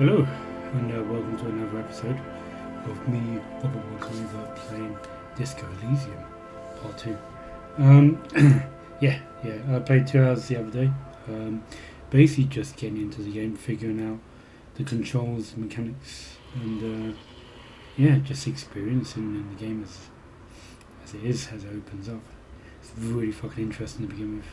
Hello, and welcome to another episode of me, Robert Walker, playing Disco Elysium Part 2. I played 2 hours the other day. Basically just getting into the game, figuring out the controls, mechanics, and just experiencing in the game as it is, as it opens up. It's really fucking interesting to begin with.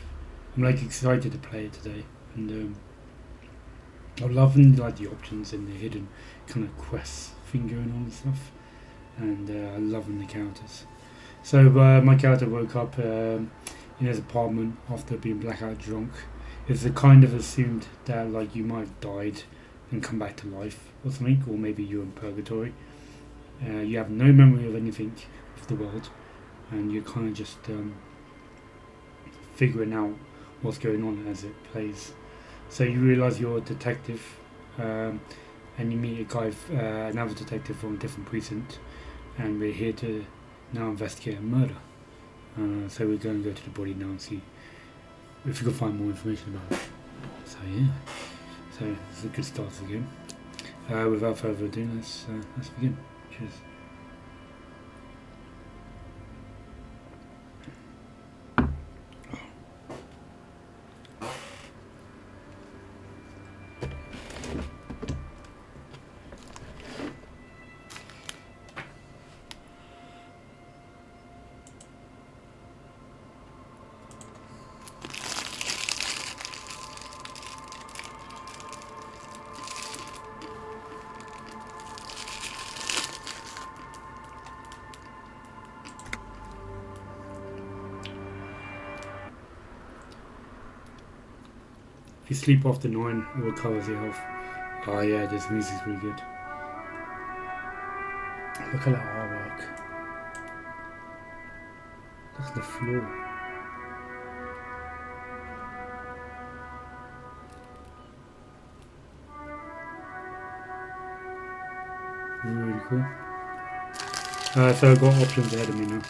I'm like excited to play it today, and I'm loving like the options and the hidden kind of quests thing going on and stuff, and I'm loving the characters. So my character woke up in his apartment after being blackout drunk. It's a kind of assumed that like you might have died and come back to life or something, or maybe you're in purgatory. You have no memory of anything of the world, and you're kind of just figuring out what's going on as it plays. So you realise you're a detective, and you meet a guy, another detective from a different precinct, and we're here to now investigate a murder. So we're going to go to the body now and see if we can find more information about it. So it's a good start to the game. Without further ado, let's begin. Cheers. If you sleep after 9, it recovers your health. Oh yeah, this music's really good. Look at that artwork. Look at the floor. Really cool. So I've got options ahead of me now.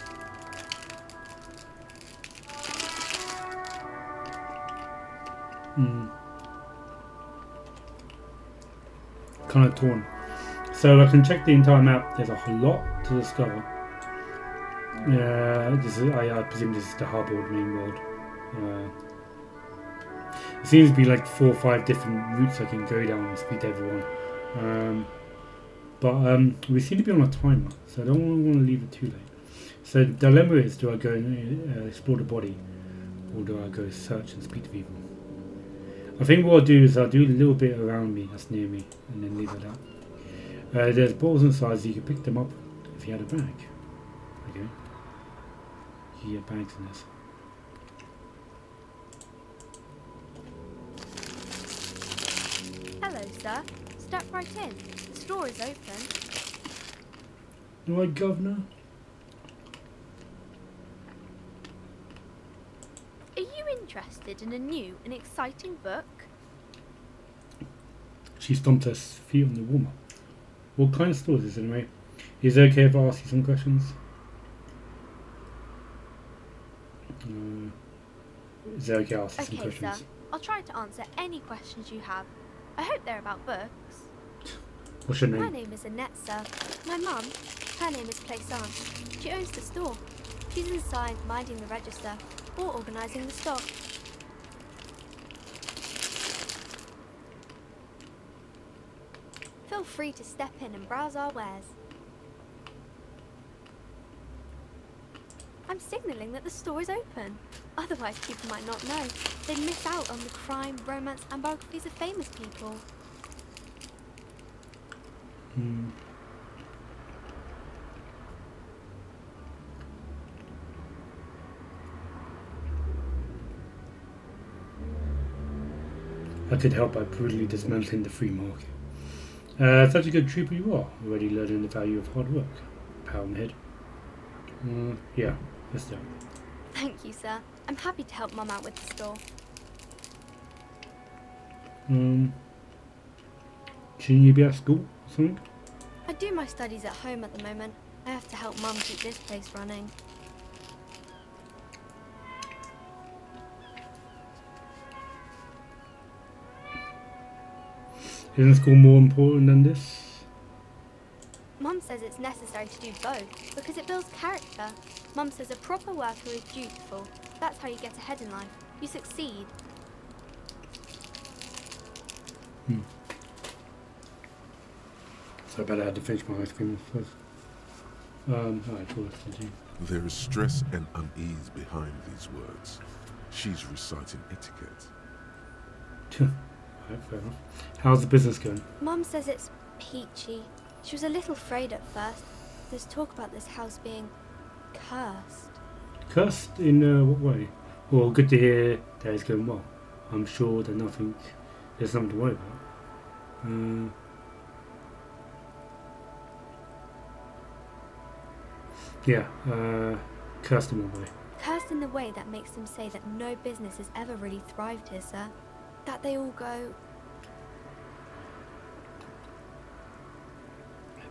Kind of torn. So I can check the entire map. There's a whole lot to discover. I presume this is the hub or the main world. It seems to be like 4 or 5 different routes I can go down and speak to everyone. But we seem to be on a timer, so I don't want to leave it too late. So the dilemma is, do I go and explore the body, or do I go search and speak to people? I think what I'll do is I'll do a little bit around me, that's near me, and then leave it out. There's balls inside, so you can pick them up if you had a bag. Okay. You can get bags in this. Hello, sir. Step right in. The store is open. Right, Governor? Are you interested in a new and exciting book? She stomped her feet on the warmer. What kind of store is this anyway? Is it okay if I ask you some questions? Is it okay if I ask you some Okay, questions? sir. I'll try to answer any questions you have. I hope they're about books. What's your My name? name is Annette, sir. My mum, her name is Plaisance. She owns the store. She's inside minding the register or organising the stock. Feel free to step in and browse our wares. I'm signalling that the store is open. Otherwise, people might not know. They'd miss out on the crime, romance, and biographies of famous people. I could help by brutally dismantling the free market. Such a good trooper you are, already learning the value of hard work. Pound on the head. Yeah, let's do it. Thank you, sir. I'm happy to help Mum out with the store. Shouldn't you be at school or something? I do my studies at home at the moment. I have to help Mum keep this place running. Isn't school more important than this? Mum says it's necessary to do both because it builds character. Mum says a proper worker is dutiful. That's how you get ahead in life. You succeed. So I better have to finish my ice cream first. Alright, cool, let's continue. There is stress and unease behind these words. She's reciting etiquette. Alright, fair enough. How's the business going? Mum says it's peachy. She was a little afraid at first. There's talk about this house being cursed. Cursed in what way? Well, good to hear that it's going well. I'm sure that there's nothing to worry about. Cursed in what way? Cursed in the way that makes them say that no business has ever really thrived here, sir. That they all go...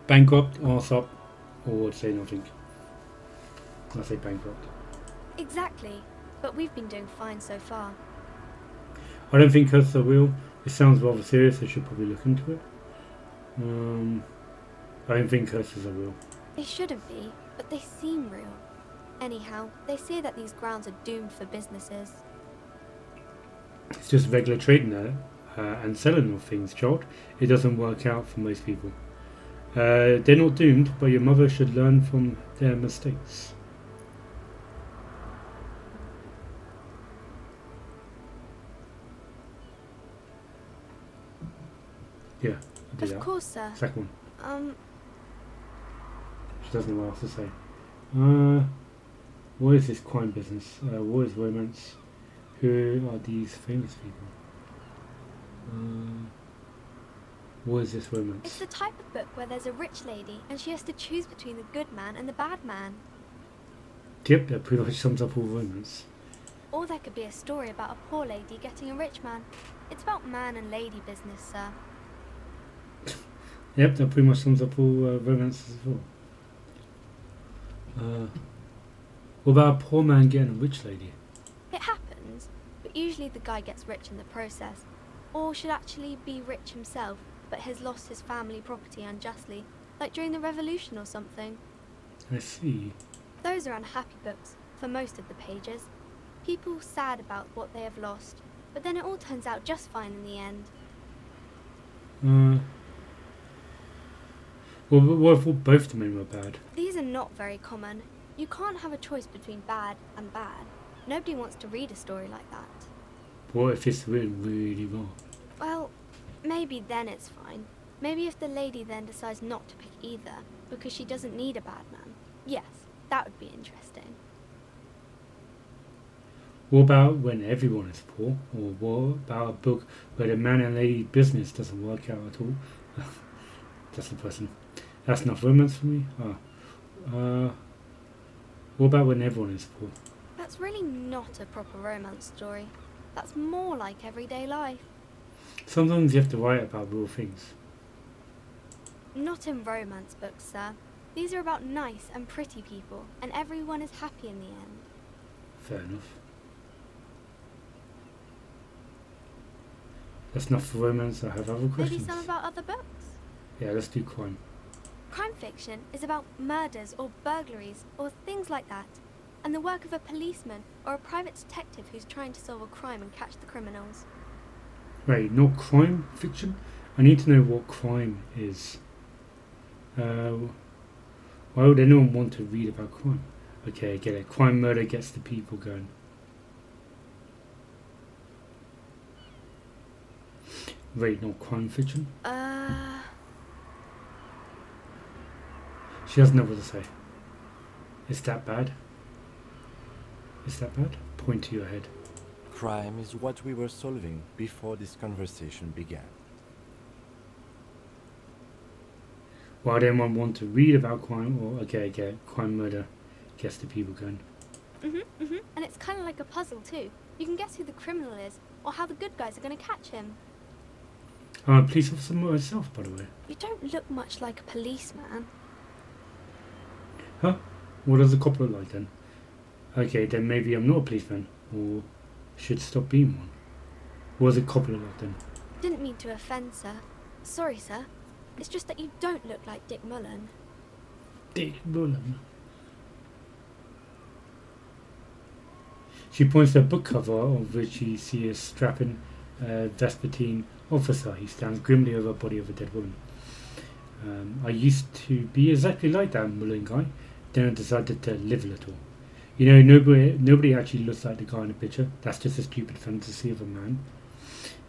Bankrupt, arse up, or say nothing. I say bankrupt. Exactly. But we've been doing fine so far. I don't think curses are real. It sounds rather serious. I should probably look into it. I don't think curses are real. They shouldn't be, but they seem real. Anyhow, they say that these grounds are doomed for businesses. It's just regular trading and selling of things, child. It doesn't work out for most people. They're not doomed, but your mother should learn from their mistakes. Yeah, I did that. Of course, sir. Second one. She doesn't know what else to say. What is this crime business? What is romance? Who are these famous people? What is this romance? It's the type of book where there's a rich lady and she has to choose between the good man and the bad man. Yep, that pretty much sums up all romance. Or there could be a story about a poor lady getting a rich man. It's about man and lady business, sir. Yep, that pretty much sums up all romances as well. What about a poor man getting a rich lady? It happens, but usually the guy gets rich in the process. Or should actually be rich himself, but has lost his family property unjustly, like during the revolution or something. I see. Those are unhappy books, for most of the pages. People sad about what they have lost, but then it all turns out just fine in the end. Well, what if both of them were bad? These are not very common. You can't have a choice between bad and bad. Nobody wants to read a story like that. What if it's written really wrong? Well, maybe then it's fine. Maybe if the lady then decides not to pick either, because she doesn't need a bad man. Yes, that would be interesting. What about when everyone is poor? Or what about a book where the man and lady business doesn't work out at all? That's depressing. That's enough romance for me. What about when everyone is poor? That's really not a proper romance story. That's more like everyday life. Sometimes you have to write about real things. Not in romance books, sir. These are about nice and pretty people, and everyone is happy in the end. Fair enough. That's enough for romance. I have other questions. Maybe some about other books? Yeah, let's do crime. Crime fiction is about murders or burglaries or things like that, and the work of a policeman or a private detective who's trying to solve a crime and catch the criminals. Wait, not crime fiction? I need to know what crime is. Why would anyone want to read about crime? Okay, I get it. Crime, murder gets the people going. Wait, not crime fiction? She doesn't know what to say. Is that bad? Is that bad? Point to your head. Crime is what we were solving before this conversation began. Why would anyone want to read about crime? Or, okay, I get it. Crime, murder gets the people going. And it's kind of like a puzzle too. You can guess who the criminal is, or how the good guys are going to catch him. I'm a police officer myself, by the way. You don't look much like a policeman. Huh? What does a cop look like then? Okay, then maybe I'm not a policeman, or should stop being one. What does a cop look like then? Didn't mean to offend, sir. Sorry, sir. It's just that you don't look like Dick Mullen. Dick Mullen. She points to a book cover of which you see a strapping Vespertine officer. He stands grimly over the body of a dead woman. I used to be exactly like that Mullen guy. Then I decided to live a little. You know, nobody actually looks like the guy in the picture. That's just a stupid fantasy of a man.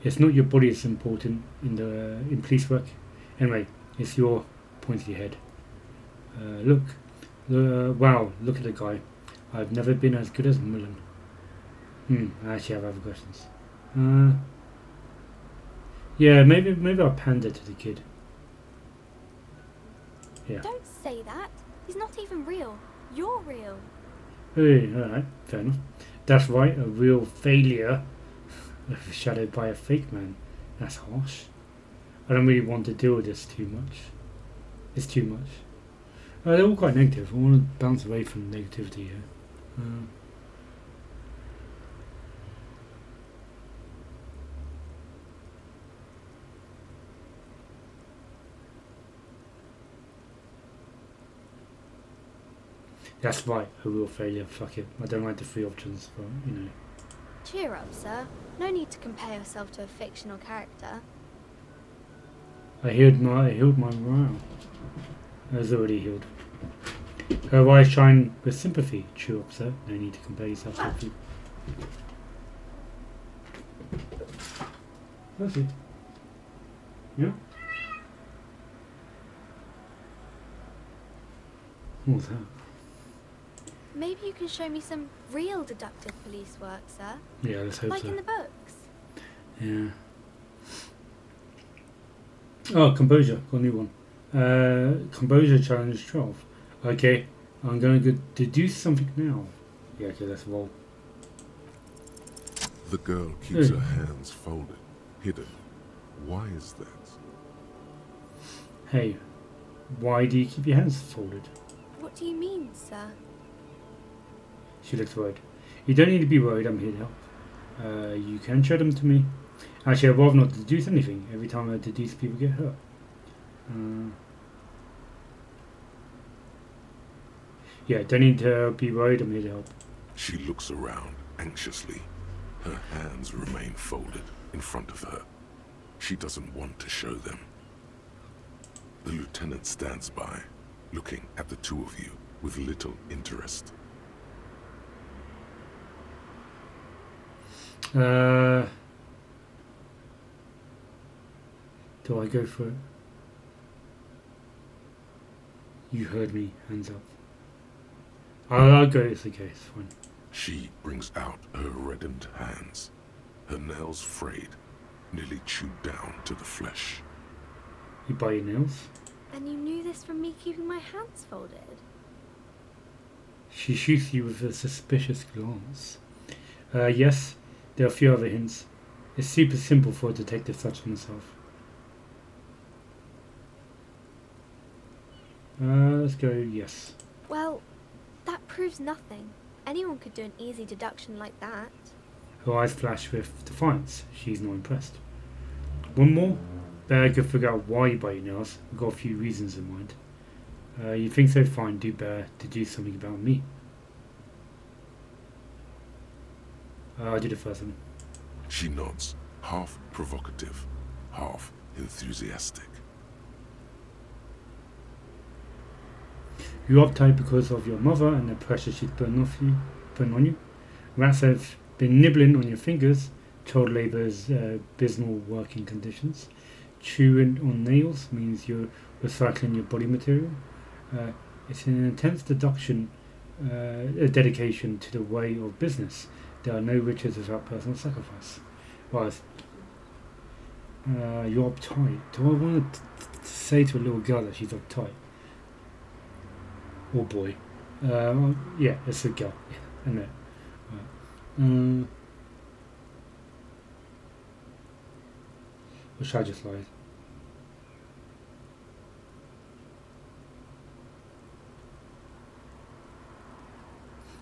It's not your body that's important in police work. Anyway, it's your pointy head. Look. Wow, look at the guy. I've never been as good as Mullen. I actually have other questions. Yeah, maybe I'll pander to the kid. Yeah. Don't say that. He's not even real. You're real. Hey, alright, fair enough. That's right, a real failure overshadowed by a fake man. That's harsh. I don't really want to deal with this too much. It's too much. They're all quite negative. I want to bounce away from negativity here. That's right, a real failure. Fuck it. I don't like the three options, but you know. Cheer up, sir. No need to compare yourself to a fictional character. I healed my morale. I was already healed. Her eyes shine with sympathy. Cheer up, sir. No need to compare yourself to a few. That's it. Yeah? What was that? Maybe you can show me some real deductive police work, sir. Yeah, let's hope like so. in the books. Yeah. Oh, composure. Got a new one. Composure challenge 12. Okay, I'm going to do something now. Yeah, okay, let's roll. The girl keeps her hands folded, hidden. Why is that? Hey, why do you keep your hands folded? What do you mean, sir? She looks worried. You don't need to be worried, I'm here to help. You can show them to me. Actually, I'd rather not deduce anything. Every time I deduce, people get hurt. Yeah, don't need to be worried, I'm here to help. She looks around anxiously. Her hands remain folded in front of her. She doesn't want to show them. The lieutenant stands by, looking at the two of you with little interest. Do I go for it? You heard me, hands up. I'll go, it's okay, it's fine. She brings out her reddened hands, her nails frayed, nearly chewed down to the flesh. You bite your nails? And you knew this from me keeping my hands folded? She shoots you with a suspicious glance. Yes, there are a few other hints. It's super simple for a detective such as myself. Let's go yes. Well, that proves nothing. Anyone could do an easy deduction like that. Her eyes flash with defiance. She's not impressed. One more? Better go figure out why you bite your nails. I've got a few reasons in mind. You think so? Fine. Do better to do something about me. I'll do the first one. She nods, half provocative, half enthusiastic. You're uptight because of your mother and the pressure she's putting on you. Rats have been nibbling on your fingers. Child labour is abysmal working conditions. Chewing on nails means you're recycling your body material. It's an intense dedication to the way of business. There are no riches without personal sacrifice. Right. You're uptight. Do I want to say to a little girl that she's uptight? Or boy? Yeah, it's a girl. Yeah, I know. Right. Or should I just lie?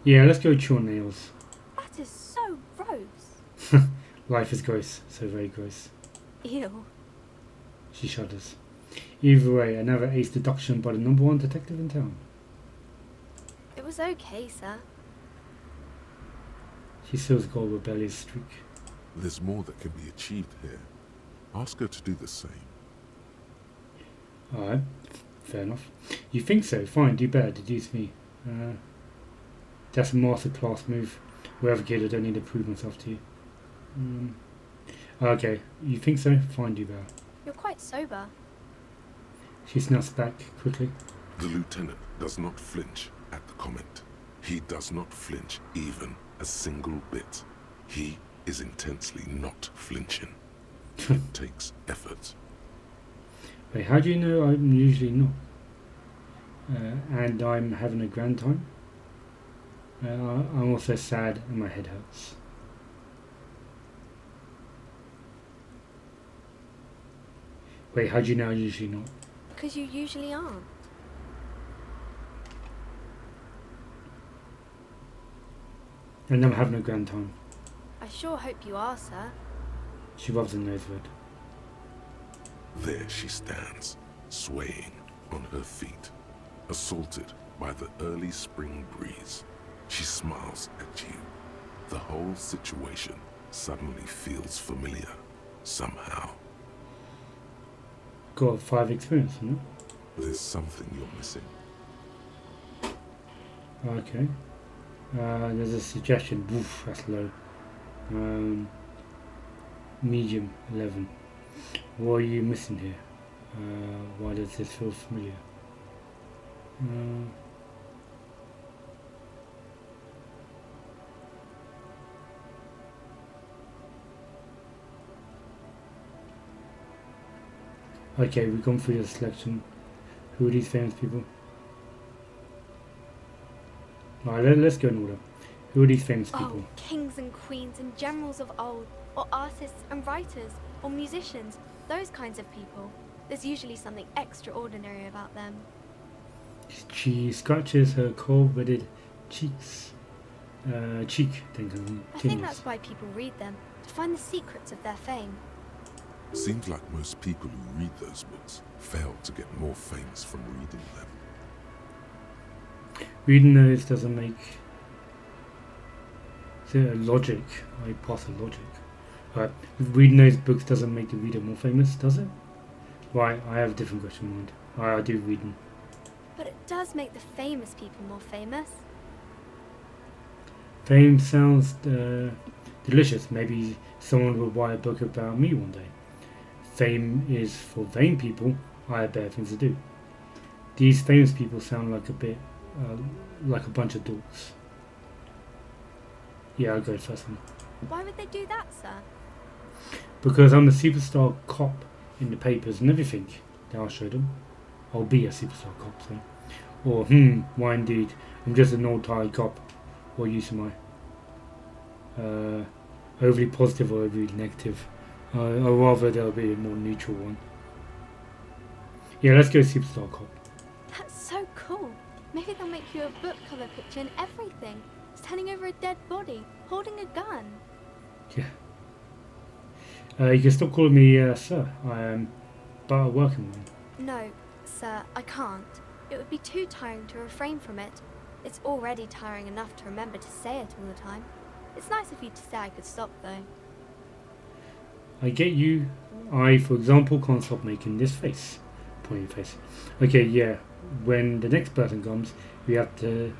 Yeah, let's go chew on nails. That is so gross. Life is gross, so very gross. Ew. She shudders. Either way, another ace deduction by the #1 detective in town. It was okay, sir. She still's got a rebellious streak. There's more that can be achieved here. Ask her to do the same. Alright, fair enough. You think so? Fine, do better, deduce me. That's a masterclass move. Whoever kid, I don't need to prove myself to you. Okay, you think so? Fine, do better. You're quite sober. She snaps back quickly. The lieutenant does not flinch at the comment. He does not flinch even a single bit. He is intensely not flinching. It takes effort. Wait, how do you know I'm usually not? And I'm having a grand time? I'm also sad and my head hurts. Wait, how do you know I'm usually not? Because you usually aren't. And I'm having a grand time. I sure hope you are, sir. She rubs her nose red. There she stands, swaying on her feet, assaulted by the early spring breeze. She smiles at you. The whole situation suddenly feels familiar, somehow. Got 5 experience, no? There's something you're missing. Okay. There's a suggestion. Oof, that's low. Medium 11. What are you missing here? Why does this feel familiar? Okay, we've gone through the selection. Who are these famous people? Alright, let's go in order. Who are these famous people? Oh, kings and queens and generals of old, or artists and writers, or musicians, those kinds of people. There's usually something extraordinary about them. She scratches her cold-wetted cheeks. Cheek, then I think continues. that's why people read them, to find the secrets of their fame. Seems like most people who read those books fail to get more famous from reading them. Reading those doesn't make the logic. I pass the logic. Right. Reading those books doesn't make the reader more famous, does it? Right, I have a different question in mind. I do reading. But it does make the famous people more famous. Fame sounds delicious. Maybe someone will buy a book about me one day. Fame is for vain people. I have better things to do. These famous people sound like a bit like a bunch of dorks. Yeah, I'll go first one. Why would they do that, sir? Because I'm a superstar cop in the papers and everything. Then I'll show them. I'll be a superstar cop, so. Or, why indeed? I'm just an old tired cop. What use am I? Overly positive or overly negative? I'd rather there'll be a more neutral one. Yeah, let's go superstar cop. That's so cool. Maybe they'll make you a book cover picture and everything. Standing over a dead body, holding a gun. Yeah. You can stop calling me sir. I am but a working man. No, sir, I can't. It would be too tiring to refrain from it. It's already tiring enough to remember to say it all the time. It's nice of you to say I could stop, though. I get you. I, for example, can't stop making this face. Pointing face. Okay, yeah. When the next person comes, we have to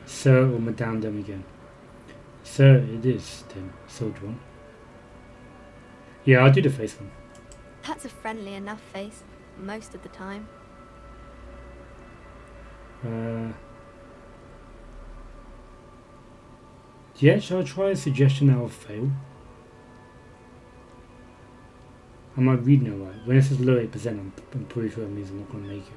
sir or madame them again. Sir, it is, then, soldier one. Yeah, I'll do the face one. That's a friendly enough face, most of the time. Yeah, shall I try a suggestion that will fail? Am I reading it right? When it says low 8%, I'm pretty sure that means I'm not going to make it.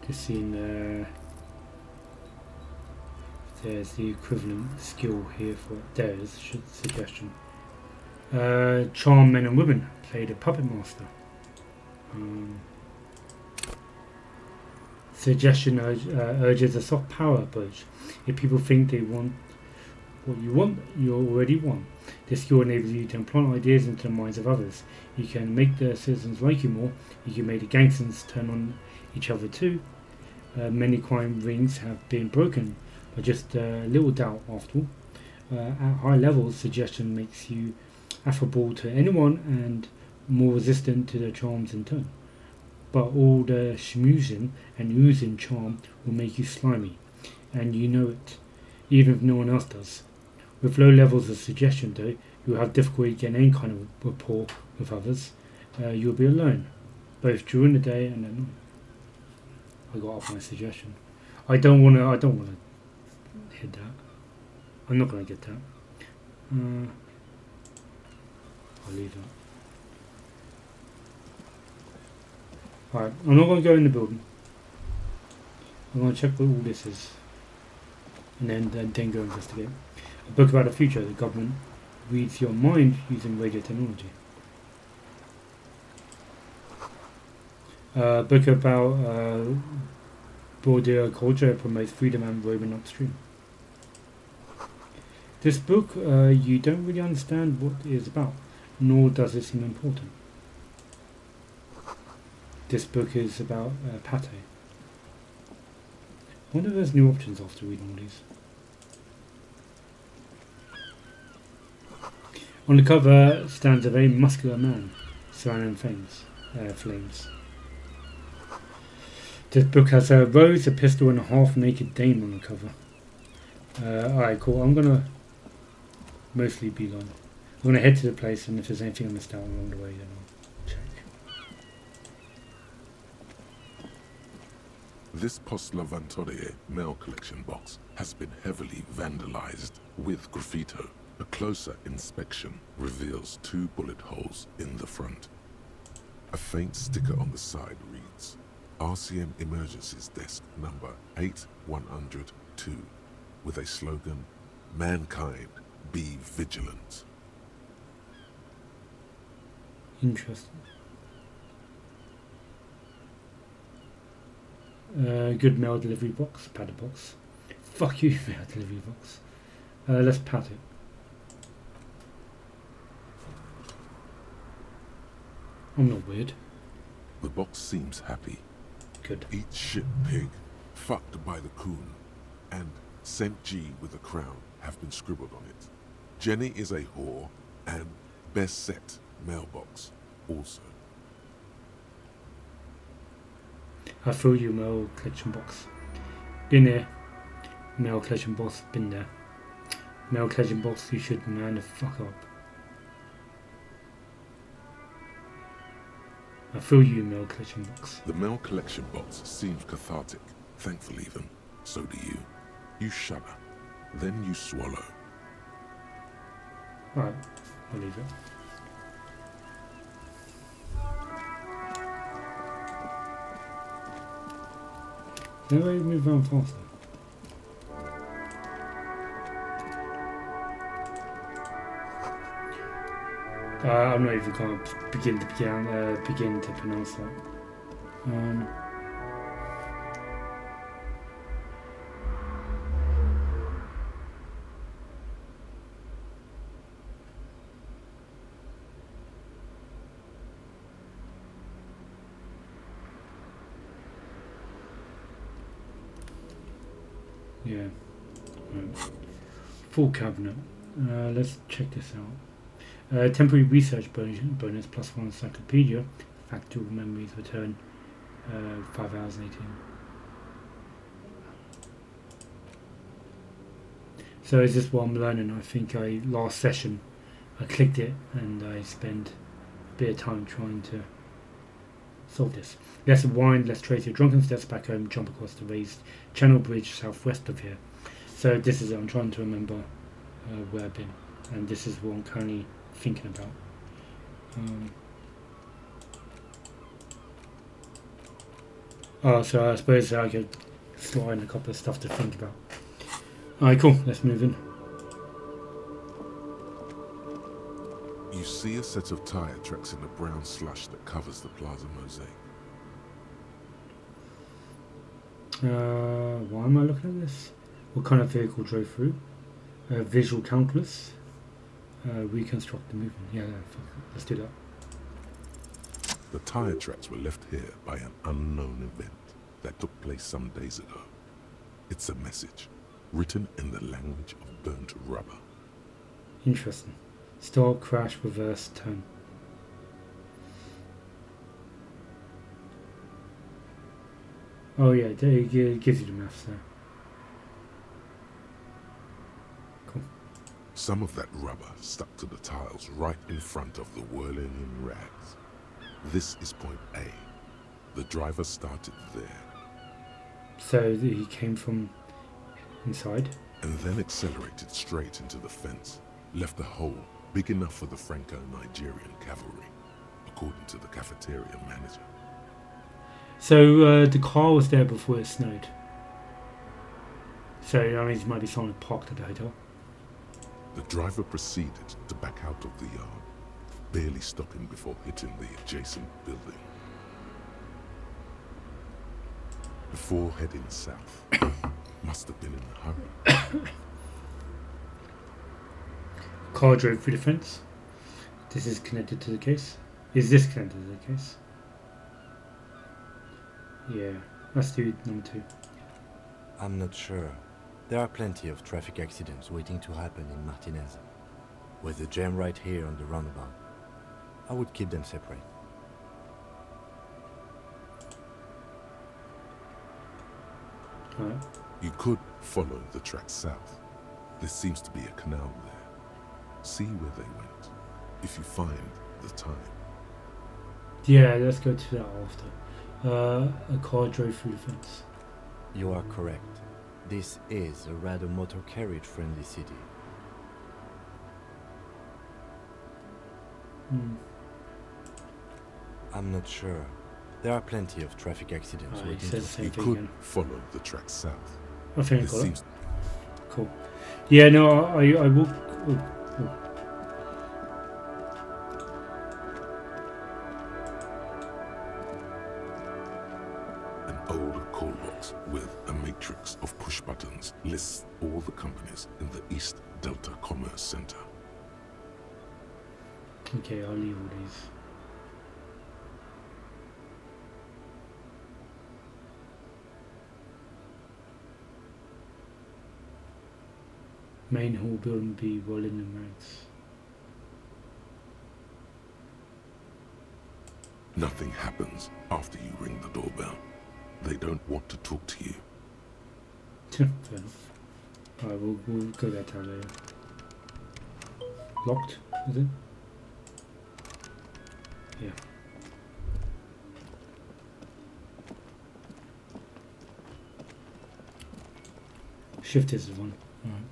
Just seeing there's the equivalent skill here for it. There is suggestion. Charm men and women. Play the puppet master. Suggestion urges a soft power approach. If people think they want what you want, you already won. This skill enables you to implant ideas into the minds of others. You can make the citizens like you more. You can make the gangsters turn on each other too. Many crime rings have been broken by just a little doubt after all. At high levels, suggestion makes you affable to anyone and more resistant to their charms in turn. But all the schmoozing and oozing charm will make you slimy, and you know it, even if no one else does. With low levels of suggestion, though, you'll have difficulty getting any kind of rapport with others. You'll be alone, both during the day and at night. I got off my suggestion. I don't want to hit that. I'm not going to get that. I'll leave that. Alright, I'm not going to go in the building. I'm going to check what all this is. And then go investigate. A book about the future. The government reads your mind using radio technology. A book about Bordeaux culture promotes freedom and roaming upstream. This book, you don't really understand what it is about, nor does it seem important. This book is about pate. I wonder if there's new options after reading all these. On the cover stands a very muscular man surrounding flames. This book has a rose, a pistol, and a half-naked dame on the cover. Alright, cool. I'm gonna mostly be long. I'm gonna head to the place, and if there's anything I missed out along the way, then I'll check. This Post Lavantorie mail collection box has been heavily vandalized with graffito. A closer inspection reveals 2 bullet holes in the front. A faint sticker on the side reads, RCM Emergencies Desk number 8102, with a slogan, Mankind, be vigilant. Interesting. Good mail delivery box, padded box. Fuck you, mail delivery box. Let's pat it. I'm not weird. The box seems happy. Good. Eat shit pig, fucked by the coon, and St. G with a crown have been scribbled on it. Jenny is a whore, and best set mailbox also. I feel you, mail collection box. Been there. Mail collection box, been there. Mail collection box, you should man the fuck up. I feel you, mail collection box. The mail collection box seems cathartic, thankful even. So do you. You shudder, then you swallow. Alright, I'll leave it. Maybe I move around faster. I'm not even going to begin to pronounce that. Yeah. Right. Full cabinet. Let's check this out. Temporary research bonus plus 1 encyclopedia. Factual memories return 5 hours and 18. So is this what I'm learning? I think last session I clicked it and I spent a bit of time trying to solve this. Less wind, let's trace your drunken steps back home, jump across the raised channel bridge southwest of here. So this is, I'm trying to remember where I've been, and this is what I'm currently thinking about. So I suppose I could slot in a couple of stuff to think about. Alright, cool, let's move in. You see a set of tire tracks in the brown slush that covers the plaza mosaic. Why am I looking at this? What kind of vehicle drove through? Visual calculus. Reconstruct the movement. Yeah, fuck it. Let's do that. The tire tracks were left here by an unknown event that took place some days ago. It's a message, written in the language of burnt rubber. Interesting. Start, crash, reverse, turn. Oh yeah, it gives you the maths there. Cool. Some of that rubber stuck to the tiles right in front of the whirling rags. This is point A. The driver started there. So he came from inside? And then accelerated straight into the fence. Left a hole big enough for the Franco-Nigerian cavalry, according to the cafeteria manager. So the car was there before it snowed. So that means it might be someone parked at the hotel. The driver proceeded to back out of the yard, barely stopping before hitting the adjacent building. Before heading south, must have been in a hurry. Car drove through the fence. This is connected to the case. Is this connected to the case? Yeah, let's do number 2. I'm not sure. There are plenty of traffic accidents waiting to happen in Martinez. With a jam right here on the roundabout, I would keep them separate. Alright. You could follow the track south. There seems to be a canal there. See where they went, if you find the time. Yeah, let's go to that after. A car drove through the fence. You are correct. This is a rather motor carriage friendly city. I'm not sure. There are plenty of traffic accidents He waiting says the to same You thing could again. follow the track south. I think I This got it. seems Cool. Yeah, no, I will. Oh. an old call box with a matrix of push buttons lists all the companies in the East Delta Commerce Center. Okay, I'll leave all these. Main hall building B, rolling in ranks. Nothing happens after you ring the doorbell. They don't want to talk to you. Fair enough. Alright, we'll go that out later. Locked, is it? Yeah. Shift is one. Alright.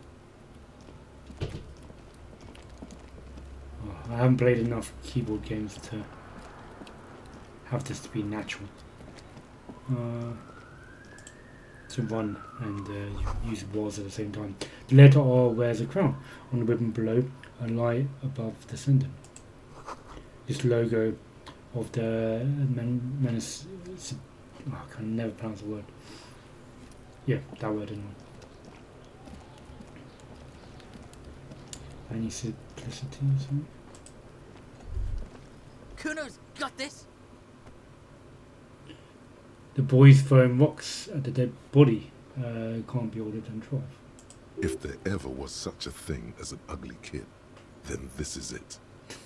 Oh, I haven't played enough keyboard games to have this to be natural. To run and use walls at the same time. The letter R wears a crown on the ribbon below, a light above the sender. This logo of the menace. I can never pronounce the word. Yeah, that word anyway. Any simplicity or something? Kuno's got this. The boys throwing rocks at the dead body can't be ordered and drive. If there ever was such a thing as an ugly kid, then this is it.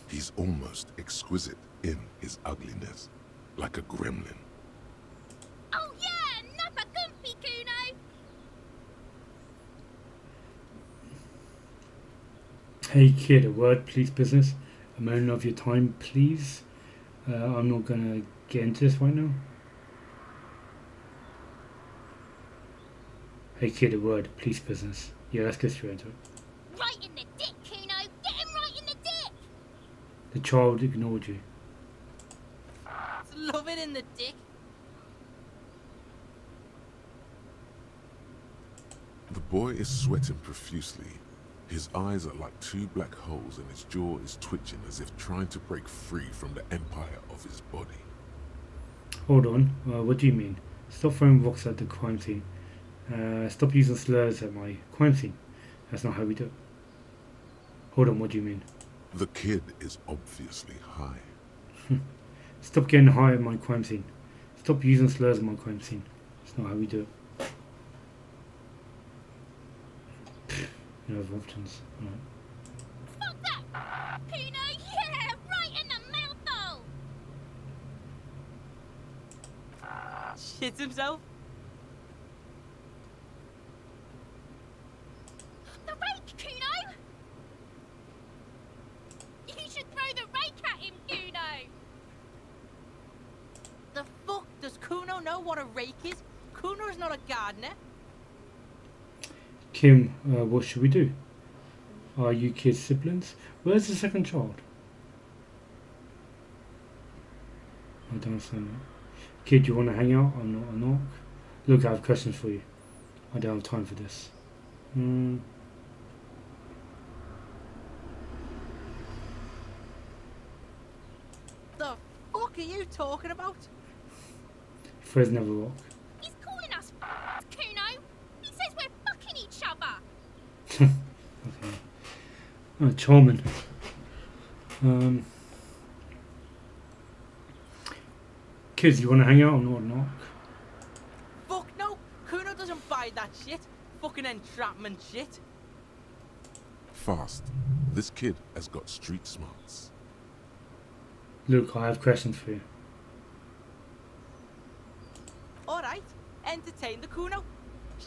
He's almost exquisite in his ugliness, like a gremlin. Oh yeah, nappa gumpy, Kuno. Hey kid, a word please, business. A moment of your time, please. I'm not gonna get into this right now. Hey kid, a word please, business. Yeah, let's get straight into it. Right in the dick, Kuno. Get him right in the dick. The child ignored you. Love it in the dick. The boy is sweating profusely. His eyes are like two black holes and his jaw is twitching as if trying to break free from the empire of his body. Hold on, what do you mean? Stop throwing rocks at the crime scene. Stop using slurs at my crime scene. That's not how we do it. Hold on, what do you mean? The kid is obviously high. Stop getting high at my crime scene. Stop using slurs at my crime scene. That's not how we do it. You know, options. Right. Fuck that! Kuno, yeah! Right in the mouthful! Shits himself? The rake, Kuno! You should throw the rake at him, Kuno! The fuck? Does Kuno know what a rake is? Kuno's not a gardener. Kim, what should we do? Are you kids siblings? Where's the second child? I don't understand that. Kid, you want to hang out? I'm not a knock. Look, I have questions for you. I don't have time for this. The fuck are you talking about? Fred's never rock. He's calling us Kuno! He says we're fucking each other! Okay. Oh, charming. Kids, you want to hang out or not? Knock. Fuck no! Kuno doesn't buy that shit. Fucking entrapment shit. Fast. This kid has got street smarts. Look, I have questions for you. Alright, entertain the Kuno.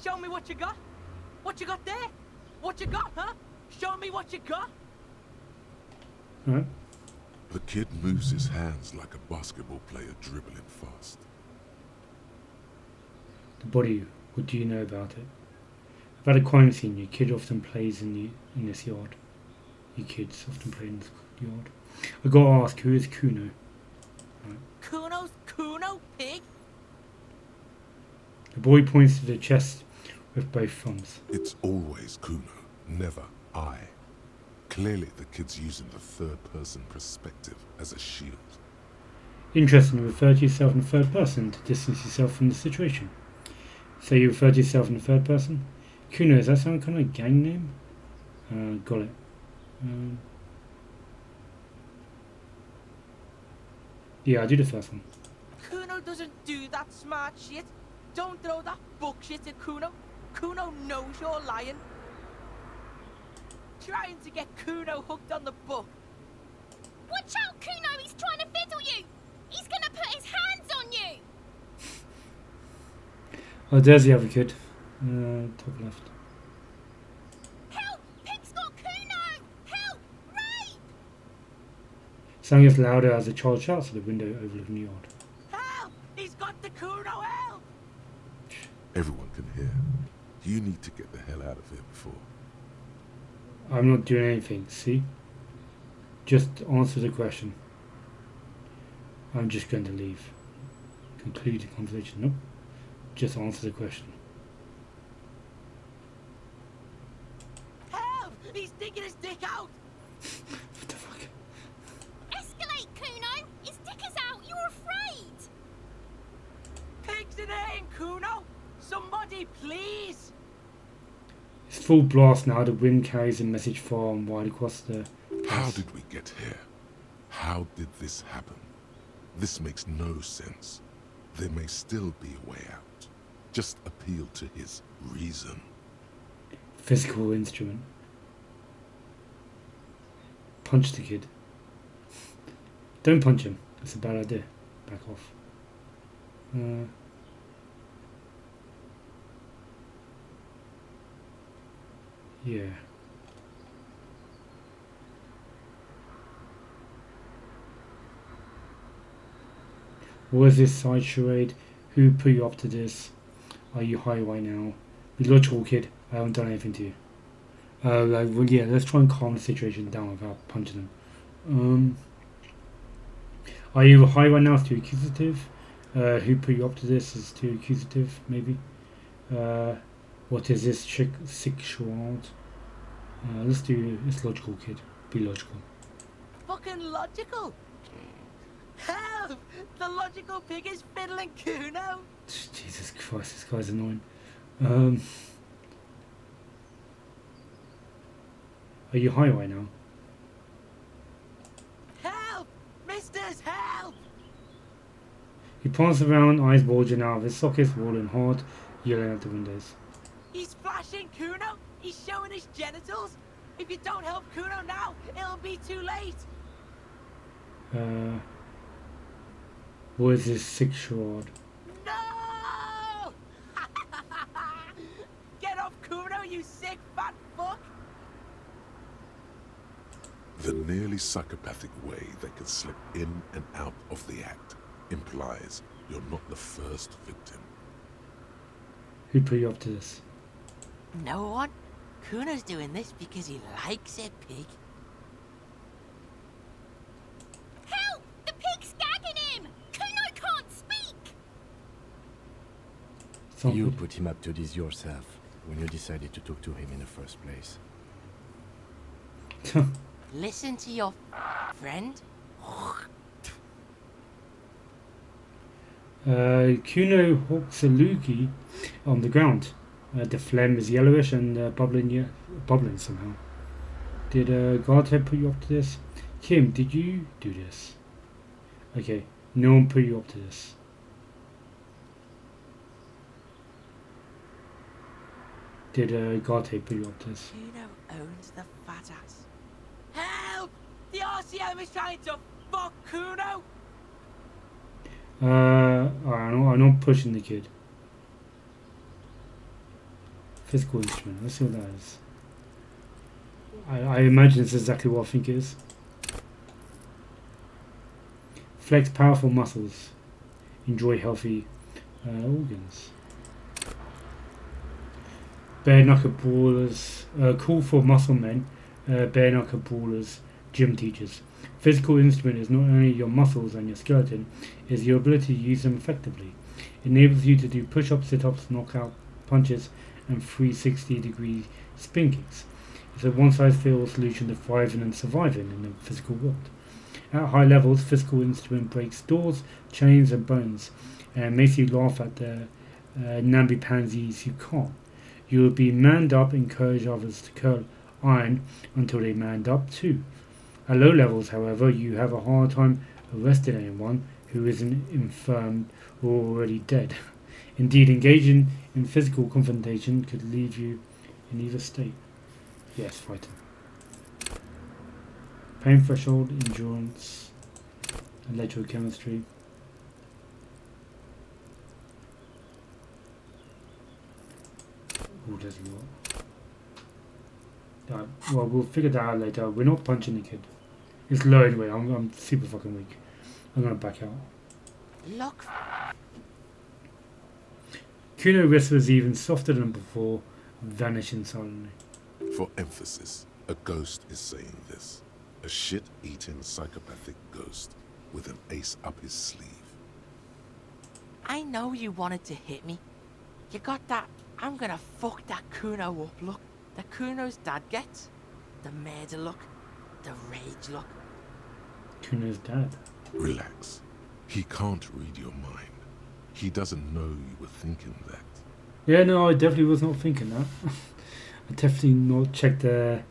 Show me what you got. What you got there? What you got, huh? Show me what you got. Alright. The kid moves his hands like a basketball player dribbling fast. The body, what do you know about it? About a crime scene, your kid often plays in this yard. You kids often play in this yard. I gotta ask, who is Kuno? Right. Kuno's Kuno, pig? The boy points to the chest with both thumbs. It's always Kuno, never I. Clearly the kid's using the third-person perspective as a shield. Interesting, you refer to yourself in the third person to distance yourself from the situation. So you refer to yourself in the third person? Kuno, does that sound kind of like a gang name? Got it. Yeah, I do the first one. Kuno doesn't do that smart shit. Don't throw that bullshit at Kuno. Kuno knows you're lying. Trying to get Kuno hooked on the book. Watch out, Kuno! He's trying to fiddle you! He's gonna put his hands on you! Oh, there's the other kid. Top left. Help! Pig's got Kuno! Help! Rape! Sound gets louder as the child shouts at the window overlooking the yard. Help! He's got the Kuno, help! Everyone can hear. You need to get the hell out of here before. I'm not doing anything, see? Just answer the question. I'm just going to leave. Conclude the conversation. Nope. Just answer the question. Help! He's digging his dick out! What the fuck? Escalate, Kuno! His dick is out! You're afraid! Pigs in aim, Kuno! Somebody, please! It's full blast now. The wind carries the message far and wide across the... How did we get here? How did this happen? This makes no sense. There may still be a way out. Just appeal to his reason. Physical instrument. Punch the kid. Don't punch him. That's a bad idea. Back off. Yeah. What is this side charade? Who put you up to this? Are you high right now? Be logical, kid. I haven't done anything to you. Well, yeah, let's try and calm the situation down without punching them. Are you high right now? Is too accusative. Who put you up to this is too accusative, maybe. What is this sick charade? It's logical, kid. Be logical. Fucking logical! Help! Help! The logical pig is fiddling Kuno! Jesus Christ, this guy's annoying. Are you high right now? Help! Misters, help! He passes around, eyes bulging out of his sockets, rolling hard, yelling at the windows. He's flashing Kuno! He's showing his genitals! If you don't help Kuno now, it'll be too late! What is this 6-year-old? No! Get off Kuno, you sick fat fuck! The nearly psychopathic way they can slip in and out of the act implies you're not the first victim. Who put you up to this? No one? Kuno's doing this because he likes it, pig. Help! The pig's gagging him! Kuno can't speak! You put him up to this yourself when you decided to talk to him in the first place. Listen to your friend. Kuno hooks a loogie on the ground. The phlegm is yellowish and bubbling somehow. Did Godhead put you up to this? Kim, did you do this? Okay, no one put you up to this. Did Godhead put you up to this? Kuno owns the fat ass. Help! The RCM is trying to fuck Kuno! I'm not pushing the kid. Physical instrument, let's see what that is. I imagine it's exactly what I think it is. Flex powerful muscles. Enjoy healthy organs. Bare knuckle brawlers. Cool for muscle men. Bare knuckle brawlers. Gym teachers. Physical instrument is not only your muscles and your skeleton, it is your ability to use them effectively. It enables you to do push-ups, sit-ups, knockout punches, and 360-degree spin kicks. It's a one-size-fits-all solution to thriving and surviving in the physical world. At high levels, physical instrument breaks doors, chains, and bones, and makes you laugh at the namby-pansies you can't. You will be manned up, encourage others to curl iron until they manned up too. At low levels, however, you have a hard time arresting anyone who isn't infirmed or already dead. Indeed, engaging in physical confrontation could leave you in either state. Yes, fighting. Pain threshold, endurance, electrochemistry. Oh, there's a lot. Well, we'll figure that out later. We're not punching the kid. It's low anyway. I'm super fucking weak. I'm gonna back out. Look. Kuno whispers even softer than before, vanishing suddenly. For emphasis, a ghost is saying this. A shit-eating psychopathic ghost with an ace up his sleeve. I know you wanted to hit me. You got that I'm gonna fuck that Kuno up look that Kuno's dad gets. The murder look. The rage look. Kuno's dad. Relax. He can't read your mind. He doesn't know you were thinking that. Yeah, no, I definitely was not thinking that. I definitely not checked to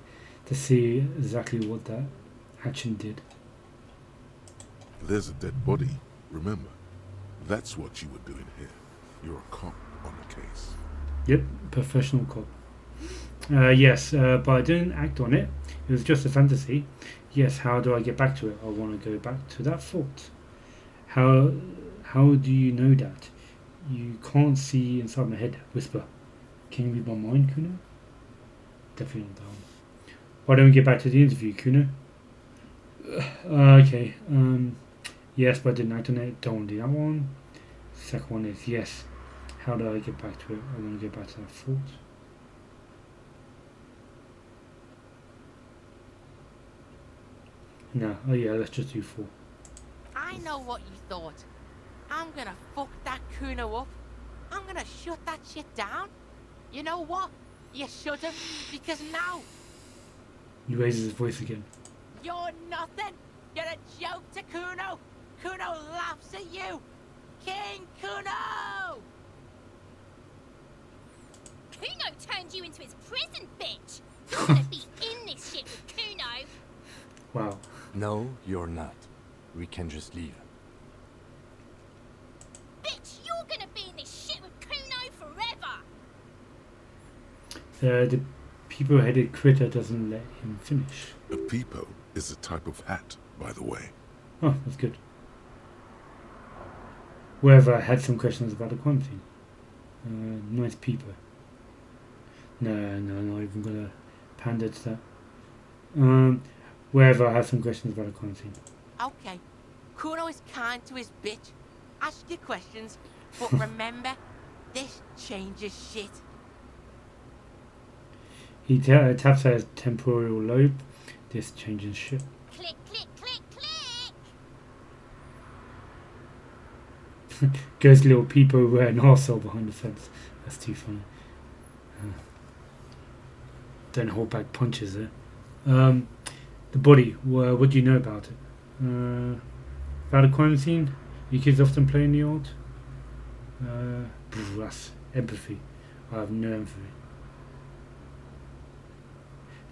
see exactly what that action did. There's a dead body, remember? That's what you were doing here. You're a cop on a case. Yep, professional cop. Yes, but I didn't act on it. It was just a fantasy. Yes, how do I get back to it? I want to go back to that thought. How do you know that? You can't see inside my head. Whisper. Can you read my mind, Kuno? Definitely not down. Why don't we get back to the interview, Kuno? Okay. Yes, but I didn't act on it. Don't do that one. Second one is yes. How do I get back to it? I want to get back to that thought. No. Oh yeah, let's just do 4. I know what you thought. I'm gonna fuck that Kuno up. I'm gonna shut that shit down. You know what? You should have, because now He raises his voice again. you're nothing. You're a joke to Kuno. Kuno laughs at you! King Kuno! Kuno turned you into his prison, bitch! You're gonna be in this shit with Kuno! Wow. No, you're not. We can just leave. Bitch, you're gonna be in this shit with Kuno forever! The people-headed critter doesn't let him finish. A peepo is a type of hat, by the way. Oh, that's good. Whoever had some questions about the crime scene. Nice peeper. No, not even gonna pander to that. Whoever has some questions about the crime scene. Okay, Kuno is kind to his bitch. Ask your questions, but remember, this changes shit. He taps at his temporal lobe. This changes shit. Click, click, click, click! Goes little peepo with an arsehole behind the fence. That's too funny. Don't hold back punches there. The body. What do you know about it? About the crime scene? You kids often play in the yard? That's empathy. I have no empathy.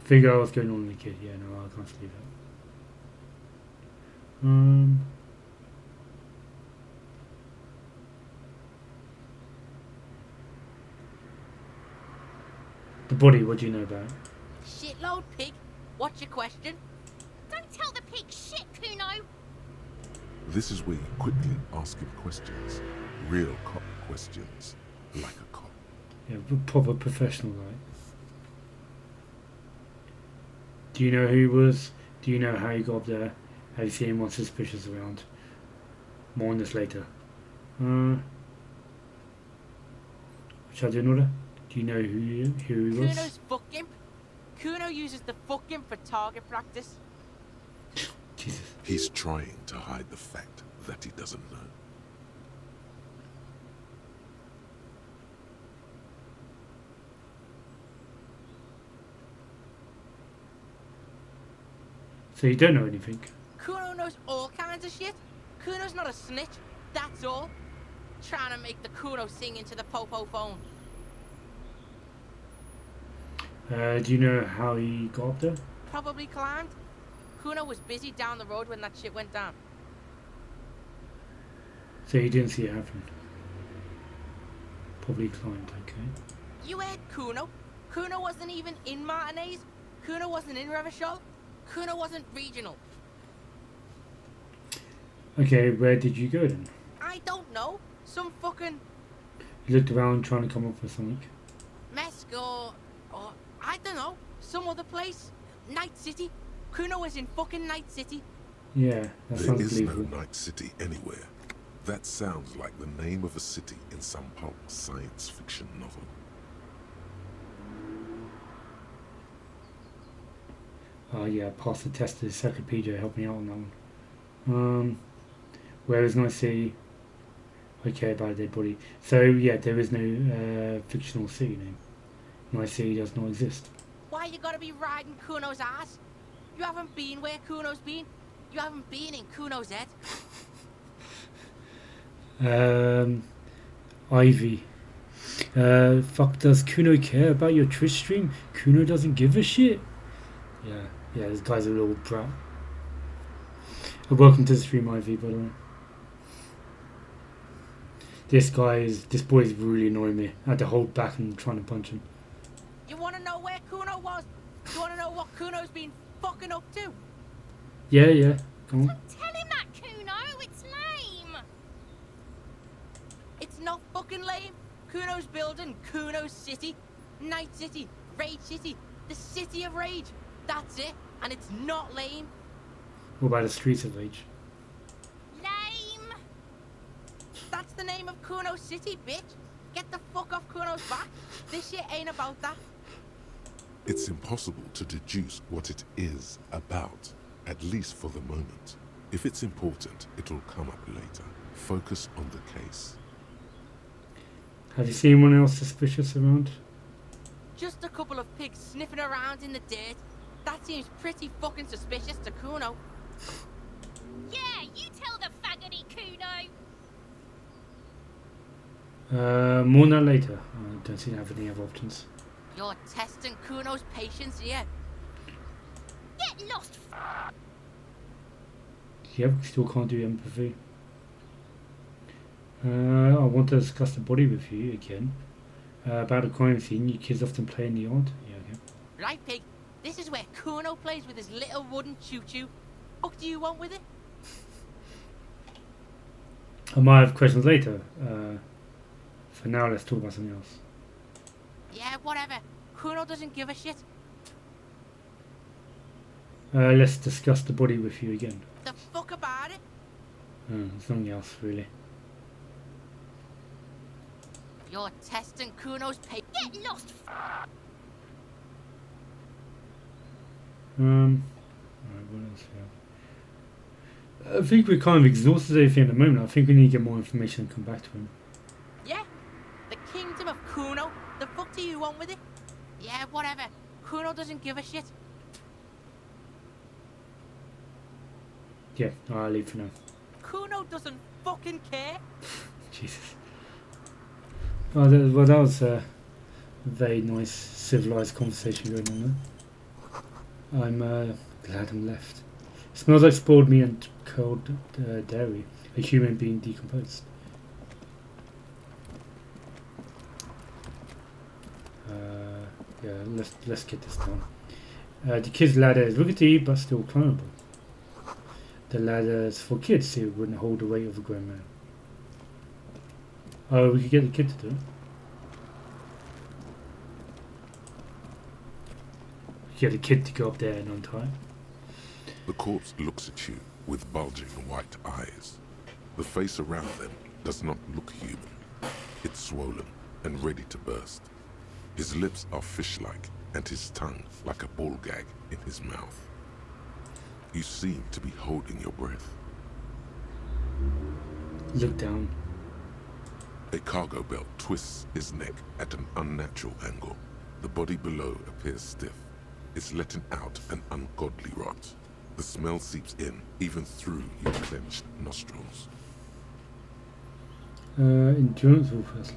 Figure out what's going on with the kid. Yeah, no, I can't believe that. The body, what do you know about it? Shitload pig. What's your question? Don't tell the pig shit, Kuno! This is where you quickly ask him questions. Real cop questions. Like a cop. Yeah, proper professional, right? Do you know who he was? Do you know how he got up there? Have you seen anyone suspicious around? More on this later. Shall I do another? Do you know who he was? Kuno's fuck imp. Kuno uses the fuck imp for target practice. Jesus. He's trying to hide the fact that he doesn't know. So you don't know anything? Kuno knows all kinds of shit. Kuno's not a snitch, that's all. Trying to make the Kuno sing into the popo phone. Do you know how he got up there? Probably climbed. Kuno was busy down the road when that shit went down. So you didn't see it happen? Probably climbed, okay. You heard Kuno. Kuno wasn't even in Martinez. Kuno wasn't in Revachol. Kuno wasn't regional. Okay, where did you go then? I don't know. Some fucking You looked around trying to come up with something. Mesco or I don't know. Some other place. Night City. Kuno was in fucking Night City. Yeah, that There sounds is no believable. Night City anywhere. That sounds like the name of a city in some pulp science fiction novel. Oh yeah, I passed the test of the encyclopedia, help me out on that one. Where is Night City? Okay, about a dead body. So yeah, there is no fictional city name. Night City does not exist. Why you gotta be riding Kuno's ass? You haven't been where Kuno's been. You haven't been in Kuno's head. Ivy. Fuck, does Kuno care about your Twitch stream? Kuno doesn't give a shit. Yeah, this guy's a little brat. Welcome to the stream, Ivy, by the way. This boy is really annoying me. I had to hold back and trying to punch him. You wanna know where Kuno was? You wanna know what Kuno's been fucking up to? Yeah, come on. Don't tell him that, Kuno! It's lame! It's not fucking lame. Kuno's building Kuno's City. Night City. Rage City. The City of Rage. That's it. And it's not lame. What about the Streets of Rage? Lame! That's the name of Kuno City, bitch. Get the fuck off Kuno's back. This shit ain't about that. It's impossible to deduce what it is about, at least for the moment. If it's important, it'll come up later. Focus on the case. Have you seen anyone else suspicious around? Just a couple of pigs sniffing around in the dirt. That seems pretty fucking suspicious to Kuno. Yeah, you tell the faggot Kuno. More on that later. I don't seem to have any other options. You're testing Kuno's patience here. Get lost. Yep, still can't do empathy. I want to discuss the body with you again. About the crime scene, you kids often play in the yard. Yeah, okay. Right, pig. This is where Kuno plays with his little wooden choo-choo. What do you want with it? I might have questions later. For now, let's talk about something else. Yeah, whatever. Kuno doesn't give a shit. Let's discuss the body with you again. The fuck about it? There's nothing else, really. You're testing Kuno's patience. Get lost. Alright, what else we have? I think we're kind of exhausted everything at the moment. I think we need to get more information and come back to him. Yeah? The kingdom of Kuno? The fuck do you want with it? Yeah, whatever. Kuno doesn't give a shit. Yeah, I'll leave for now. Kuno doesn't fucking care. Jesus. Oh, that was a very nice, civilized conversation going on there. I'm glad I'm left. It smells like spoiled meat and cold dairy. A human being decomposed. Yeah, let's get this done. The kids' ladder is rickety but still climbable. The ladder is for kids, so it wouldn't hold the weight of a grown man. Oh, we could get the kid to do it. Get the kid to go up there and untie it. The corpse looks at you with bulging white eyes. The face around them does not look human. It's swollen and ready to burst. His lips are fish-like and his tongue like a ball gag in his mouth. You seem to be holding your breath. Look down. A cargo belt twists his neck at an unnatural angle. The body below appears stiff. It's letting out an ungodly rot. The smell seeps in, even through your clenched nostrils. Endurance will first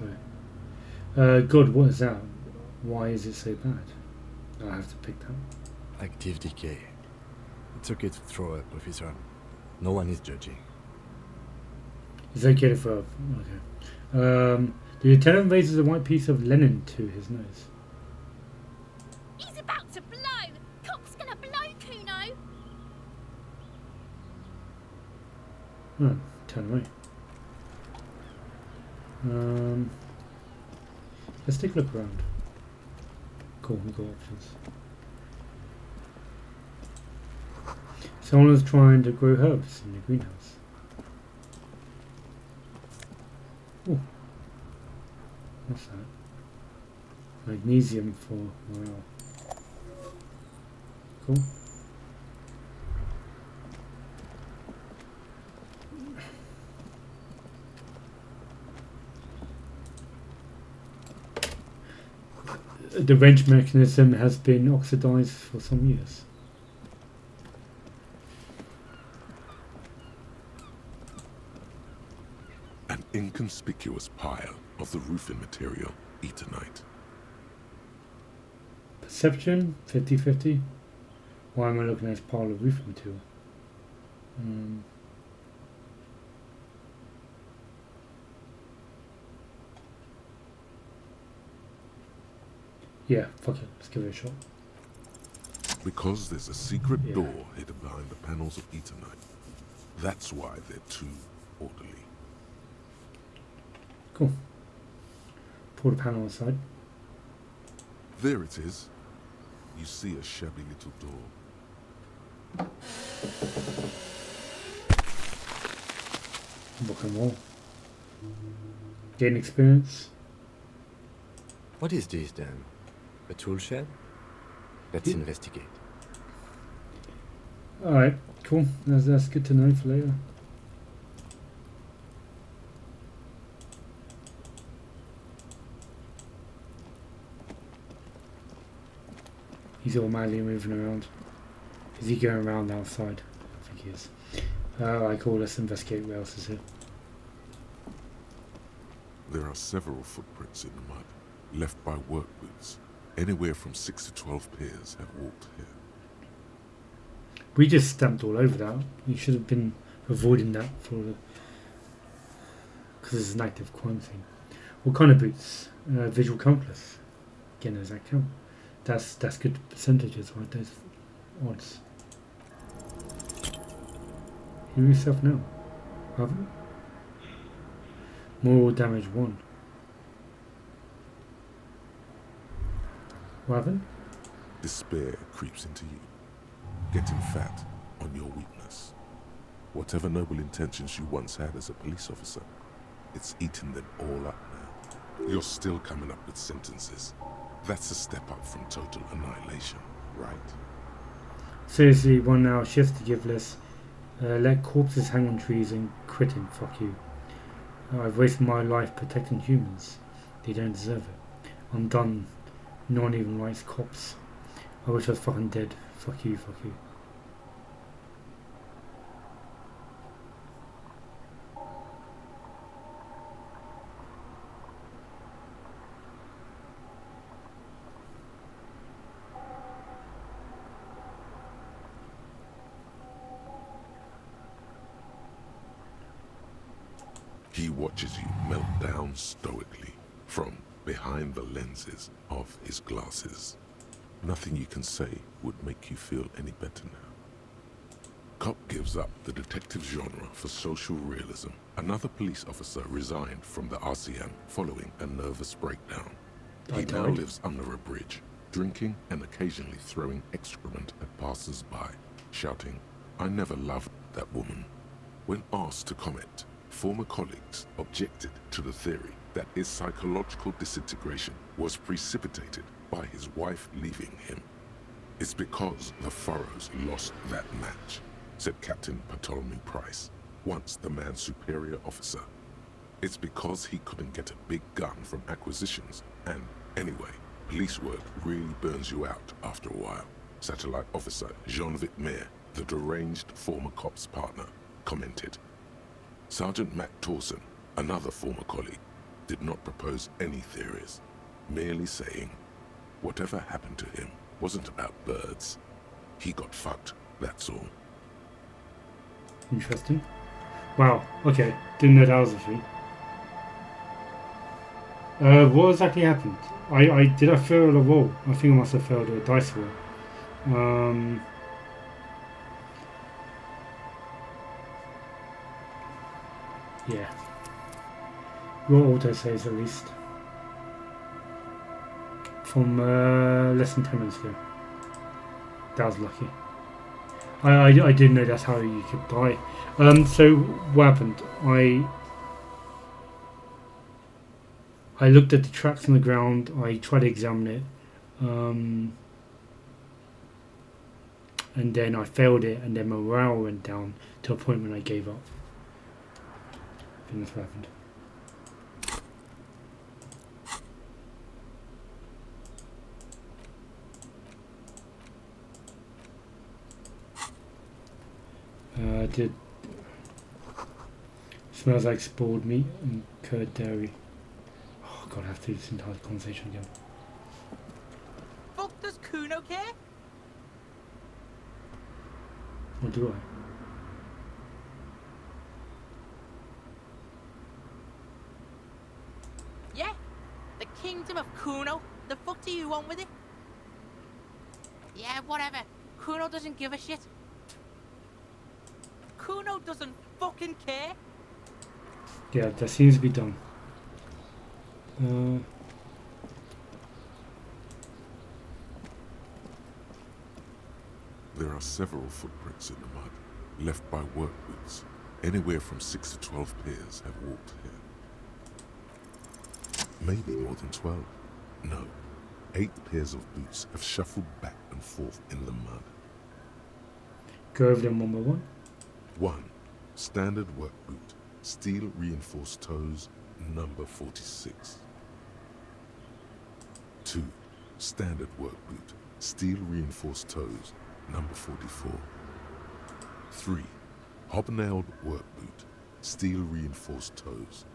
low. God, what is that? Why is it so bad? I have to pick that. Active decay. It's okay to throw up, officer. No one is judging. It's okay to throw up. Okay. The lieutenant raises a white piece of linen to his nose. He's about to blow. Cock's gonna blow, Kuno. Oh, turn away. Let's take a look around. Cool, we've got options. Someone is trying to grow herbs in the greenhouse. Oh, what's that? Magnesium for morale. Cool. The wrench mechanism has been oxidized for some years. An inconspicuous pile of the roofing material, Eternite. Perception 50-50. Why am I looking at this pile of roofing material? Yeah, fuck it. Let's give it a shot. Because there's a secret Yeah. door hidden behind the panels of Eternite. That's why they're too orderly. Cool. Pull the panel aside. There it is. You see a shabby little door. Book and wall. Gain experience. What is this then? A tool shed? Let's Yeah. investigate. Alright, cool. That's good to know for later. He's all madly moving around. Is he going around outside? I think he is. Alright, cool. Let's investigate what else is here. are several footprints in the mud, left by work boots. Anywhere from 6 to 12 pairs have walked here. We just stamped all over that. We should have been avoiding that because it's an active crime scene. What kind of boots? Visual compass. Again, does that count? That's good percentages, right? Those odds. Heal yourself now. Haven't? Moral damage 1. What happened? Despair creeps into you, getting fat on your weakness. Whatever noble intentions you once had as a police officer, it's eaten them all up now. You're still coming up with sentences. That's a step up from total annihilation, right? Seriously, 1 hour shift to give less. Let corpses hang on trees and quitting. Fuck you. I've wasted my life protecting humans. They don't deserve it. I'm done. No one even likes cops. I wish I was fucking dead. Fuck you, fuck you. He watches you melt down stoically from behind the lenses of his glasses. Nothing you can say would make you feel any better now. Cop gives up the detective genre for social realism. Another police officer resigned from the RCM following a nervous breakdown. He now lives under a bridge, drinking and occasionally throwing excrement at passers-by, shouting, "I never loved that woman." When asked to comment, former colleagues objected to the theory that his psychological disintegration was precipitated by his wife leaving him. "It's because the Furrows lost that match," said Captain Ptolemy Price, once the man's superior officer. "It's because he couldn't get a big gun from acquisitions, and anyway, police work really burns you out after a while," Satellite Officer Jean-Vic Mayer, the deranged former cop's partner, commented. Sergeant Matt Torson, another former colleague, did not propose any theories, merely saying, whatever happened to him wasn't about birds. He got fucked, that's all. Interesting. Wow, okay. Didn't know that was a thing. What exactly happened? Did I fail a roll? I think I must have failed a dice roll. Yeah. Your auto saves at least. From less than 10 minutes ago. That was lucky. I didn't know that's how you could die. So what happened? I looked at the tracks on the ground. I tried to examine it, and then I failed it, and then my morale went down to a point when I gave up. I think that's what happened. Did smells like spoiled meat and curd dairy. Oh god, I have to do this entire conversation again. Fuck does Kuno care? Or do I? Yeah? The kingdom of Kuno? The fuck do you want with it? Yeah, whatever. Kuno doesn't give a shit. Kuno doesn't fucking care. Yeah, that seems to be done. There are several footprints in the mud, left by work boots. Anywhere from 6 to 12 pairs have walked here. Maybe more than 12. No, 8 pairs of boots have shuffled back and forth in the mud. Go over them one by one. 1. Standard work boot, steel reinforced toes, number 46. 2. Standard work boot, steel reinforced toes, number 44. 3. Hobnailed work boot, steel reinforced toes,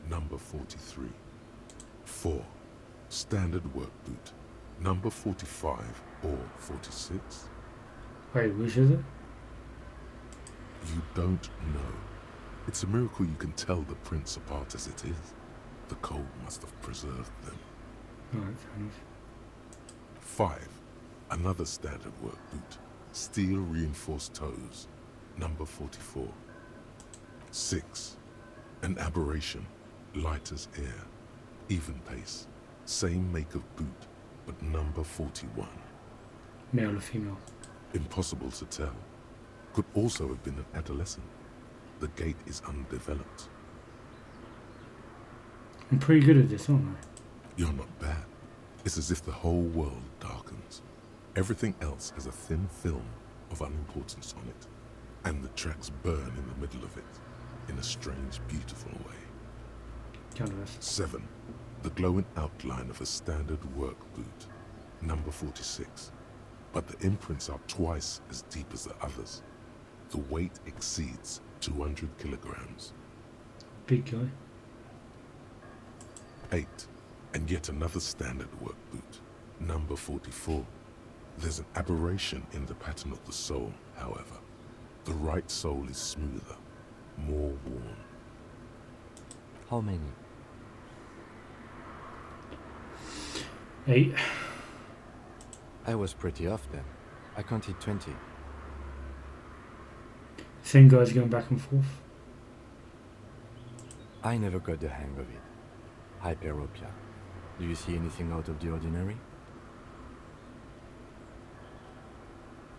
number 43. 4. Standard work boot. Number 45 or 46? Wait, which is it? You don't know. It's a miracle you can tell the prints apart as it is. The cold must have preserved them. Alright, fair enough. 5. Another standard work boot. Steel reinforced toes. Number 44. 6. An aberration. Light as air. Even pace. Same make of boot, but number 41. Male or female? Impossible to tell. Could also have been an adolescent. The gait is undeveloped. I'm pretty good at this, aren't I? You're not bad. It's as if the whole world darkens. Everything else has a thin film of unimportance on it, and the tracks burn in the middle of it, in a strange, beautiful way. Canvas. 7. The glowing outline of a standard work boot, number 46. But the imprints are twice as deep as the others. The weight exceeds 200 kilograms. Big guy. 8. And yet another standard work boot, number 44. There's an aberration in the pattern of the sole, however. The right sole is smoother, more worn. How many? 8. I was pretty off then. I counted 20. Same guys going back and forth. I never got the hang of it. Hyperopia. Do you see anything out of the ordinary?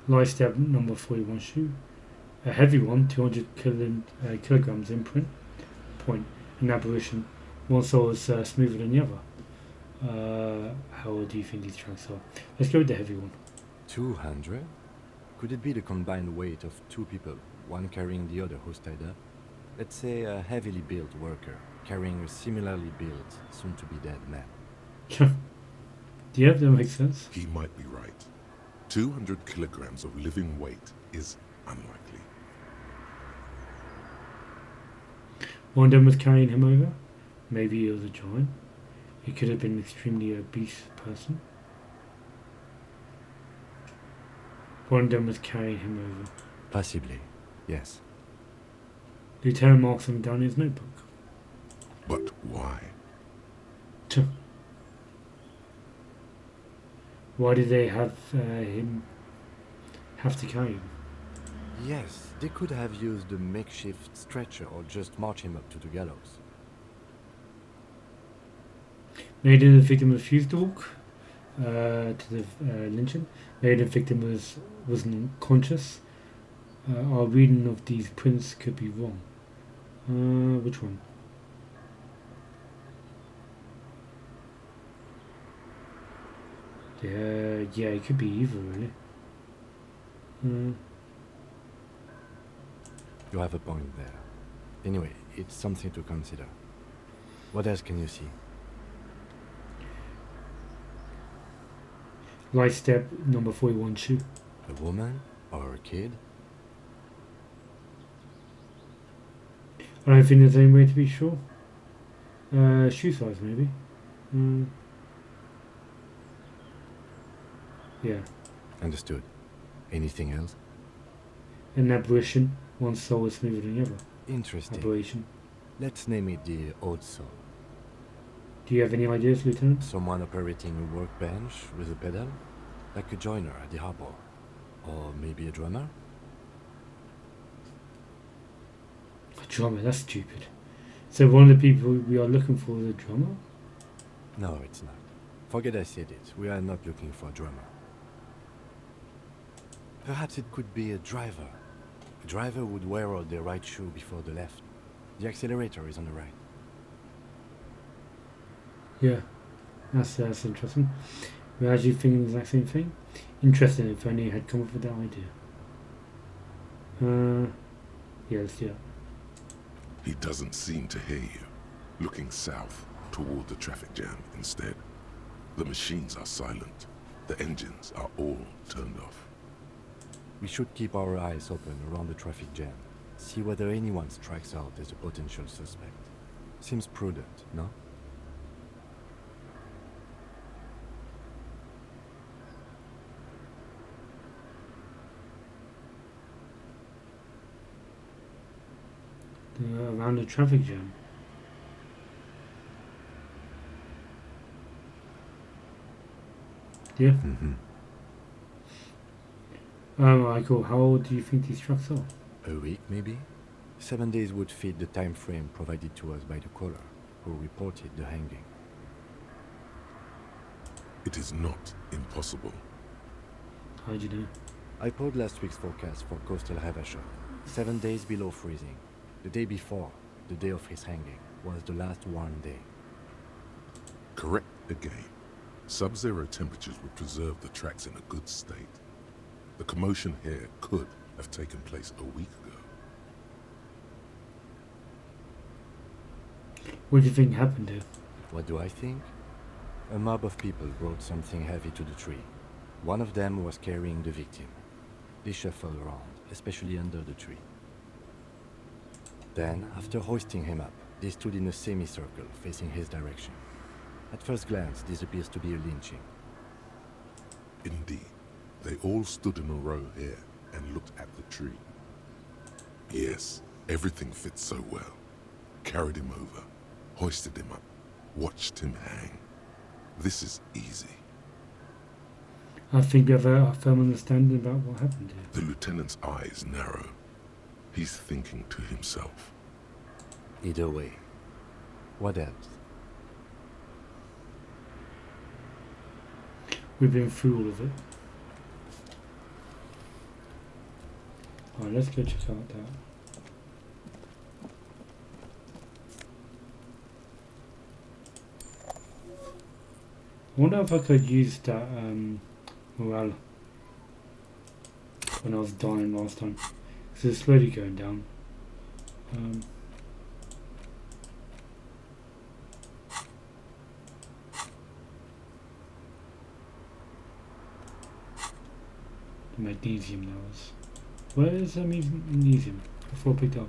Light step number 41 shoe. A heavy one, 200 kilograms imprint. Point. An aberration. One sole is smoother than the other. How do you think these tracks are? Let's go with the heavy one. 200? Could it be the combined weight of two people, one carrying the other who's tied up? Let's say a heavily built worker carrying a similarly built, soon-to-be-dead man. Yeah, that makes sense. He might be right. 200 kilograms of living weight is unlikely. One of them was carrying him over. Maybe he was a giant. He could have been an extremely obese person. One of them was carrying him over. Possibly, yes. Lieutenant marks him down in his notebook. But why? Why did they have him have to carry him? Yes, they could have used a makeshift stretcher or just march him up to the gallows. Maybe the victim refused to walk to the lynching. Maybe the victim wasn't conscious. Our reading of these prints could be wrong. Which one? Yeah, it could be either, really. You have a point there. Anyway, it's something to consider. What else can you see? Light step number 41 shoe. A woman or a kid? I don't think there's any way to be sure. Shoe size, maybe. Yeah. Understood. Anything else? An aberration. One sole is smoother than the other. Interesting. Aberration. Let's name it the odd soul. Do you have any ideas, Lieutenant? Someone operating a workbench with a pedal? Like a joiner at the harbor. Or maybe a drummer? A drummer, that's stupid. So one of the people we are looking for is a drummer? No, it's not. Forget I said it. We are not looking for a drummer. Perhaps it could be a driver. A driver would wear out the right shoe before the left. The accelerator is on the right. Yeah, that's interesting. We're actually thinking the exact same thing. Interesting if only I had come up with that idea. Yeah, let's do that. He doesn't seem to hear you. Looking south, toward the traffic jam instead. The machines are silent. The engines are all turned off. We should keep our eyes open around the traffic jam. See whether anyone strikes out as a potential suspect. Seems prudent, no? around the traffic jam. Yeah. Mm-hmm. Alright, cool. How old do you think these trucks are? A week, maybe? 7 days would fit the time frame provided to us by the caller, who reported the hanging. It is not impossible. How'd you know? I pulled last week's forecast for coastal Havasha. 7 days below freezing. The day before, the day of his hanging, was the last warm day. Correct again. Sub-zero temperatures would preserve the tracks in a good state. The commotion here could have taken place a week ago. What do you think happened here? What do I think? A mob of people brought something heavy to the tree. One of them was carrying the victim. They shuffled around, especially under the tree. Then, after hoisting him up, they stood in a semicircle facing his direction. At first glance, this appears to be a lynching. Indeed, they all stood in a row here and looked at the tree. Yes, everything fits so well. Carried him over, hoisted him up, watched him hang. This is easy. I think we have a firm understanding about what happened here. The lieutenant's eyes narrow. He's thinking to himself. Either way, what else? We've been through all of it. Alright, let's go check out that. I wonder if I could use that morale when I was dying last time. Because it's slowly going down. The magnesium that was. Where is the magnesium? Before I picked up.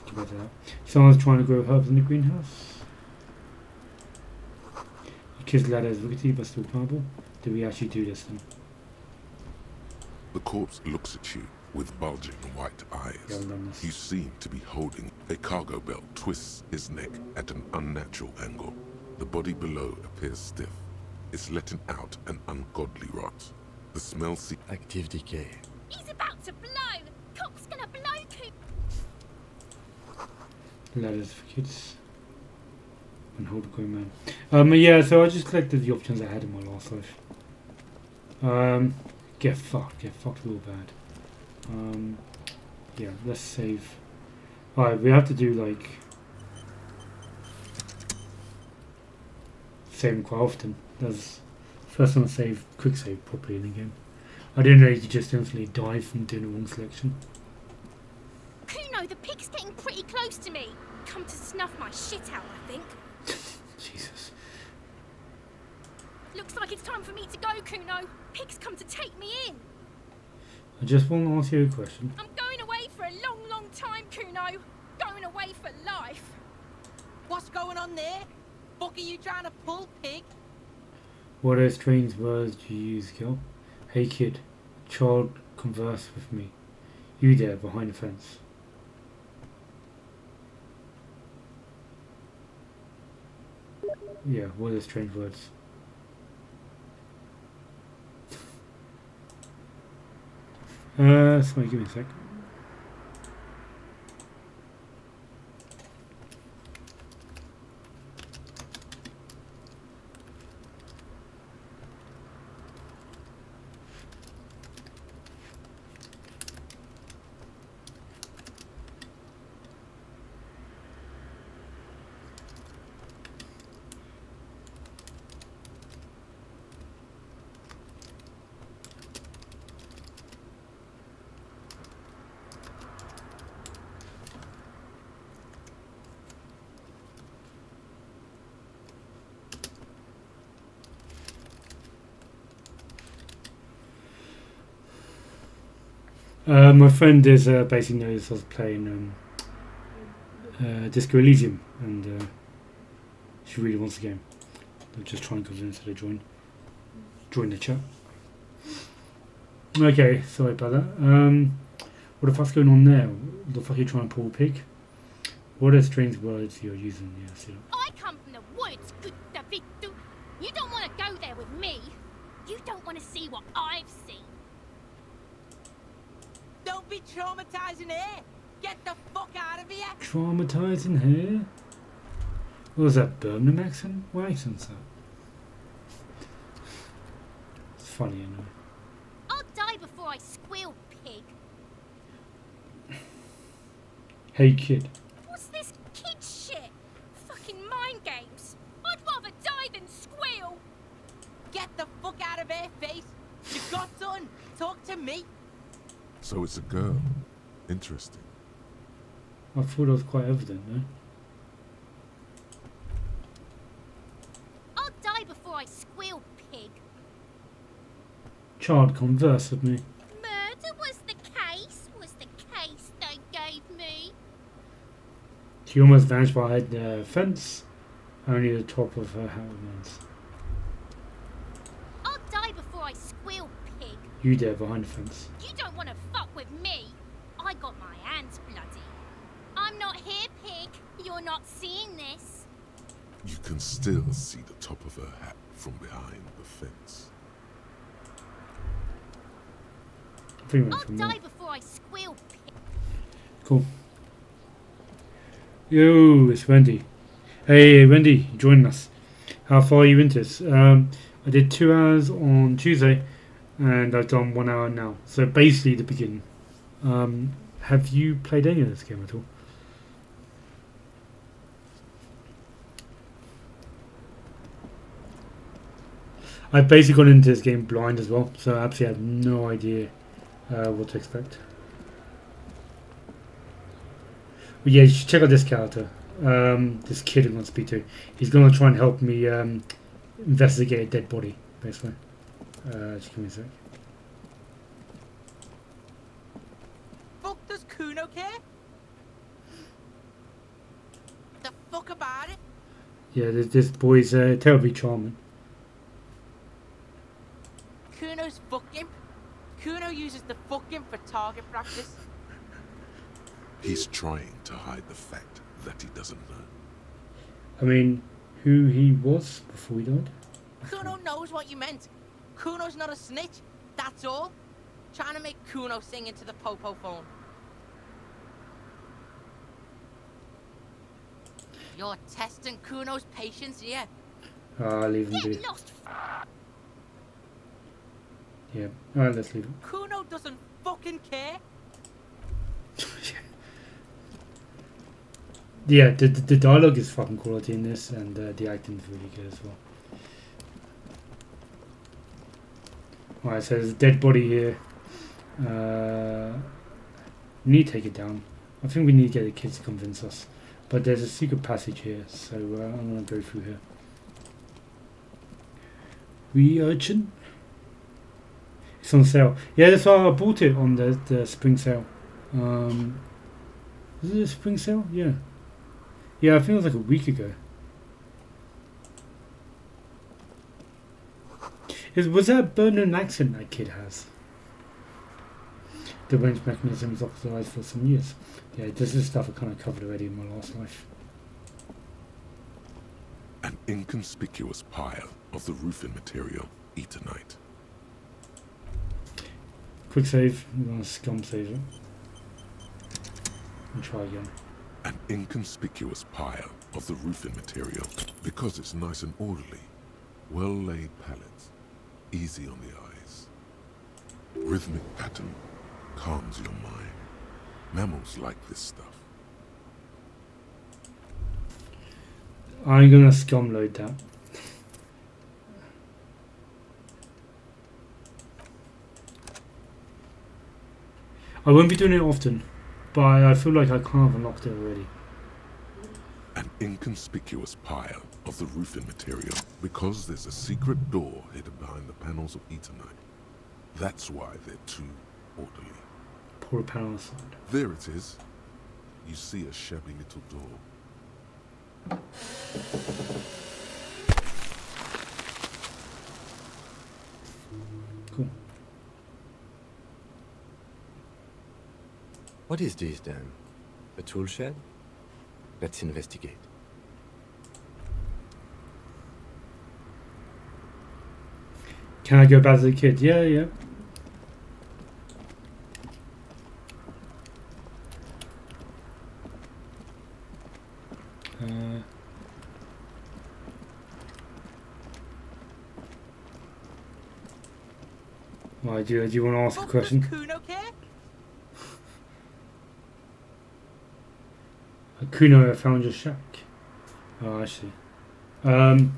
Get back to that. Someone's trying to grow herbs in the greenhouse. Kid's ladder is rickety but still pliable. Do we actually do this then? The corpse looks at you with bulging white eyes. We haven't done this. You seem to be holding a cargo belt twists his neck at an unnatural angle. The body below appears stiff. It's letting out an ungodly rot. The smell Active decay. He's about to blow! Cock's gonna blow Coop! Ladders for kids. And hold a grown man. Yeah, so I just collected the options I had in my last life. Get fucked real bad. Yeah, let's save. Alright, we have to do like saving quite often. That's first time I save quick save properly in the game. I didn't know you could just instantly die from doing the wrong selection. Kuno, the pig's getting pretty close to me. Come to snuff my shit out, I think. Jesus. Looks like it's time for me to go, Kuno. Pig's come to take me in. I just want to ask you a question. I'm going away for a long, long time, Kuno. Going away for life. What's going on there? Fuck are you trying to pull, pig? What are strange words do you use, girl? Hey kid, child, converse with me. You there, behind the fence. Yeah, what are strange words? Sorry, give me a sec. My friend is basically knows I was playing Disco Elysium, and she really wants the game. I'll just try and convince her to join the chat. Okay, sorry about that. What the fuck's going on there? What the fuck are you trying to pull, pig? What are strange words you're using? Yeah, see. I come from the woods, good Davido. You don't want to go there with me. You don't want to see what I've seen. Don't be traumatizing here. Get the fuck out of here. Traumatizing here? What was that, Birmingham accent? What accent's that? It's funny, anyway. I'll die before I squeal, pig. Hey, kid. What's this kid shit? Fucking mind games. I'd rather die than squeal. Get the fuck out of here, face. You got done. Talk to me. So it's a girl. Interesting. I thought it was quite evident, no? I'll die before I squeal, pig. Child, converse with me. Murder was the case they gave me. She almost vanished behind the fence. Only the top of her hat remains. I'll die before I squeal, pig. You there behind the fence. You don't want to fuck with me. I got my hands bloody. I'm not here, pig. You're not seeing this. You can still see the top of her hat from behind the fence. I think we went I'll from die there. before I squeal, pig. Cool. Yo, it's Wendy. Hey, Wendy, you joining us. How far are you into this? I did 2 hours on Tuesday, and I've done 1 hour now. So basically the beginning. Have you played any of this game at all? I've basically gone into this game blind as well, so I absolutely have no idea what to expect. But yeah, you should check out this character. This kid I'm going to speak to. He's going to try and help me investigate a dead body, basically. Just give me a sec. Fuck does Kuno care? The fuck about it? Yeah, this boy's terribly charming. Kuno's fucking. Kuno uses the fucking for target practice. He's trying to hide the fact that he doesn't know. I mean, who he was before he died? Kuno knows what you meant. Kuno's not a snitch. That's all. Trying to make Kuno sing into the popo phone. You're testing Kuno's patience here. I'll leave him be. Get lost. Yeah, alright, let's leave him. Kuno doesn't fucking care. Yeah, the dialogue is fucking quality in this, and the acting is really good as well. Alright, so there's a dead body here. We need to take it down. I think we need to get the kids to convince us. But there's a secret passage here, so I'm going to go through here. Wee urchin? It's on sale. Yeah, that's why I bought it on the spring sale. Was it a spring sale? Yeah. Yeah, I think it was like a week ago. Was that a Birmingham accent that kid has? The range mechanism is oxidized for some years. Yeah, this is stuff I kind of covered already in my last life. An inconspicuous pile of the roofing material, Eternite. Quick save. I'm going to scum save it. And try again. An inconspicuous pile of the roofing material because it's nice and orderly. Well-laid pallets, easy on the eyes. Rhythmic pattern calms your mind. Mammals like this stuff. I'm going to scum load that. I won't be doing it often, but I feel like I can't have unlocked it already. An inconspicuous pile of the roofing material because there's a secret door hidden behind the panels of Eternite. That's why they're too orderly. Pour a panel aside. There it is. You see a shabby little door. Cool. What is this then? A tool shed? Let's investigate. Can I go back to the kid? Yeah, yeah. Why, do you want to ask a Fuck, question? does Kuno care? Kuno found your shack. Oh, I see. Kuno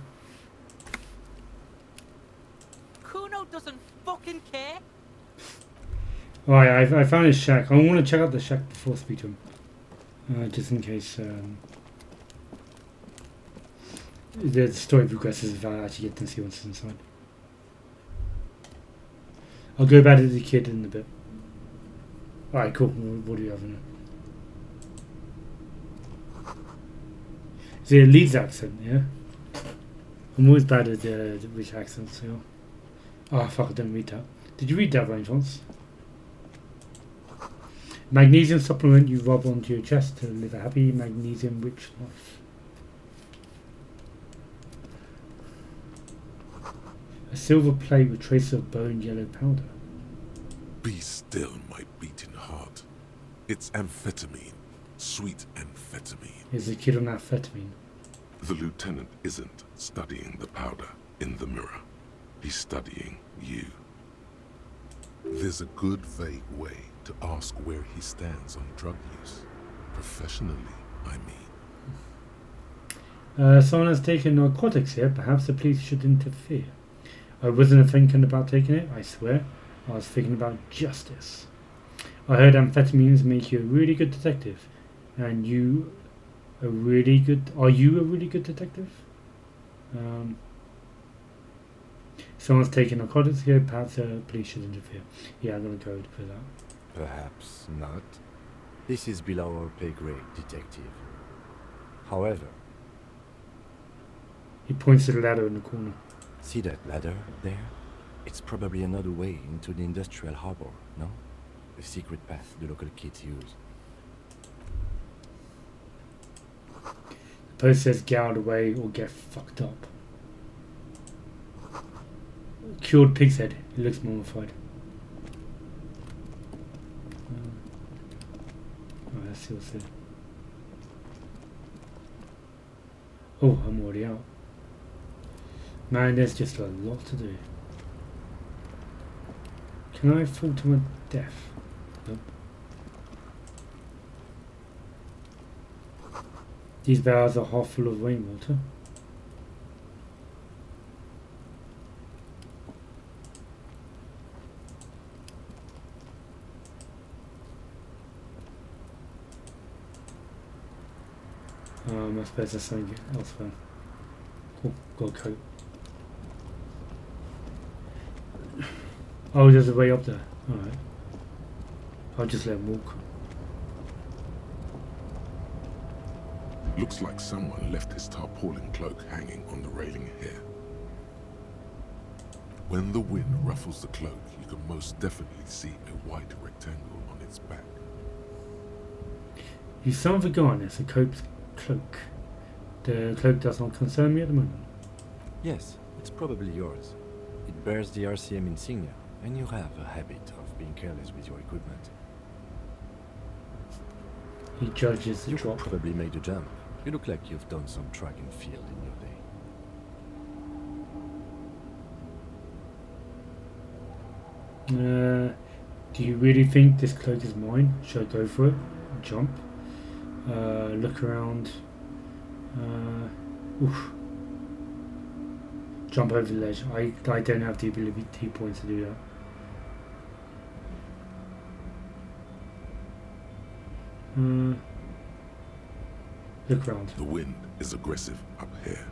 doesn't fucking care. Alright, I found his shack. I want to check out the shack before I speak to him. Just in case the story progresses if I actually get to see what's inside. I'll go back to the kid in a bit. Alright, cool. What do you have in there? Is it a Leeds accent, yeah? I'm always bad at which accents, yeah. Oh, fuck, I didn't read that. Did you read that by any chance? Magnesium supplement you rub onto your chest to live a happy, magnesium-rich life. A silver plate with traces of bone yellow powder. Be still, my beating heart. It's amphetamine. Sweet amphetamine. Is the kid on amphetamine? The lieutenant isn't studying the powder in the mirror. He's studying you. There's a good, vague way to ask where he stands on drug use. Professionally, I mean. Someone has taken narcotics here. Perhaps the police should interfere. I wasn't thinking about taking it, I swear. I was thinking about justice. I heard amphetamines make you a really good detective. And you are you a really good detective? Someone's taking narcotics here, perhaps the police should interfere. Yeah, I'm gonna go for that. Perhaps not. This is below our pay grade, detective. However, He points to the ladder in the corner. see that ladder there? It's probably another way into the industrial harbor, no? A secret path the local kids use. The post says get out of the way or get fucked up. Cured pig's head. He looks mummified. Alright, let's see what's here. Oh, I'm already out. Man, there's just a lot to do. Can I fall to my death? Nope. These barrels are half full of rainwater. I suppose there's something elsewhere. Cool, got a coat. Oh, there's a way up there. Alright. I'll just let him walk. Looks like someone left his tarpaulin cloak hanging on the railing here. When the wind ruffles the cloak, you can most definitely see a white rectangle on its back. You son of a gun, it's a cope's cloak. The cloak does not concern me at the moment. Yes, it's probably yours. It bears the RCM insignia, and you have a habit of being careless with your equipment. He judges the You drop. could probably make the jump. You look like you've done some track and field in your day. Do you really think this cloak is mine? Should I go for it? Jump? Look around. Oof. Jump over the ledge. I don't have the ability points to do that. Look around. The wind is aggressive up here.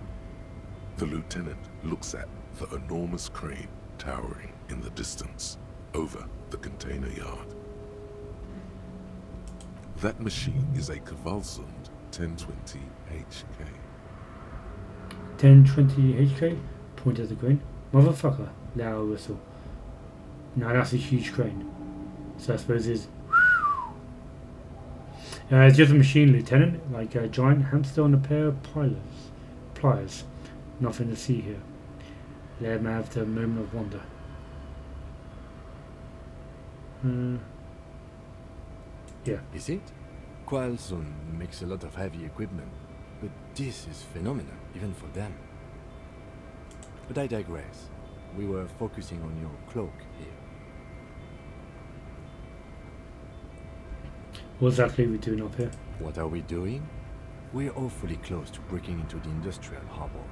The lieutenant looks at the enormous crane towering in the distance over the container yard. That machine is a Kvalsund 1020 HK. 1020 HK? Point at the crane. Motherfucker. Loud whistle. Now that's a huge crane. So I suppose it's... It's just a machine, Lieutenant, like a giant hamster on a pair of pliers. Nothing to see here. Let him have the moment of wonder. Yeah. Is it? Qualzone makes a lot of heavy equipment, but this is phenomenal, even for them. But I digress. We were focusing on your cloak here. What exactly are we doing up here? What are we doing? We're awfully close to breaking into the industrial harbor.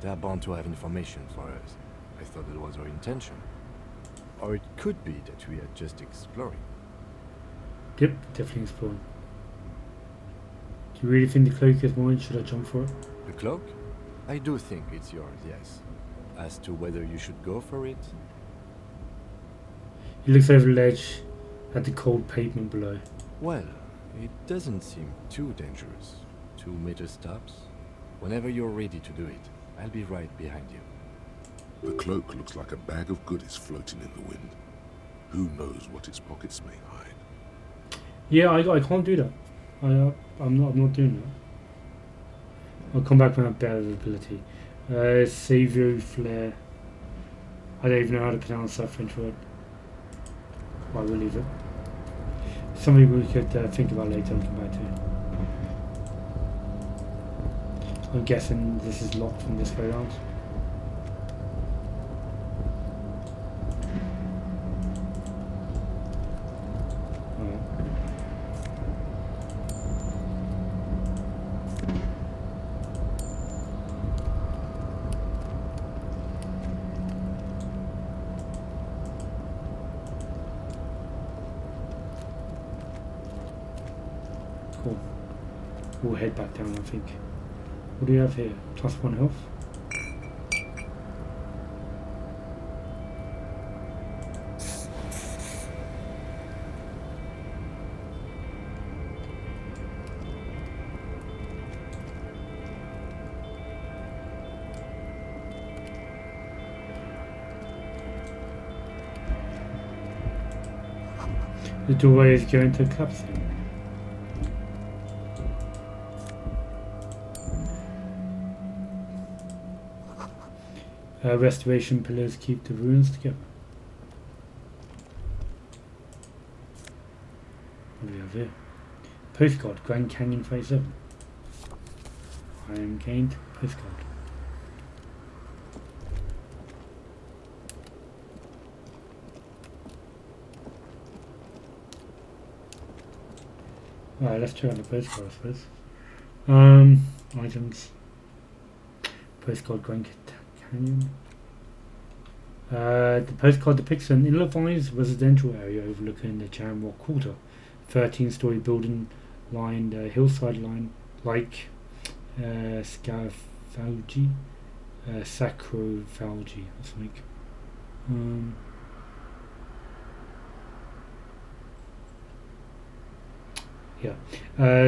They are bound to have information for us. I thought that was our intention. Or it could be that we are just exploring. Yep, definitely exploring. Do you really think the cloak is mine? Should I jump for it? The cloak? I do think it's yours, yes. As to whether you should go for it, He looks over the ledge at the cold pavement below. well, it doesn't seem too dangerous. 2 meter stops. Whenever you're ready to do it, I'll be right behind you. The cloak looks like a bag of goodies floating in the wind. Who knows what its pockets may hide? Yeah, I can't do that. I'm not doing that. I'll come back when I have better ability. Savio Flare. I don't even know how to pronounce that French word. I will leave it. Something we could think about later and come back to. I'm guessing this is locked from this way out. Cool. We'll head back down, I think. What do you have here? +1 health? The doorway is going to collapse then. Restoration pillars keep the ruins together. What do we have here? Postcard, Grand Canyon Phase 7. I am gained. Postcard. Alright, let's check out the postcard, I suppose. Items. Postcard, Grand Canyon. The postcard depicts an ill-advised residential area overlooking the Jamrock Quarter. 13-story building lined hillside line like Scarfalgi, Sacrophalgi or something. Yeah,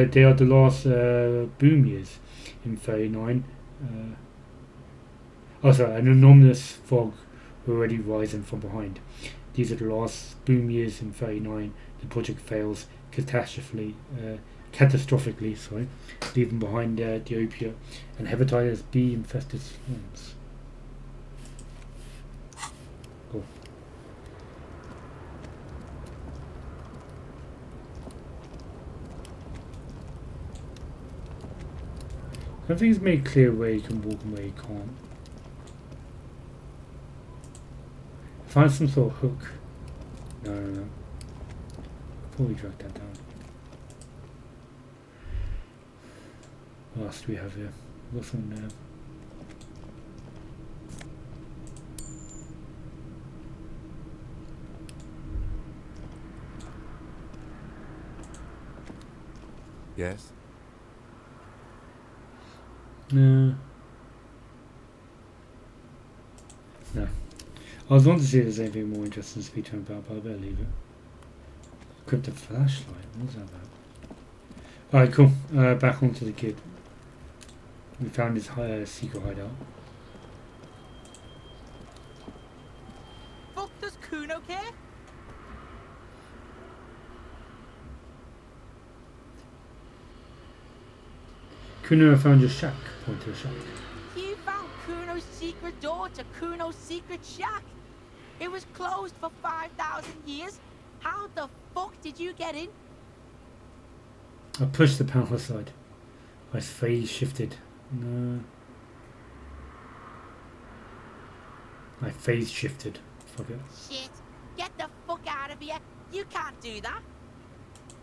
they are the last boom years in 39. An anomalous fog already rising from behind. These are the last boom years in 39. The project fails catastrophically, leaving behind the opiate and hepatitis B infested slums. Cool. I think it's made clear where you can walk and where you can't. Find some sort of hook. No. Before we drag that down. What else do we have here? What's on there? Yes? No. I was wanting to see if there's anything more interesting to speak to him about, but I better leave it. Equipped a flashlight. What's that about? Alright, cool. Back onto the kid. We found his secret hideout. Fuck, does Kuno care? Kuno, I found your shack. Point to the shack. You found Kuno's secret door to Kuno's secret shack. It was closed for 5,000 years. How the fuck did you get in? I pushed the power aside. My phase shifted. No. My phase shifted. Fuck it. Shit. Get the fuck out of here. You can't do that.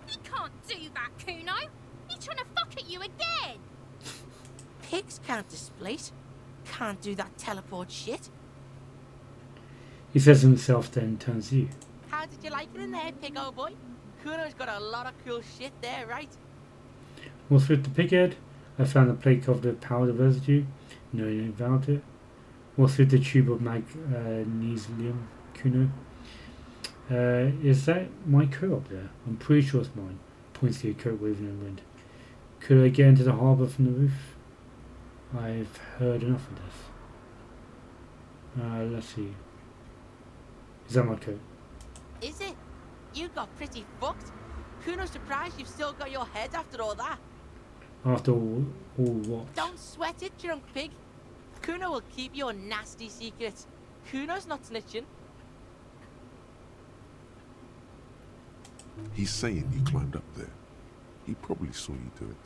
He can't do that, Kuno. He's trying to fuck at you again. Pigs can't displace. Can't do that teleport shit. He says himself, then turns to you. How did you like it in there, pig old boy? Kuno's got a lot of cool shit there, right? What's with the pighead? I found a plate of the powder residue. No, you ain't found it. What's with the tube of magnesium, Kuno? Is that my coat up there? I'm pretty sure it's mine. Points to your coat waving in the wind. Could I get into the harbour from the roof? I've heard enough of this. Let's see. Is that my coat? Is it? You got pretty fucked. Kuno's surprised you've still got your head after all that. After all what? Don't sweat it, drunk pig. Kuno will keep your nasty secrets. Kuno's not snitching. He's saying you climbed up there. He probably saw you do it.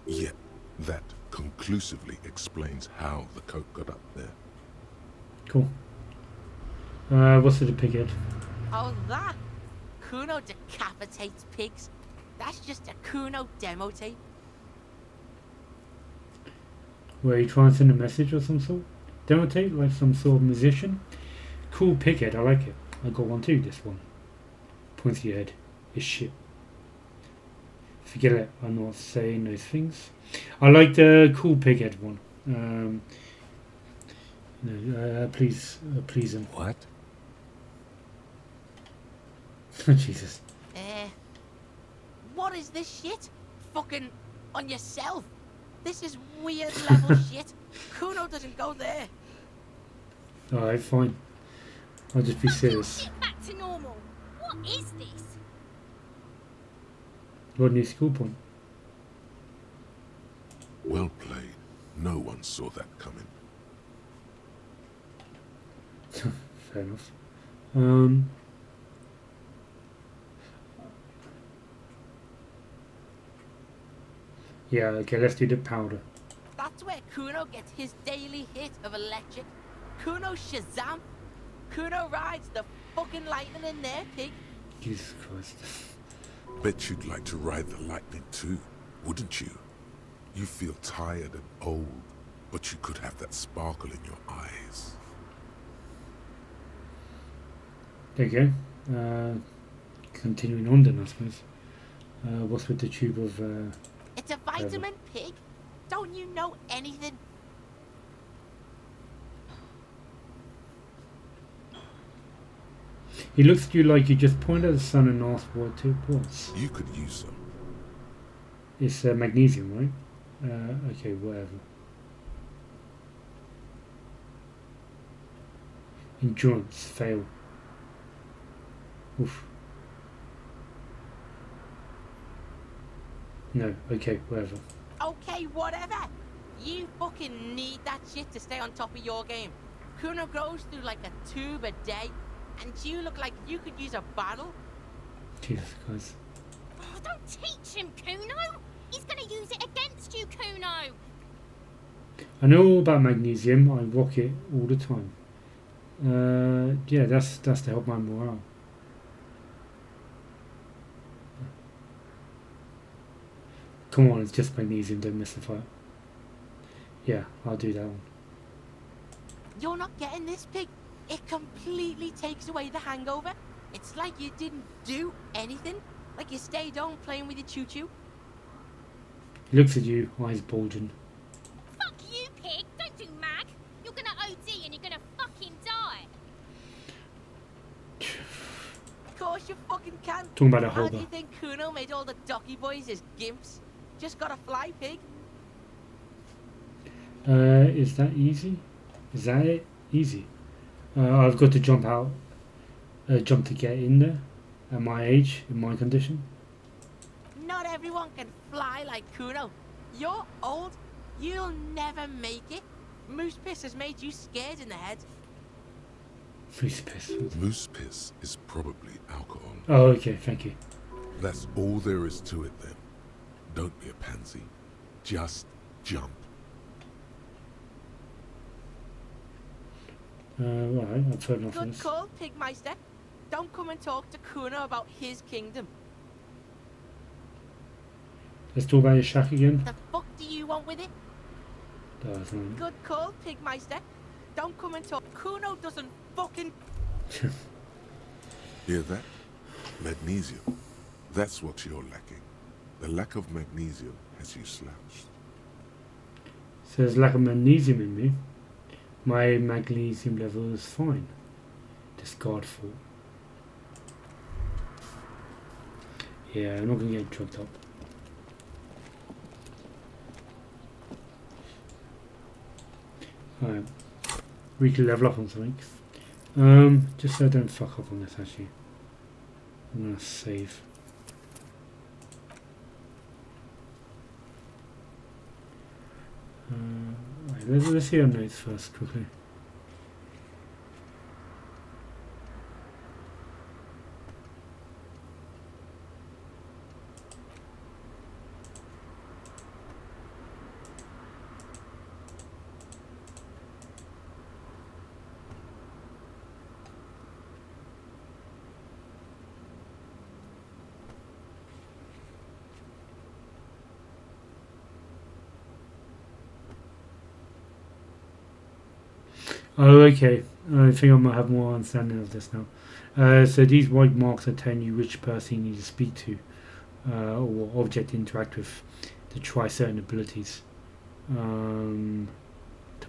Yet, that conclusively explains how the coat got up there. Cool. What's with the pighead? Oh, that? Kuno decapitates pigs. That's just a Kuno demo tape. Were you trying to send a message or some sort? Demo tape, like some sort of musician? Cool pighead, I like it. I got one too, this one. Points to your head. It's shit. Forget it, I'm not saying those things. I like the cool pighead one. Please him. What? Jesus. What is this shit? Fucking on yourself. This is weird level shit. Kuno doesn't go there. Alright, fine. I'll just be Fuck your serious. shit back to normal. What is this? What new school point? Well played. No one saw that coming. Fair enough. Yeah, okay, let's do the powder. That's where Kuno gets his daily hit of electric. Kuno Shazam. Kuno rides the fucking lightning in there, pig. Jesus Christ. Bet you'd like to ride the lightning too, wouldn't you? You feel tired and old, but you could have that sparkle in your eyes. There you go. Continuing on then, I suppose. What's with the tube of... It's a vitamin, pig. Don't you know anything? He looks at you like you just pointed at the sun and asked what it was. You could use some. It's magnesium, right? Okay, whatever. Endurance, fail. Oof. No, okay, whatever. Okay, whatever. You fucking need that shit to stay on top of your game. Kuno goes through like a tube a day, and you look like you could use a bottle. Jesus Christ. Oh, don't teach him, Kuno. He's gonna use it against you, Kuno. I know all about magnesium. I rock it all the time. Yeah, that's to help my morale. Come on, it's just magnesium, don't miss the fight. Yeah, I'll do that one. You're not getting this, pig. It completely takes away the hangover. It's like you didn't do anything. Like you stayed home playing with your choo-choo. He looks at you, eyes bulging. Fuck you, pig. Don't do mag. You're gonna OD and you're gonna fucking die. Of course you fucking can. Talking about a How do holder. you think Kuno made all the docky boys his gimps? Just gotta fly, pig. Is that easy? Is that it? Easy. I've got to jump out. Jump to get in there. At my age, in my condition. Not everyone can fly like Kuno. You're old. You'll never make it. Moose piss has made you scared in the head. Moose piss. Moose piss is probably alcohol. Oh, okay, thank you. That's all there is to it then. Don't be a pansy. Just jump. Alright, I'll turn off Good this. call, Pigmeister. Don't come and talk to Kuno about his kingdom. Let's talk about your shack again. The fuck do you want with it? Doesn't. Good call, Pigmeister. Don't come and talk. Kuno doesn't fucking... Hear that? Magnesium. That's what you're lacking. The lack of magnesium has you slouched. So there's lack of magnesium in me. My magnesium level is fine. Discard for. Yeah, I'm not gonna get drugged up. Alright. We can level up on something. Just so I don't fuck up on this actually. I'm gonna save. Right, let's see our notes first quickly. Oh, okay. I think I might have more understanding of this now. So these white marks are telling you which person you need to speak to or object interact with to try certain abilities, to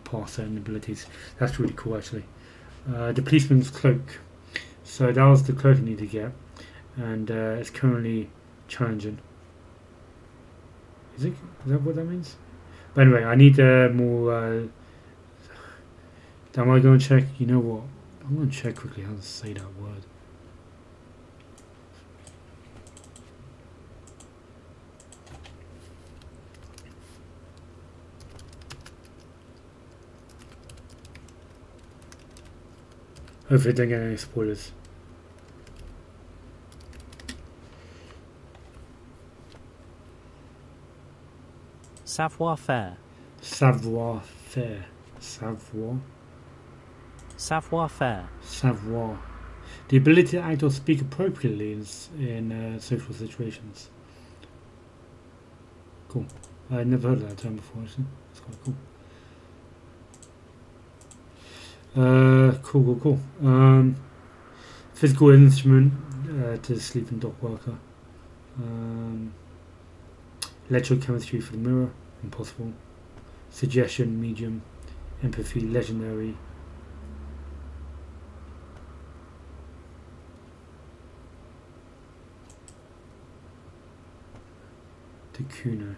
pass certain abilities. That's really cool, actually. The policeman's cloak. So that was the cloak I need to get, and it's currently challenging. Is it? Is that what that means? But anyway, I need more. Am I going to check? You know what? I'm going to check quickly how to say that word. Hopefully I don't get any spoilers. Savoir-faire. Savoir-faire. Savoir. Savoir-faire. Savoir. The ability to act or speak appropriately in social situations. Cool. I never heard of that term before, actually. It's quite cool. Cool. Physical instrument to the sleeping dock worker. Electrochemistry for the mirror. Impossible. Suggestion, medium. Empathy, legendary. To Kuno.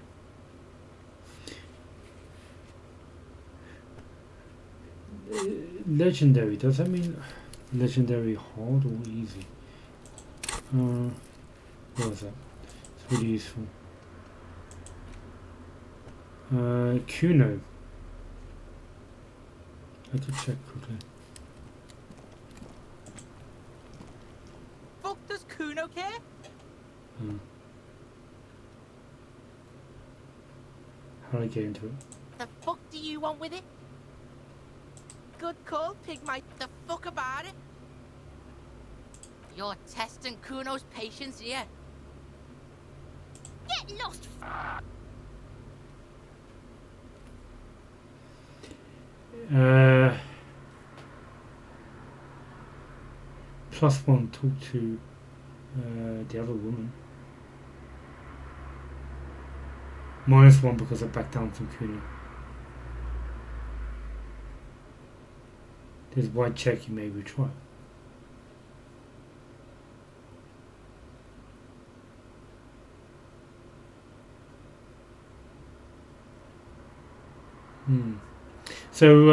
Legendary, does that mean legendary hard or easy? What was that? It's really useful. Kuno. I could check quickly. Fuck does Kuno care? How do I get into it? The fuck do you want with it? Good call, Pigmite. The fuck about it? You're testing Kuno's patience here. Get lost! +1, talk to the other woman. -1 because I backed down from Kuno. There's white check, you may retry. So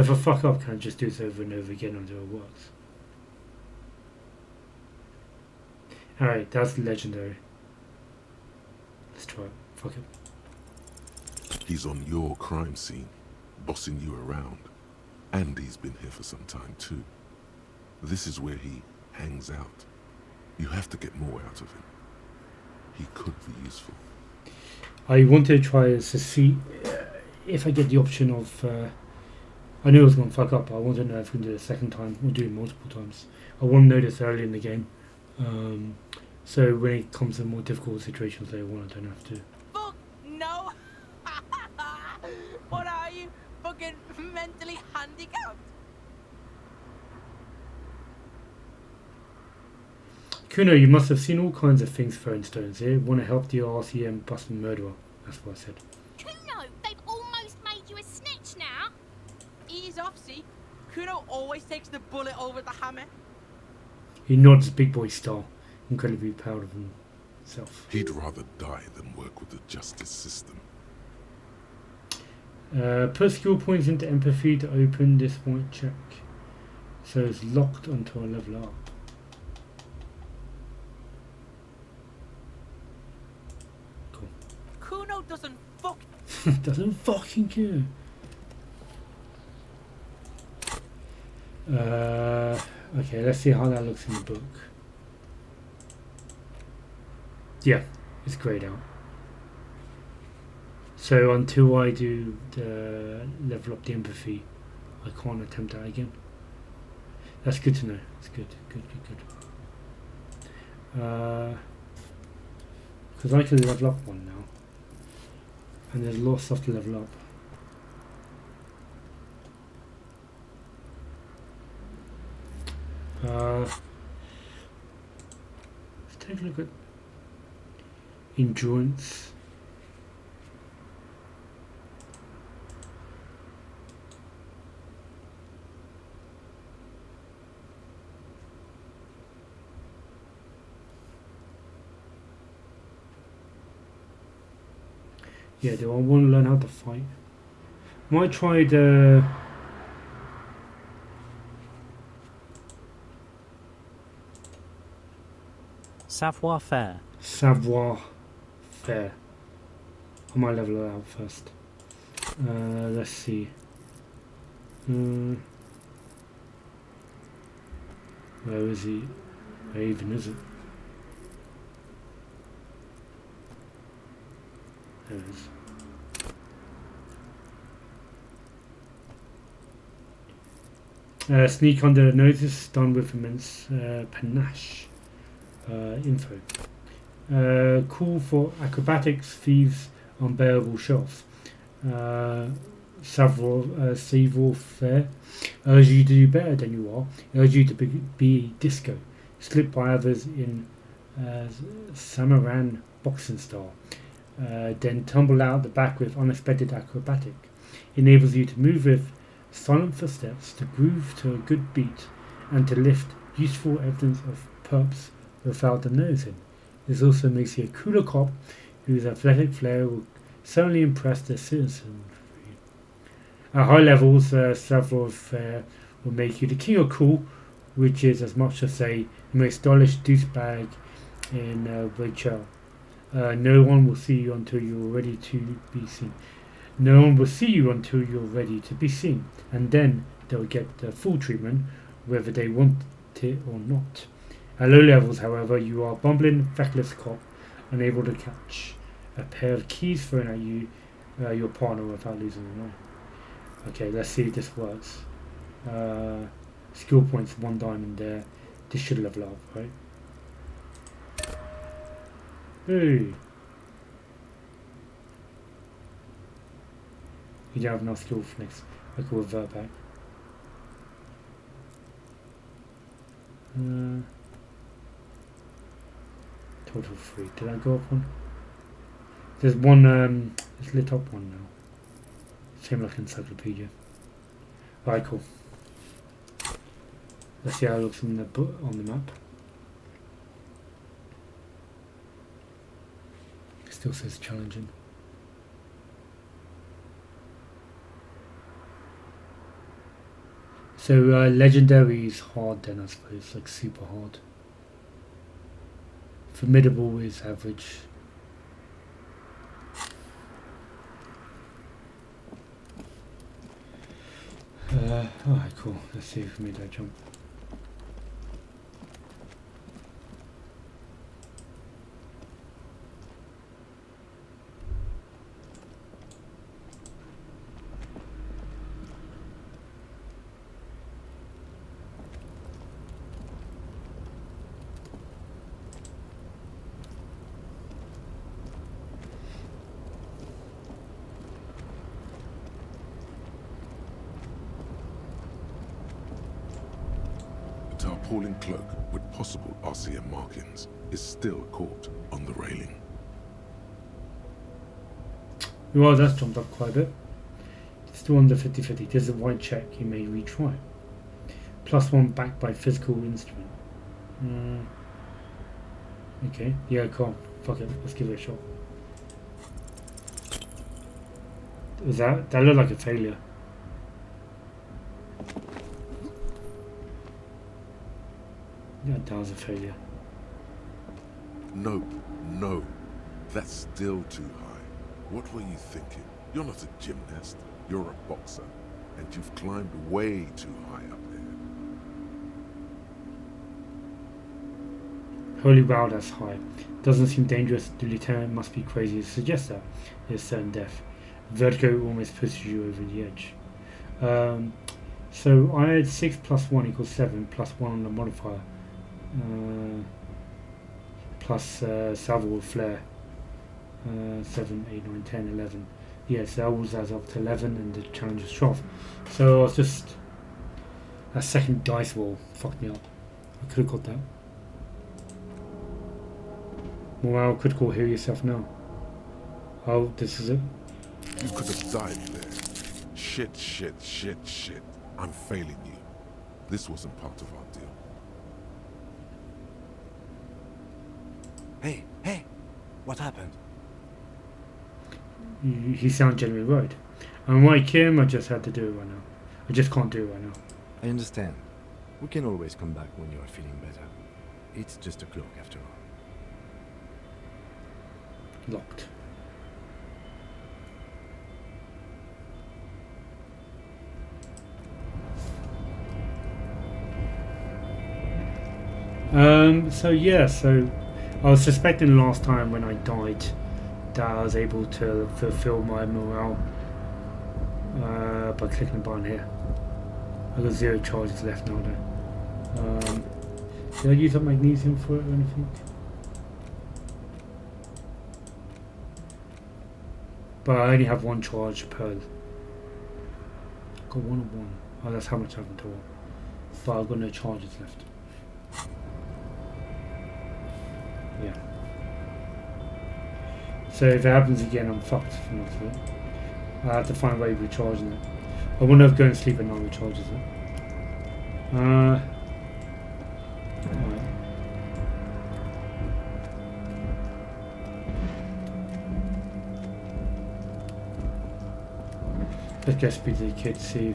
if I fuck up, can I just do this over and over again until it works? Alright, that's legendary. Let's try it. Fuck it. He's on your crime scene, bossing you around. And he's been here for some time too. This is where he hangs out. You have to get more out of him. He could be useful. I wanted to try this to see if I get the option of... I knew I was going to fuck up, but I wanted to know if we can do it a second time or do it multiple times. I want to know this early in the game. So when it comes to more difficult situations later on, I don't have to. Fuck no! What are you? Fucking mentally handicapped? Kuno, you must have seen all kinds of things throwing stones here. Want to help the RCM busting murderer. That's what I said. Kuno, they've almost made you a snitch now. Ease off, see? Kuno always takes the bullet over the hammer. He nods big boy style, incredibly proud of himself. He'd rather die than work with the justice system. Put skill points into empathy to open this point check. So it's locked until I level up. Cool. Kuno doesn't fuck. Doesn't fucking care. Okay, let's see how that looks in the book. Yeah, it's grayed out. So until I do the level up the empathy, I can't attempt that again. That's good to know. It's good. Because I can level up one now, and there's a lot of stuff to level up. Let's take a look at endurance. Yeah, do I want to learn how to fight? Might try the... Savoir-faire. Savoir-faire. I might level it out first. Let's see. Where is he? Where even is it? There it is. Sneak under the notice, done with immense panache. Info. Call for acrobatics, thieves, unbearable shelf. Savoir-faire. Urge you to do better than you are. Urge you to be disco. Slip by others in Samaran boxing style. Then tumble out the back with unexpected acrobatic. Enables you to move with silent footsteps, to groove to a good beat, and to lift useful evidence of perps without the nose in. This also makes you a cooler cop whose athletic flair will certainly impress the citizenry. At high levels, savoir-faire will make you the king of cool, which is as much as say the most stylish douchebag in Rachel. No one will see you until you're ready to be seen. No one will see you until you're ready to be seen, and then they'll get the full treatment, whether they want it or not. At low levels, however, you are a bumbling, feckless cop, unable to catch a pair of keys thrown at you, your partner, without losing the line. Okay, let's see if this works. Skill points, 1 diamond there. This should level up, right? Hey! You don't have enough skill for next. I can revert back. Total 3. Did I go up one? There's one, it's lit up one now. Same like encyclopedia. Alright, cool. Let's see how it looks in the book on the map. It still says challenging. So legendary is hard then, I suppose, like super hard. Formidable is average. Alright, cool. Let's see if we made that jump. The tarpaulin cloak with possible RCM markings is still caught on the railing. Well, that's jumped up quite a bit. Still under 50-50. There's a white check. You may retry. +1 backed by physical instrument. Okay. Yeah, cool. Fuck it. Let's give it a shot. Was that looked like a failure. Yeah, that was a failure. Nope, no. That's still too high. What were you thinking? You're not a gymnast. You're a boxer. And you've climbed way too high up there. Holy wow, that's high. Doesn't seem dangerous. The lieutenant must be crazy to suggest that. There's certain death. Vertigo almost pushes you over the edge. So I had 6 + 1 = 7 +1 on the modifier. Plus salvo with flare. 7, 8, 9, 10, 11. Yes, that always adds up to 11 and the challenge is 12. So I was just... That second dice roll fucked me up. I could have got that. Morale critical, heal yourself now. Oh, this is it. You could have died there. Shit. I'm failing you. This wasn't part of our deal. Hey! What happened? He sounds genuinely worried. I'm like him, I just had to do it right now. I just can't do it right now. I understand. We can always come back when you are feeling better. It's just a cloak after all. Locked. So I was suspecting last time when I died that I was able to fulfill my morale by clicking the button here. I've got 0 charges left now though. Did I use up magnesium for it or anything? But I only have 1 charge per. Got 1 of 1. Oh, that's how much I haven't told. But I've got no charges left. Yeah. So if it happens again, I'm fucked for not of it. I have to find a way of recharging it. I wonder if going to sleep at night recharges it. Alright. Let's go speak to the kid, see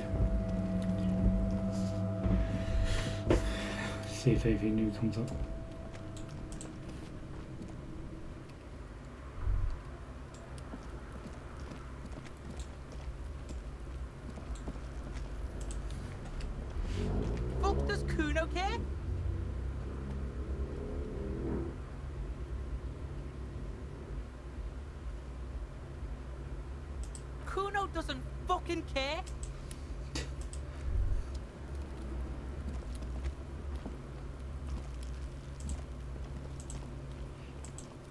if anything new comes up. Fuck, does Kuno care? Kuno doesn't fucking care.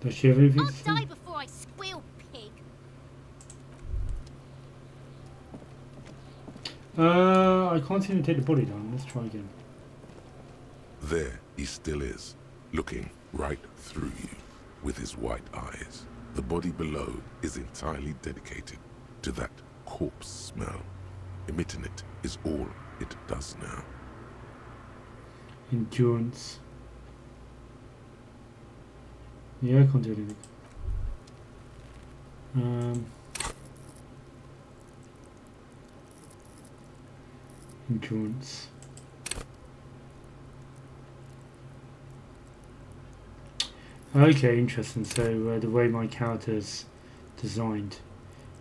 Does she have anything I'll to say? die before I squeal, pig. I can't seem to take the body down. Let's try again. There he still is, looking right through you with his white eyes. The body below is entirely dedicated to that corpse smell. Emitting it is all it does now. Endurance. Yeah, I can't do anything. Endurance. Okay, interesting. So the way my character's designed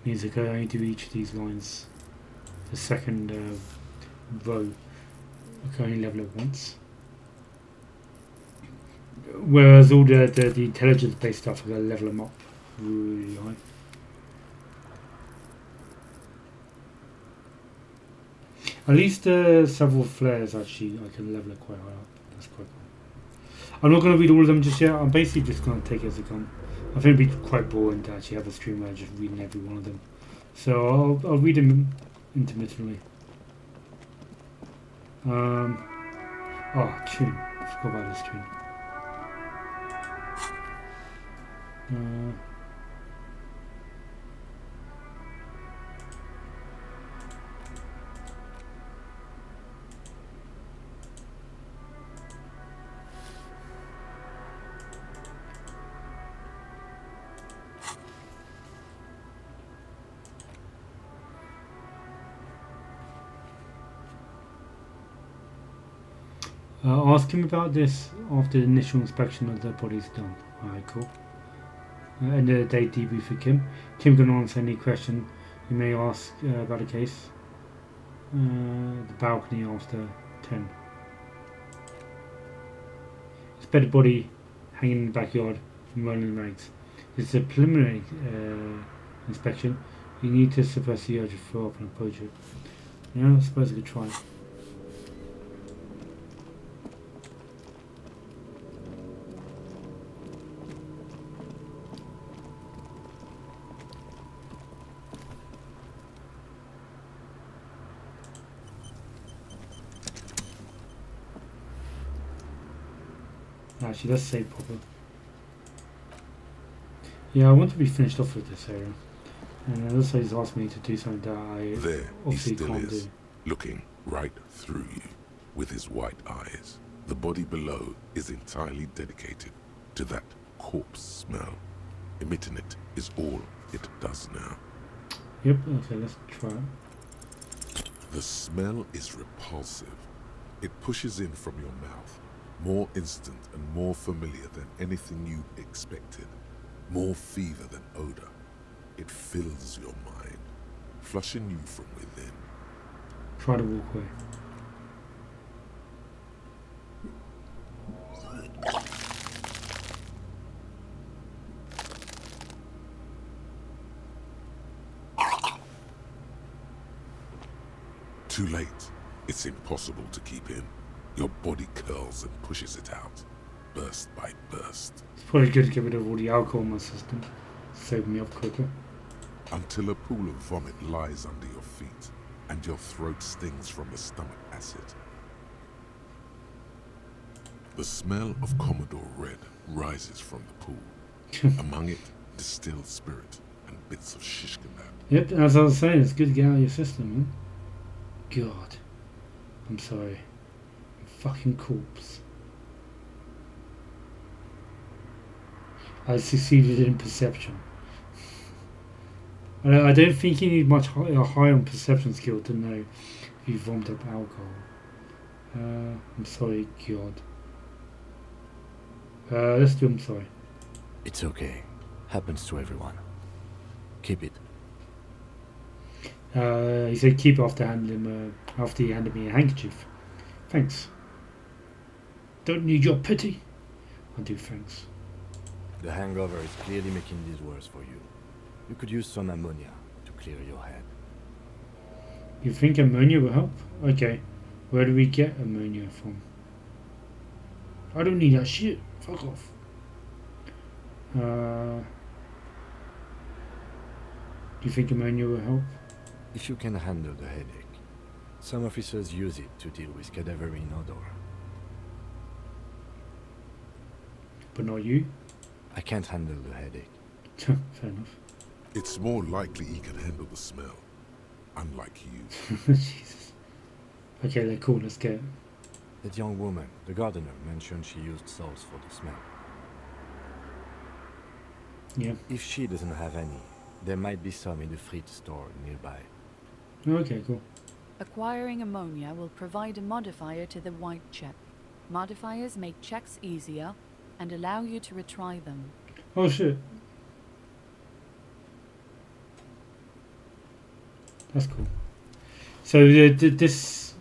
means I can only do each of these lines. The second row, I can only level it once. Whereas all the intelligence-based stuff, I gotta level them up really high. At least several flares actually, I can level it quite high up. That's quite cool. I'm not going to read all of them just yet. I'm basically just going to take it as they come. I think it'd be quite boring to actually have a stream where I'm just reading every one of them. So I'll read them intermittently. Oh, tune. I forgot about this tune. Ask him about this after the initial inspection of the body's done. Alright, cool. End of the day debrief for Kim. Kim can answer any question you may ask about the case. The balcony after 10. Spotted body hanging in the backyard from rolling rags. It's a preliminary inspection. You need to suppress the urge to throw up and approach it. Yeah, I suppose I could try. Actually, let's save proper. Yeah, I want to be finished off with this area. And also he's asked me to do something that I There he obviously still can't is, do. looking right through you with his white eyes. The body below is entirely dedicated to that corpse smell. Emitting it is all it does now. Yep, okay, let's try it. The smell is repulsive. It pushes in from your mouth, more instant and more familiar than anything you expected, more fever than odor. It fills your mind, flushing you from within. Try to walk away. Too late. It's impossible to keep in. Your body curls and pushes it out, burst by burst. It's probably good to get rid of all the alcohol in my system. Save me up quicker. Until a pool of vomit lies under your feet, and your throat stings from the stomach acid. The smell of Commodore Red rises from the pool. Among it, distilled spirit and bits of shish kebab. Yep, as I was saying, it's good to get out of your system, man. God. I'm sorry. Fucking corpse. I succeeded in perception. I don't think you need much high on perception skill to know if you vomed up alcohol. I'm sorry, God. Let's do I'm sorry. It's okay. Happens to everyone. Keep it. He said keep after he handed me a handkerchief. Thanks. Don't need your pity. I do, thanks. The hangover is clearly making this worse for you. You could use some ammonia to clear your head. You think ammonia will help? Okay. Where do we get ammonia from? I don't need that shit. Fuck off. Do you think ammonia will help? If you can handle the headache. Some officers use it to deal with cadaverine odor. But not you? I can't handle the headache. Fair enough. It's more likely he can handle the smell, unlike you. Jesus. Okay, then cool, let's get it. That young woman, the gardener, mentioned she used sauce for the smell. Yeah. If she doesn't have any, there might be some in the fridge store nearby. Okay, cool. Acquiring ammonia will provide a modifier to the white check. Modifiers make checks easier, and allow you to retry them. Oh shit. That's cool. So this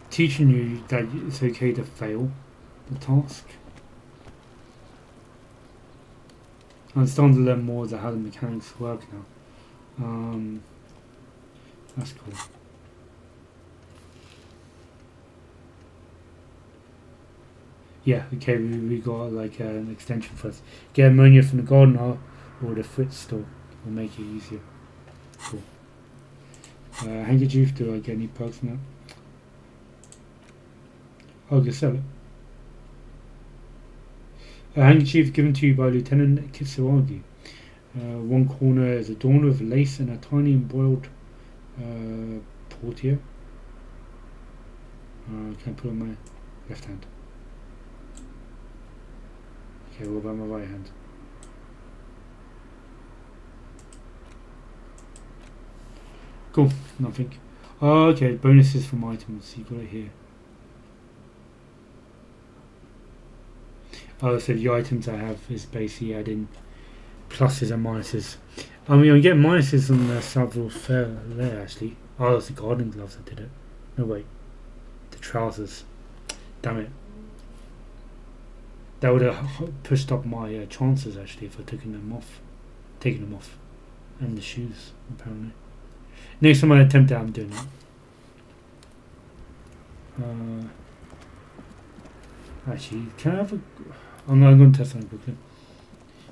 teaching you that it's okay to fail the task. I'm starting to learn more about how the mechanics work now. That's cool. Yeah, okay, we got like an extension for us. Get ammonia from the gardener or the Fritz store will make it easier. Cool. Handkerchief, do I get any perks from that? I'll just sell it. A handkerchief given to you by Lieutenant Kitsuragi. One corner is adorned with lace and a tiny embroidered portiere. Can I put it on my left hand? Okay, what about my right hand? Cool, nothing. Okay, bonuses from items, you got it here. Oh, so the items I have is basically adding pluses and minuses. I mean, I get minuses on the Savile Fair there actually. Oh, that's the gardening gloves that did it. No, wait. The trousers. Damn it. That would have pushed up my chances actually if I taken them off. And the shoes, apparently. Next time I attempt it, I'm doing it. Actually, can I have a... I'm going to test something quickly.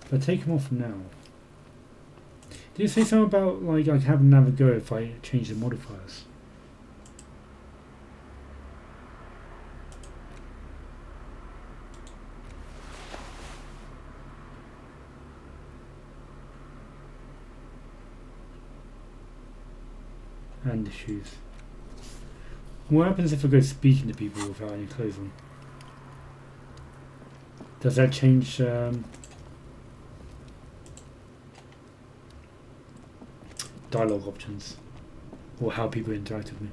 If I take them off now... Did it say something about, like, I can have another go if I change the modifiers? And the shoes. What happens if I go speaking to people without any clothes on? Does that change dialogue options or how people interact with me?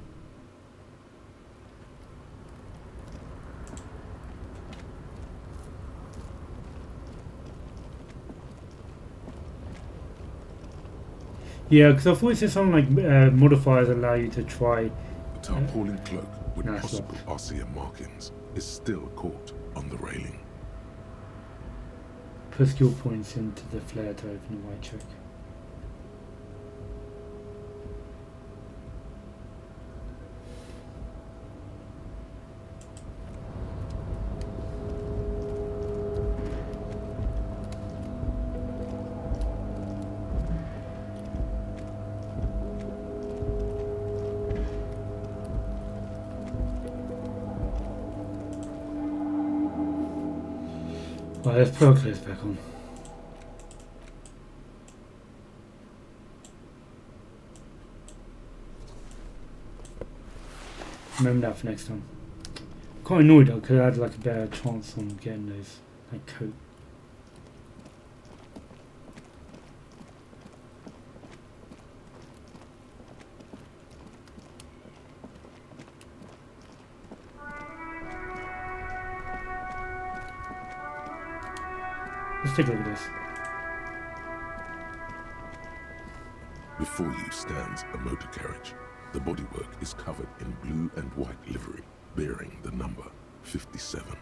Yeah, because I thought it said something like modifiers allow you to try. The tarpaulin cloak with no, possible RCM markings is still caught on the railing. Put skill points into the flare to open a white check. Right, let's put our clothes back on. Remember that for next time. Quite annoyed though, because I had like a better chance on getting those, like, coat. Let's take a look at this. Before you stands a motor carriage. The bodywork is covered in blue and white livery, bearing the number 57.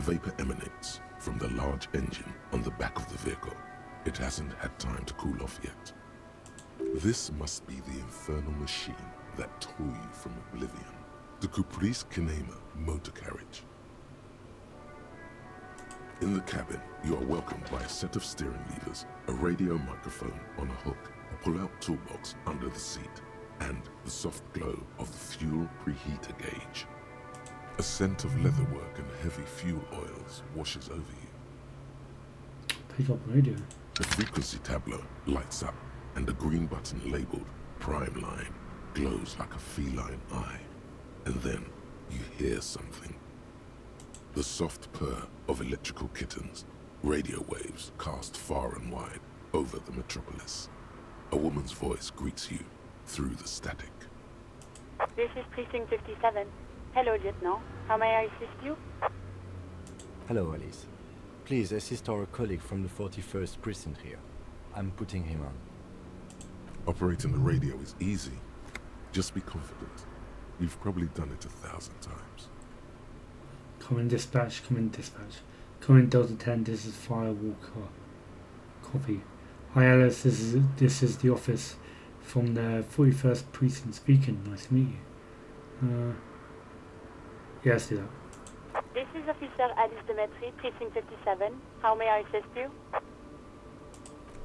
Vapor emanates from the large engine on the back of the vehicle. It hasn't had time to cool off yet. This must be the infernal machine that tore you from oblivion. The Caprice Kinema motor carriage. In the cabin, you are welcomed by a set of steering levers, a radio microphone on a hook, a pull-out toolbox under the seat, and the soft glow of the fuel preheater gauge. A scent of leatherwork and heavy fuel oils washes over you. Pick up radio. The frequency tableau lights up, and the green button labeled Prime Line glows like a feline eye. And then you hear something. The soft purr of electrical kittens, radio waves cast far and wide over the metropolis. A woman's voice greets you through the static. This is Precinct 57. Hello, Lieutenant. How may I assist you? Hello, Alice. Please assist our colleague from the 41st precinct here. I'm putting him on. Operating the radio is easy. Just be confident. You've probably done it 1,000 times. Come in dispatch, come in dispatch. Come in Delta 10, this is Firewalker. Copy. Hi Alice, this is the office from the 41st precinct speaking. Nice to meet you. Yeah, let's do that. This is Officer Alice Demetri, Precinct 57. How may I assist you?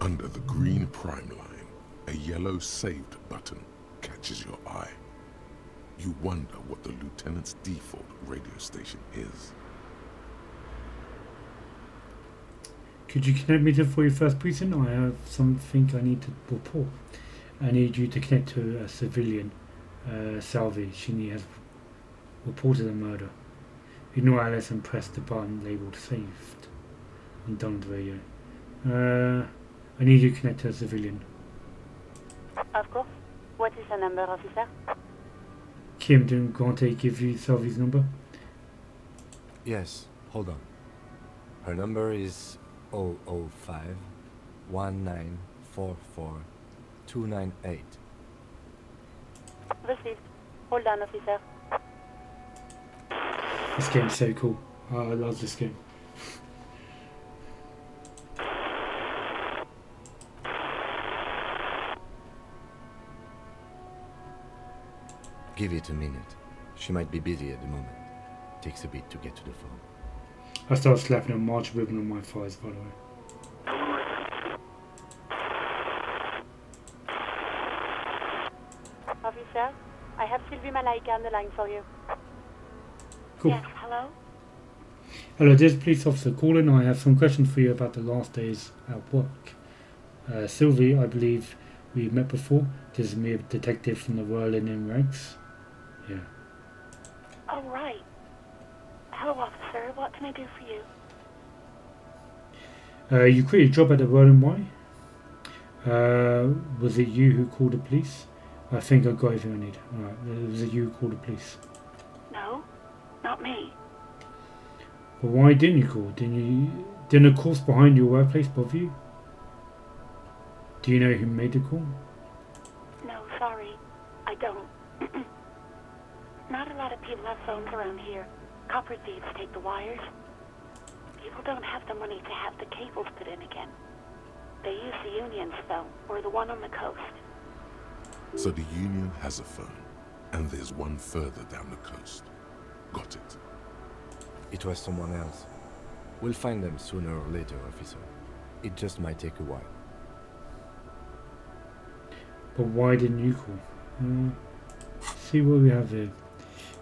Under the green prime line, a yellow saved button catches your eye. You wonder what the lieutenant's default radio station is. Could you connect me to the 41st precinct? I have something I need to report. I need you to connect to a civilian, Salvi. She has reported a murder. Ignore Alice and press the button labelled saved. I'm done with the radio. I need you to connect to a civilian. Of course. What is the number, officer? Kim, didn't Grante give you Salvi's number? Yes, hold on. Her number is 005 1944 298. Received. Hold on, officer. This game's so cool. I love this game. Give it a minute. She might be busy at the moment. Takes a bit to get to the phone. I started slapping a March ribbon on my thighs, by the way. Officer, I have Sylvie Malaika on the line for you. Cool. Yes, hello? Hello, this is police officer calling. I have some questions for you about the last days at work. Sylvie, I believe we met before. This is me, a detective from the Royal Linen Ranks. Yeah. Oh, right. Hello, officer. What can I do for you? You quit your job at the Royal Y. Was it you who called the police? I think I got everything I need. Alright, was it you who called the police? No, not me. But why didn't you call? Didn't a course behind your workplace bother you? Do you know who made the call? No, sorry. I don't. Not a lot of people have phones around here. Copper thieves take the wires. People don't have the money to have the cables put in again. They use the Union's phone, or the one on the coast. So the Union has a phone, and there's one further down the coast. Got it. It was someone else. We'll find them sooner or later, officer. It just might take a while. But why didn't you call? See what we have here.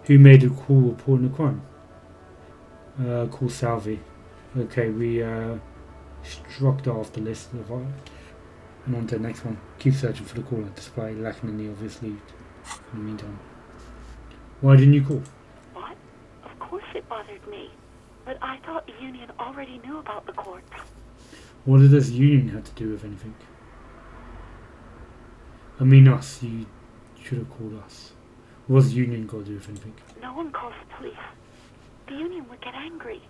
Who made the call reporting the crime? Call Salvi. Okay, we struck that off the list of and on to the next one. Keep searching for the caller despite lacking in the obvious lead. In the meantime, why didn't you call? What? Of course it bothered me. But I thought the Union already knew about the court. What did this Union have to do with anything? I mean us. You should have called us. What's the Union got to do with anything? No one calls the police. The Union would get angry.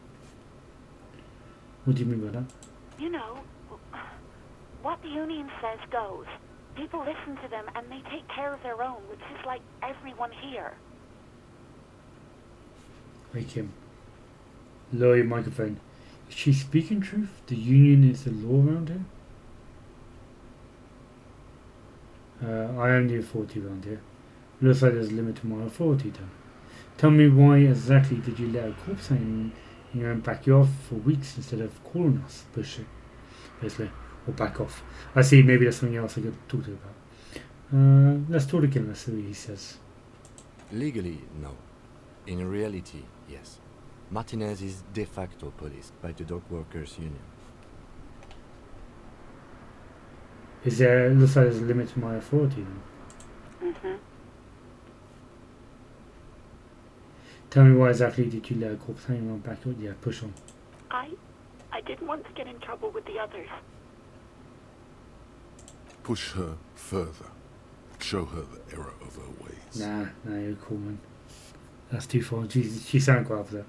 What do you mean by that? You know, what the Union says goes. People listen to them and they take care of their own, which is like everyone here. Hey Kim. Lower your microphone. Is she speaking truth? The Union is the law around here? I am the authority around here. Looks like there's a limit to my authority though. Tell me why exactly did you let a corpse hang in your own backyard for weeks instead of calling us? Bullshit. Basically. Or back off. I see, maybe there's something else I could talk to you about. Let's talk again, let's see what he says. Legally, no. In reality, yes. Martinez is de facto policed by the Dock Workers Union. Looks like there's a limit to my authority then. Mm-hmm. Tell me why exactly did you let a corpse hang around backyard? Yeah, push on. I didn't want to get in trouble with the others. Push her further. Show her the error of her ways. Nah, you're cool, man. That's too far. She sounded quite upset.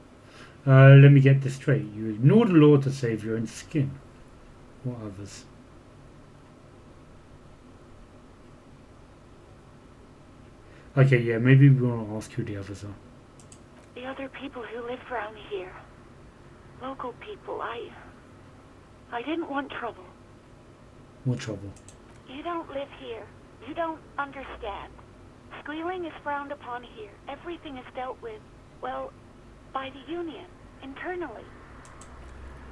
Let me get this straight. You ignore the law to save your own skin. What others? Okay, yeah, maybe we want to ask who the others are. The other people who live around here. Local people. I didn't want trouble. What trouble? You don't live here. You don't understand. Squealing is frowned upon here. Everything is dealt with, well, by the Union, internally.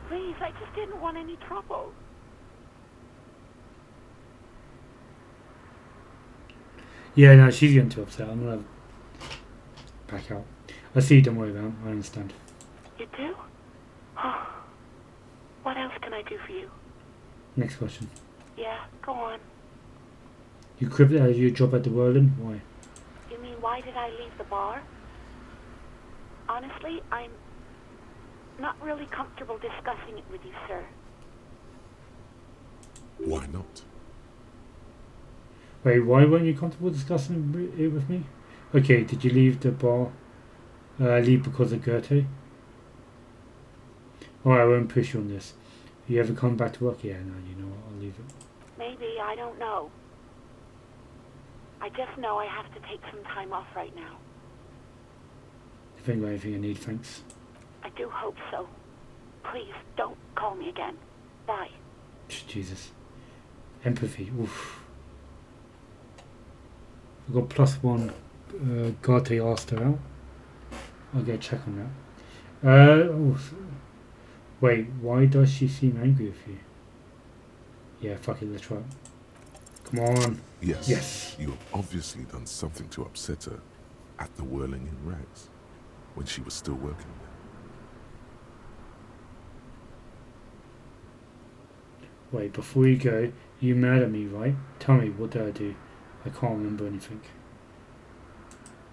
Please, I just didn't want any trouble. Yeah, no, she's getting too upset. I'm gonna back out. I see, don't worry about it. I understand. You do? Oh. What else can I do for you? Next question. Yeah, go on. You quit your job at the Whirling? Why? You mean why did I leave the bar? Honestly, I'm not really comfortable discussing it with you, sir. Why not? Wait, why weren't you comfortable discussing it with me? Okay, did you leave the bar? Leave because of Goethe? Alright, I won't push you on this. You ever come back to work? Yeah, no, you know what, I'll leave it. Maybe, I don't know. I just know I have to take some time off right now. If you got anything I need, thanks. I do hope so. Please, don't call me again. Bye. Jesus. Empathy, oof. I've got +1 Garte asked her out. I'll get a check on that. Wait, why does she seem angry with you? Yeah, fuck it, let's try it. Come on. Yes. Yes. You have obviously done something to upset her at the Whirling in Rags when she was still working there. Wait, before you go, you mad at me, right? Tell me, what did I do? I can't remember anything.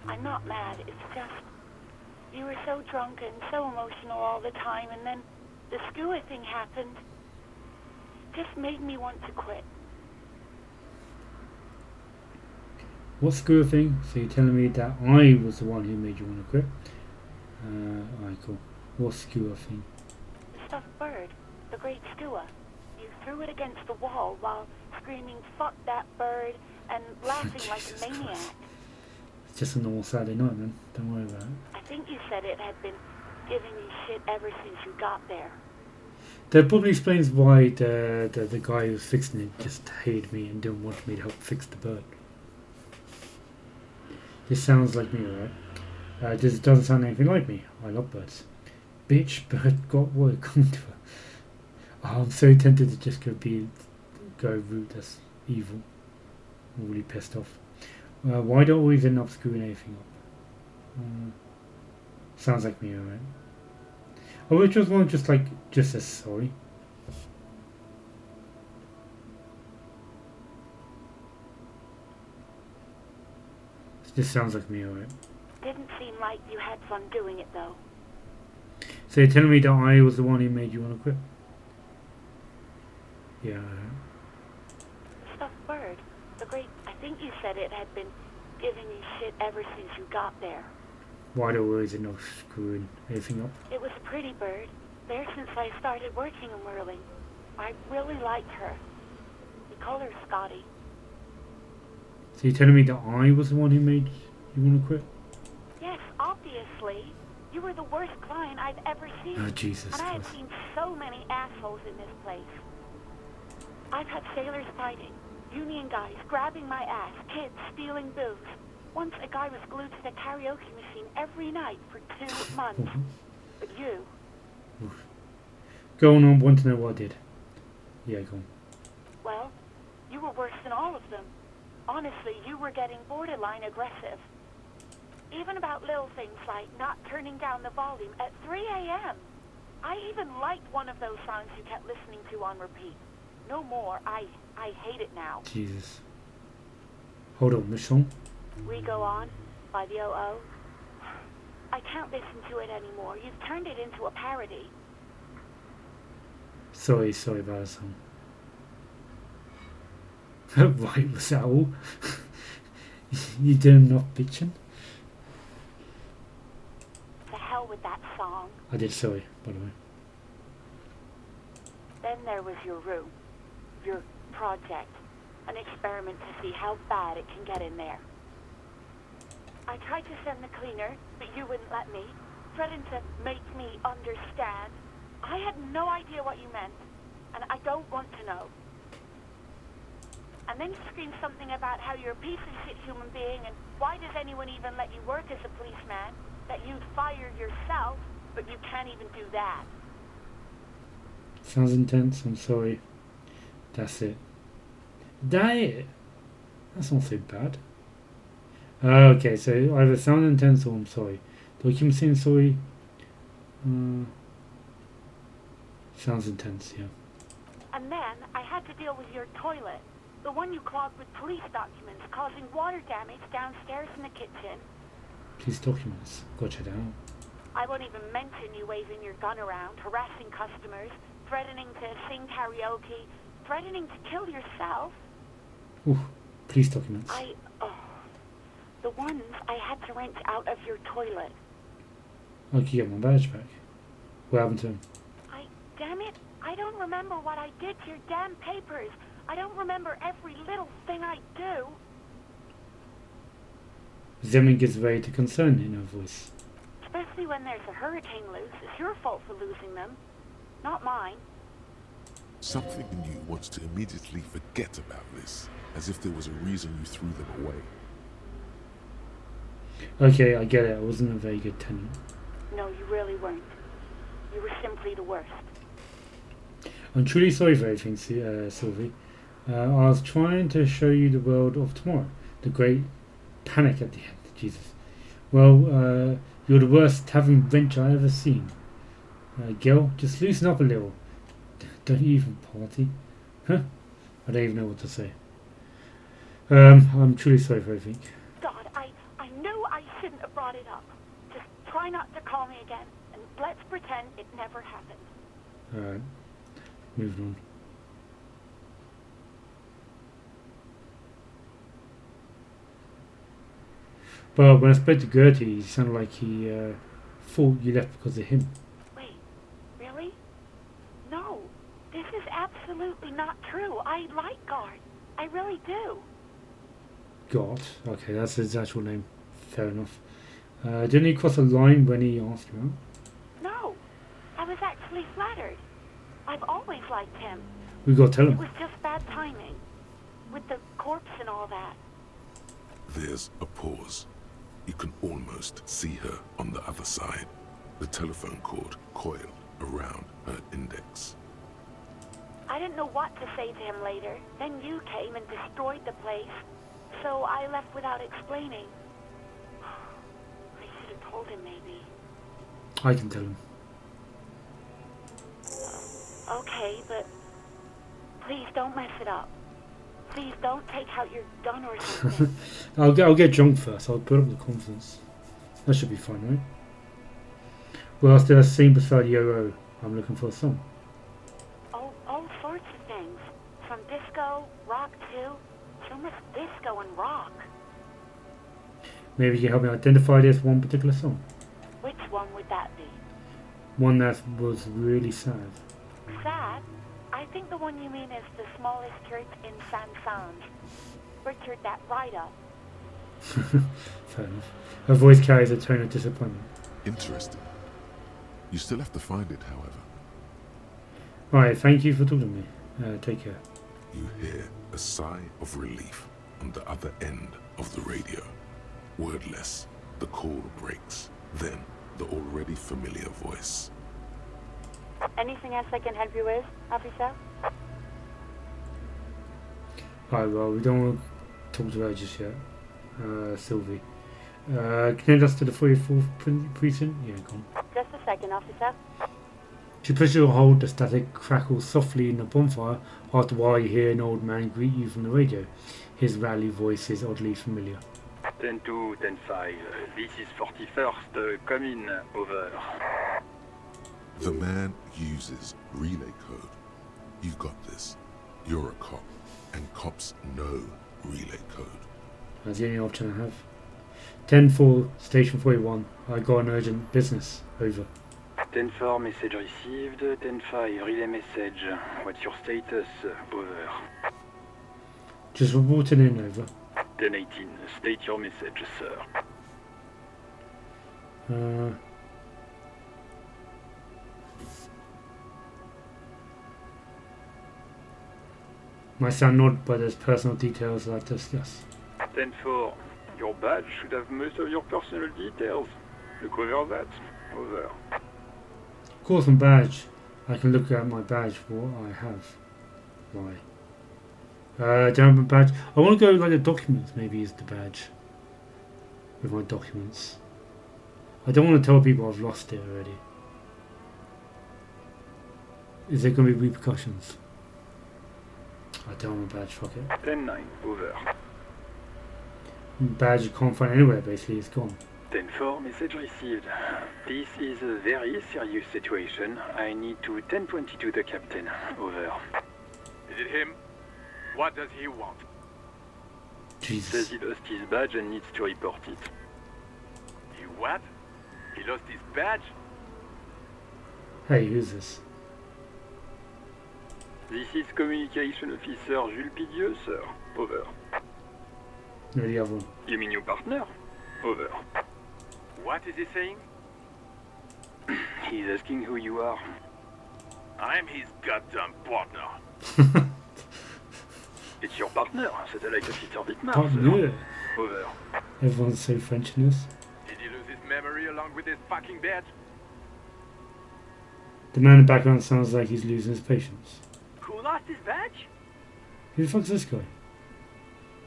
I'm not mad, it's just... You were so drunk and so emotional all the time, and then the skewer thing happened. Just made me want to quit. What skewer thing? So you're telling me that I was the one who made you want to quit? Alright, cool. What skewer thing? The stuffed bird. The great skewer. You threw it against the wall while screaming, "Fuck that bird," and laughing like a maniac. It's just a normal Saturday night, man. Don't worry about it. I think you said it had been giving you shit ever since you got there. That probably explains why the guy who was fixing it just hated me and didn't want me to help fix the bird. This sounds like me, alright? This doesn't sound anything like me. I love birds. Bitch, bird got what coming to her. Oh, I'm so tempted to just go root. That's evil. I'm really pissed off. Why do I always end up screwing anything up? Sounds like me, alright? I would just want just says sorry. This sounds like me, alright? Didn't seem like you had fun doing it, though. So you're telling me that I was the one who made you want to quit? Yeah. The stuffed bird. The great... I think you said it had been giving you shit ever since you got there. Why do I always end up screwing anything up? It was a pretty bird. There since I started working in Whirling. I really liked her. We call her Scotty. So you're telling me that I was the one who made you want to quit? Yes, obviously. You were the worst client I've ever seen. Oh, Jesus and I have Christ. seen so many assholes in this place. I've had sailors fighting, union guys grabbing my ass, kids stealing booze. Once a guy was glued to the karaoke machine every night for 2 months. But you... Go on, want to know what I did. Yeah, go on. Well, you were worse than all of them. Honestly, you were getting borderline aggressive. Even about little things like not turning down the volume at 3 a.m. I even liked one of those songs you kept listening to on repeat. No more. I hate it now. Jesus. Hold on, which song? We Go On by the O.O. I can't listen to it anymore. You've turned it into a parody. Sorry about that song. Right, was that all? You doing enough bitching? The hell with that song. I did, sorry, by the way. Then there was your room. Your project. An experiment to see how bad it can get in there. I tried to send the cleaner, but you wouldn't let me, threatened to make me understand. I had no idea what you meant, and I don't want to know. And then you screamed something about how you're a piece of shit human being, and why does anyone even let you work as a policeman? That you'd fire yourself, but you can't even do that. Sounds intense, I'm sorry. That's it. That it? That's not so bad. Okay, so either sound intense or I'm sorry. Do I keep saying sorry? Sounds intense, yeah. And then I had to deal with your toilet. The one you clogged with police documents, causing water damage downstairs in the kitchen. Police documents. Gotcha down. I won't even mention you waving your gun around, harassing customers, threatening to sing karaoke, threatening to kill yourself. Ooh, police documents. The ones I had to wrench out of your toilet. I could get my badge back. What happened to him? Damn it, I don't remember what I did to your damn papers. I don't remember every little thing I do. Zemin gives way to concern in her voice. Especially when there's a hurricane loose. It's your fault for losing them, not mine. Something in you wants to immediately forget about this, as if there was a reason you threw them away. Okay, I get it. I wasn't a very good tenant. No, you really weren't. You were simply the worst. I'm truly sorry for everything, Sylvie. I was trying to show you the world of tomorrow. The great panic at the end. Jesus. Well, you're the worst tavern wench I ever seen. Gil, just loosen up a little. Don't you even party? Huh? I don't even know what to say. I'm truly sorry for everything. God, I knew I shouldn't have brought it up. Just try not to call me again, and let's pretend it never happened. Alright. Moving on. Well, when I spoke to Gertie, he sounded like he thought you left because of him. Wait, really? No, this is absolutely not true. I like Guard. I really do. God. Okay, that's his actual name. Fair enough. Didn't he cross a line when he asked you out? No, I was actually flattered. I've always liked him. We got to tell him. It was just bad timing. With the corpse and all that. There's a pause. You can almost see her on the other side. The telephone cord coiled around her index. I didn't know what to say to him later. Then you came and destroyed the place. So I left without explaining. I should have told him, maybe. I can tell him. Okay, but please don't mess it up. Please don't take out your gun or something. I'll get drunk first. I'll build up the confidence. That should be fun, right? Well, after that scene beside Yoro, I'm looking for a song. All sorts of things. From disco, rock too. So much disco and rock. Maybe you can help me identify this one particular song. Which one would that be? One that was really sad. Sad? I think the one you mean is the smallest church in San Sanz. Richard, that write-up. Fair enough. Her voice carries a tone of disappointment. Interesting. You still have to find it, however. Right, thank you for talking to me. Take care. You hear a sigh of relief on the other end of the radio. Wordless, the call breaks. Then, the already familiar voice. Anything else I can help you with, officer? Right, well, we don't want to talk to her just yet. Sylvie. Connect us to the 44th precinct? Yeah, go on. Just a second, officer. She pushes you to hold. The static crackles softly in the bonfire. After a while, you hear an old man greet you from the radio. His rattly voice is oddly familiar. 10-2, 10-5. This is 41st. Come in. Over. The man uses relay code. You got this. You're a cop, and cops know relay code. That's the only option I have. 10-4, Station 41. I got an urgent business. Over. 10-4, message received. 10-5, relay message. What's your status? Over. Just reporting in, over. 10-18, state your message, sir. Might sound odd, but there's personal details I'd like to discuss. 10-4, your badge should have most of your personal details. Look over that. Over. Of course, on badge, I can look at my badge for what I have. Why? Don't have a badge. I want to go like the documents. Maybe is the badge with my documents. I don't want to tell people I've lost it already. Is there going to be repercussions? I don't want a badge. Fuck it. 10-9, over. Badge you can't find anywhere. Basically, it's gone. 10-4, message received. This is a very serious situation. I need to 10-22 the captain. Over. Is it him? What does he want? Jesus. Says he lost his badge and needs to report it. He what? He lost his badge? Hey, who's this? This is Communication Officer Jules Pidieux, sir. Over. No, the other one. You mean your partner? Over. What is he saying? He's asking who you are. I'm his goddamn partner. It's your partner, Satellite Officer Dietmar, Partner. sir. Over. Everyone's so French in this. Did he lose his memory along with his fucking badge? The man in the background sounds like he's losing his patience. Who lost his badge? Who the fuck's this guy?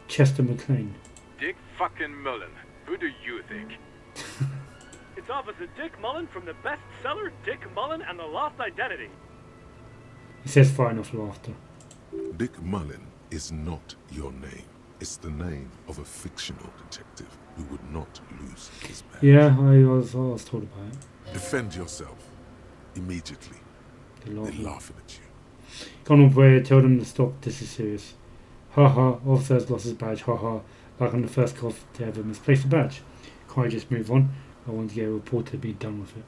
Chester McLean. Dick fucking Mullen. Who do you think? It's Officer Dick Mullen from the bestseller Dick Mullen and the Lost Identity. He says fire enough laughter. Dick Mullen is not your name. It's the name of a fictional detective who would not lose his badge. Yeah, I was told about it. Defend yourself. Immediately. They're laughing at you. Colonel Bray told him to stop, this is serious. Ha ha, officer's lost his badge, ha ha. Like I'm the first cop to ever misplace a badge. Can't I just move on? I want to get a report to be done with it.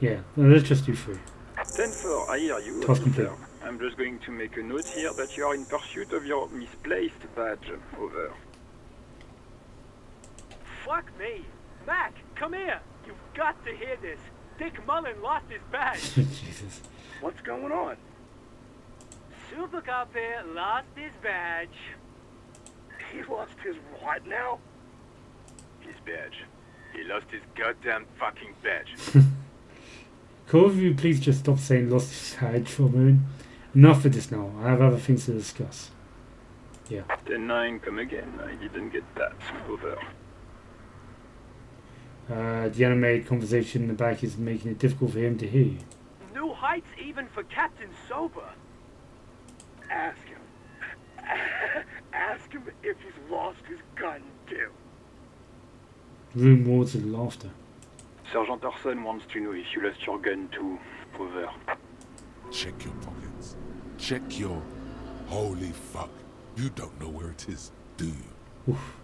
Yeah, let's just do 3. 10-4, I hear you, Task complete. officer. I'm just going to make a note here that you are in pursuit of your misplaced badge. Over. Fuck me. Mac, come here. You've got to hear this. Dick Mullen lost his badge. Jesus. What's going on? Super Cop here lost his badge. He lost his what now? His badge. He lost his goddamn fucking badge. Cool of you, please just stop saying lost his badge for a moment. Enough of this now. I have other things to discuss. Yeah. 10-9, come again. I didn't get that. Over. The animated conversation in the back is making it difficult for him to hear you. New heights even for Captain Sober. Ask him. Ask him if he's lost his gun too. Room roars with laughter. Sergeant Orson wants to know if you lost your gun too. Over. Check your pockets. Check your... Holy fuck. You don't know where it is, do you? Oof.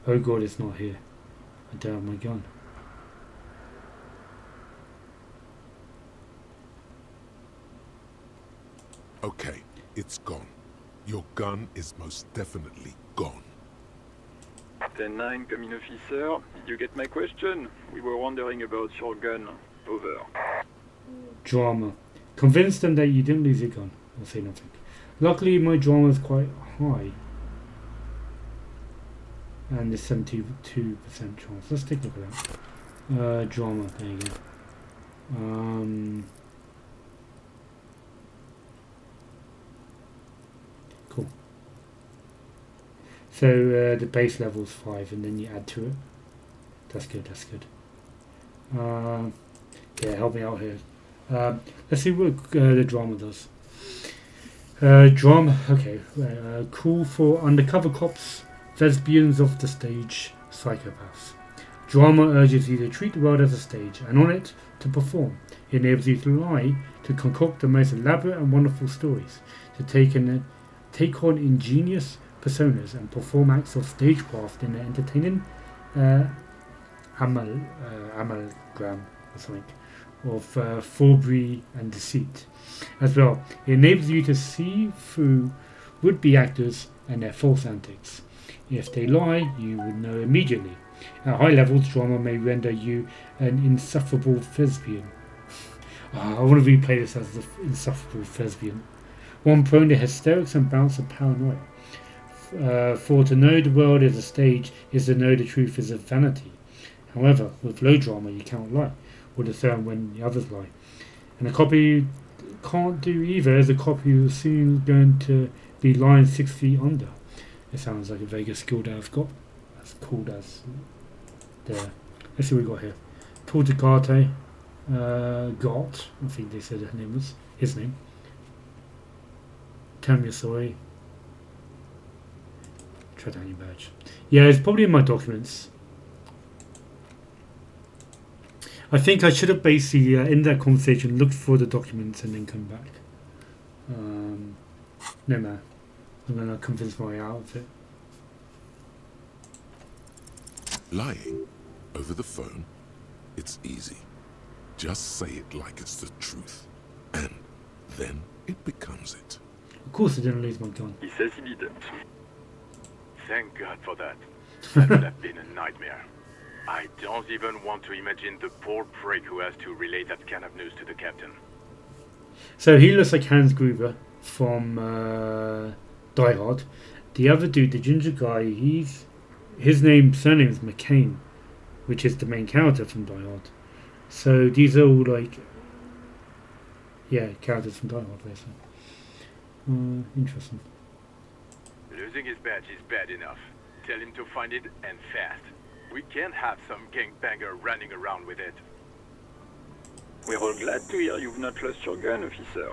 Oh god, it's not here. I don't have my gun. Okay, it's gone. Your gun is most definitely gone. 10-9, coming officer. Did you get my question? We were wondering about your gun. Over. Drama. Convince them that you didn't lose your gun. I'll say nothing. Luckily, my drama is quite high. And there's 72% chance. Let's take a look at that. Drama. There you go. Cool. So the base level is 5, and then you add to it. That's good. That's good. Yeah, help me out here. Let's see what the drama does. Drama. Okay. Cool for undercover cops, lesbians off the stage, psychopaths. Drama urges you to treat the world as a stage, and on it to perform. It enables you to lie, to concoct the most elaborate and wonderful stories, to take on ingenious personas and perform acts of stagecraft in an entertaining amalgam or something of forgery and deceit. As well, it enables you to see through would-be actors and their false antics. If they lie, you would know immediately. At high levels, drama may render you an insufferable thespian. I want to replay this as the insufferable thespian. One prone to hysterics and bouts of paranoia. For to know the world is a stage is to know the truth is a vanity. However, with low drama, you cannot lie, or discern when the others lie. And a copy can't do either, as a copy is soon going to be lying 6 feet under. It sounds like a very good skill that I've got. That's called as there. Let's see what we got here. Portugate, Got, I think they said his name. Tell me sorry. Try down your badge. Yeah, it's probably in my documents. I think I should have basically, in that conversation, looked for the documents and then come back. No man. I'm going to convince my way out of it. Lying over the phone, it's easy. Just say it like it's the truth, and then it becomes it. Of course I didn't lose my gun. He says he didn't. Thank God for that. That would have been a nightmare. I don't even want to imagine the poor prick who has to relay that kind of news to the captain. So he looks like Hans Gruber from Die Hard. The other dude, the ginger guy, his surname is McCain, which is the main character from Die Hard. So these are all like, yeah, characters from Die Hard, basically. Interesting. Losing his badge is bad enough. Tell him to find it, and fast. We can't have some gangbanger running around with it. We're all glad to hear you've not lost your gun, officer.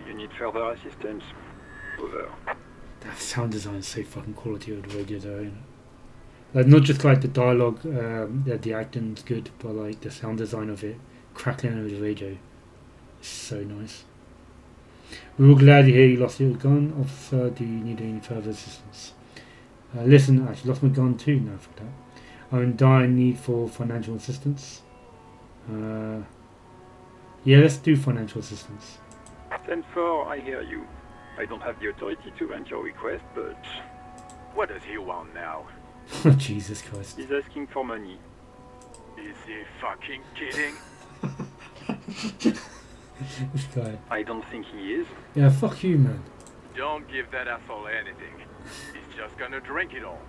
You need further assistance? Over. That sound design is so fucking quality of the radio though, isn't it? Like, not just like the dialogue, the acting's good, but like the sound design of it, crackling over the radio, is so nice. We're all glad to hear you lost your gun, officer. Do you need any further assistance? Listen, I actually lost my gun too now for that. I'm in dire need for financial assistance. Yeah, let's do financial assistance. 10-4, I hear you. I don't have the authority to grant your request, but... What does he want now? Oh, Jesus Christ. He's asking for money. Is he fucking kidding? This guy. I don't think he is. Yeah, fuck you, man. Don't give that asshole anything. He's just gonna drink it all.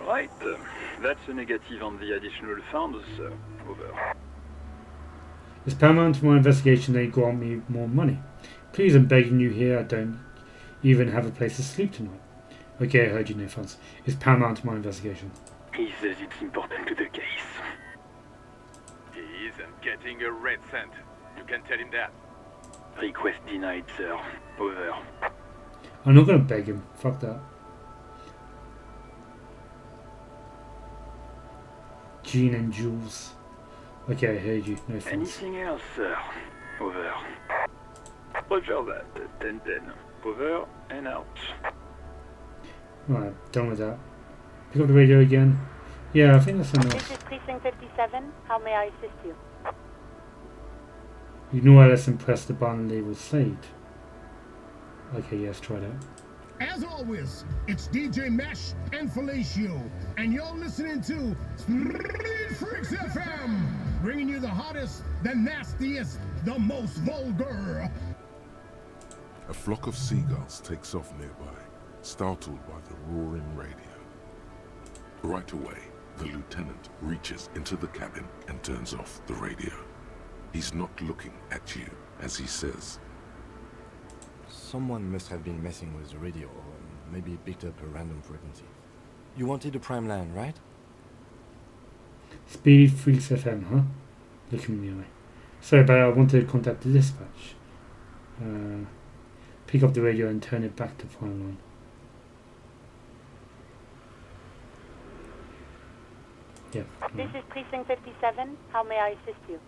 Right, that's a negative on the additional funds, over. It's paramount to my investigation they grant me more money. Please, I'm begging you here, I don't even have a place to sleep tonight. Okay, I heard you, no funds. It's paramount to my investigation. He says it's important to the case. He isn't getting a red cent. You can tell him that. Request denied, sir. Over. I'm not gonna beg him. Fuck that. Jean and Jules. Okay, I heard you. No funds. Anything else, sir? Over. Roger that. 10-10. Over and out. Right, done with that. Pick up the radio again. Yeah, I think that's enough. This is Precinct 57. How may I assist you? Ignore LS and press the button labeled saved. Okay, yes, try that. As always, it's DJ Mesh and Felicio, and you're listening to Street Freaks FM, bringing you the hottest, the nastiest, the most vulgar. A flock of seagulls takes off nearby, startled by the roaring radio. Right away, the lieutenant reaches into the cabin and turns off the radio. He's not looking at you, as he says. Someone must have been messing with the radio, or maybe picked up a random frequency. You wanted a prime line, right? Speed Freaks FM, huh? Looking me in the eye. Sorry, but I wanted to contact the dispatch. Pick up the radio and turn it back to prime line. This is Precinct 57. How may I assist you?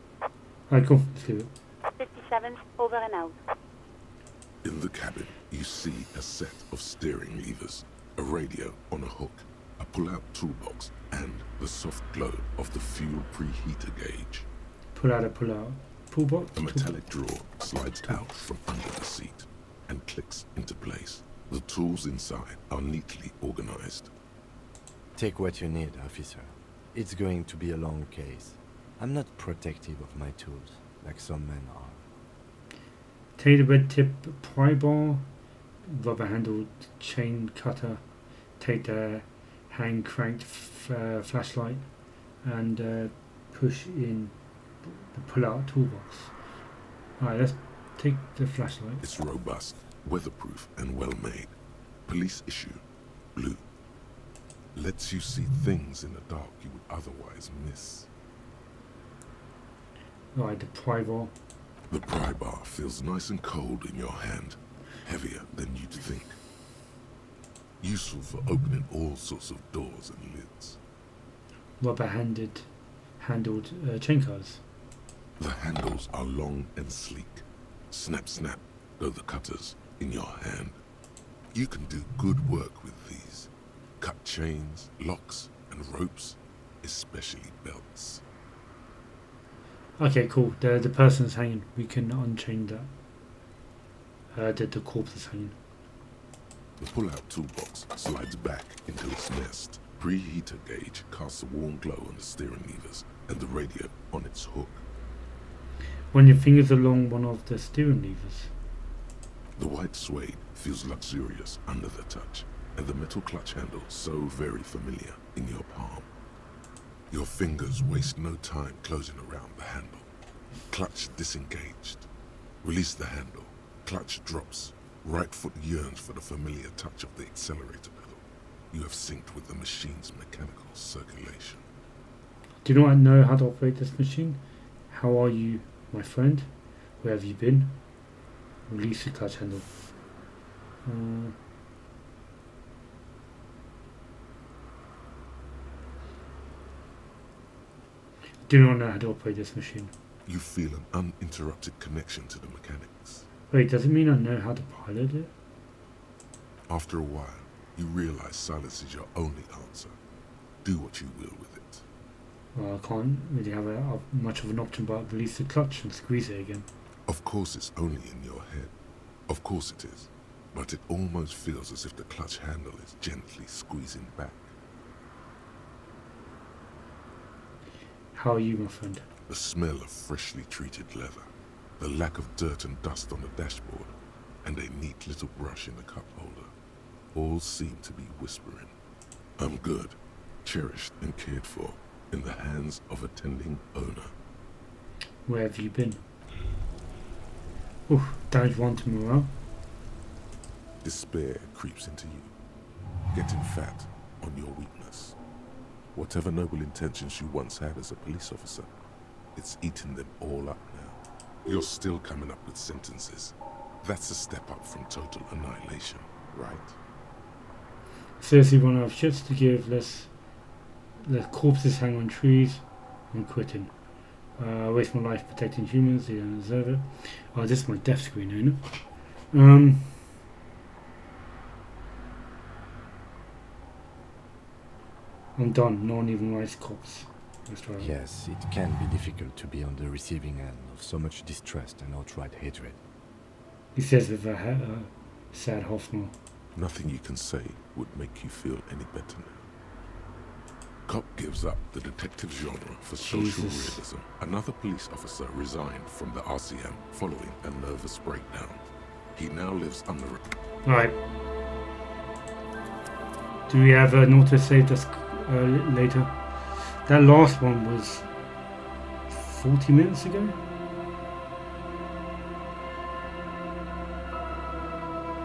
Alright, cool. Let's do it. 57, over and out. In the cabin, you see a set of steering levers, a radio on a hook, a pull-out toolbox, and the soft glow of the fuel preheater gauge. Pull out. Toolbox? A metallic drawer slides out from under the seat and clicks into place. The tools inside are neatly organized. Take what you need, officer. It's going to be a long case. I'm not protective of my tools, like some men are. Take the red tip pry bar, rubber handled chain cutter, take the hand cranked flashlight, and push in the pull out toolbox. Alright, let's take the flashlight. It's robust, weatherproof, and well made. Police issue, blue. Lets you see things in the dark you would otherwise miss. Alright, the pry bar. The pry bar feels nice and cold in your hand, heavier than you'd think. Useful for opening all sorts of doors and lids. Rubber handled chain cutters. The handles are long and sleek. Snap, snap, go the cutters in your hand. You can do good work with these. Cut chains, locks, and ropes, especially belts. Okay, cool. The person's hanging. We can unchain that. The corpse is hanging. The pull-out toolbox slides back into its nest. Preheater gauge casts a warm glow on the steering levers and the radio on its hook. Run your fingers along one of the steering levers. The white suede feels luxurious under the touch, and the metal clutch handle so very familiar in your palm. Your fingers waste no time closing around the handle. Clutch disengaged. Release the handle. Clutch drops. Right foot yearns for the familiar touch of the accelerator pedal. You have synced with the machine's mechanical circulation. Do you not know how to operate this machine? How are you, my friend? Where have you been? Release the clutch handle. Do not know how to operate this machine. You feel an uninterrupted connection to the mechanics. Wait, does it mean I know how to pilot it? After a while, you realize silence is your only answer. Do what you will with it. Well, I can't really have much of an option but release the clutch and squeeze it again. Of course it's only in your head. Of course it is. But it almost feels as if the clutch handle is gently squeezing back. How are you, my friend? The smell of freshly treated leather, the lack of dirt and dust on the dashboard, and a neat little brush in the cup holder, all seem to be whispering, I'm good, cherished and cared for, in the hands of a tending owner. Where have you been? Oof, damage 1 to morale. Despair creeps into you, getting fat on your weakness. Whatever noble intentions you once had as a police officer, it's eating them all up now. You're still coming up with sentences. That's a step up from total annihilation, right? Seriously, when I have shits to give, let corpses hang on trees. I'm quitting. I waste my life protecting humans, they don't deserve it. Oh, this is my death screen, ain't it? I'm done. No one even writes cops. Yes, it can be difficult to be on the receiving end of so much distrust and outright hatred. He says with a sad half smile. Nothing you can say would make you feel any better now. Cop gives up the detective genre for social realism. Another police officer resigned from the RCM following a nervous breakdown. He now lives under... Alright. Do we have an auto-save that's later? That last one was 40 minutes ago?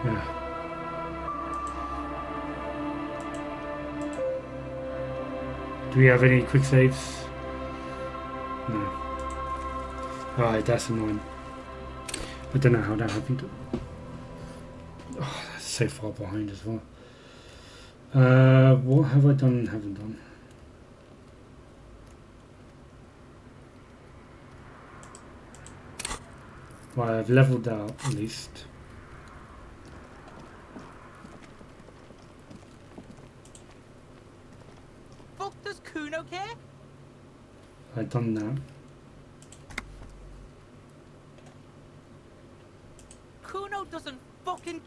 Yeah. Do we have any quick saves? No. Alright, that's annoying. I don't know how that happened. Oh, that's so far behind as well. What have I done and haven't done? Well, I've leveled out at least. Fuck does Kuno care? I've done that. Kuno doesn't fucking...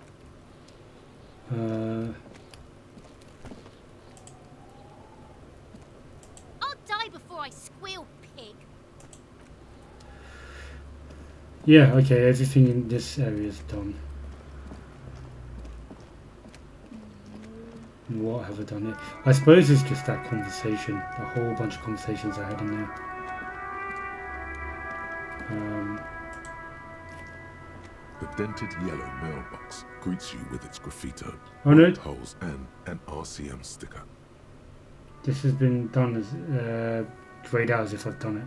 I'll die before I squeal, pig. Yeah, okay, everything in this area is done. What have I done here? I suppose it's just that conversation, a whole bunch of conversations I had in there. The dented yellow mailbox greets you with its graffito, Oh no, holes, and an RCM sticker. this has been done as grayed out as if I've done it.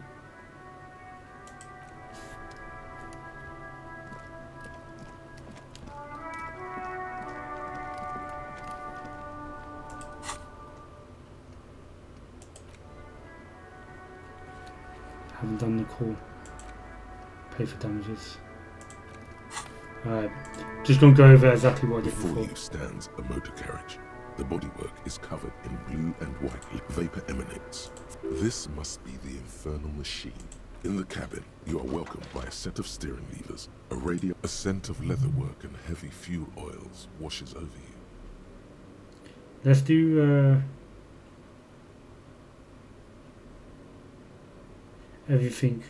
Haven't done the call. Pay for damages. Alright, just gonna go over exactly what I did Before before. you stands a motor carriage. The bodywork is covered in blue and white vapor emanates. This must be the infernal machine. In the cabin, you are welcomed by a set of steering levers, a radio, a scent of leatherwork and heavy fuel oils washes over you. Let's do everything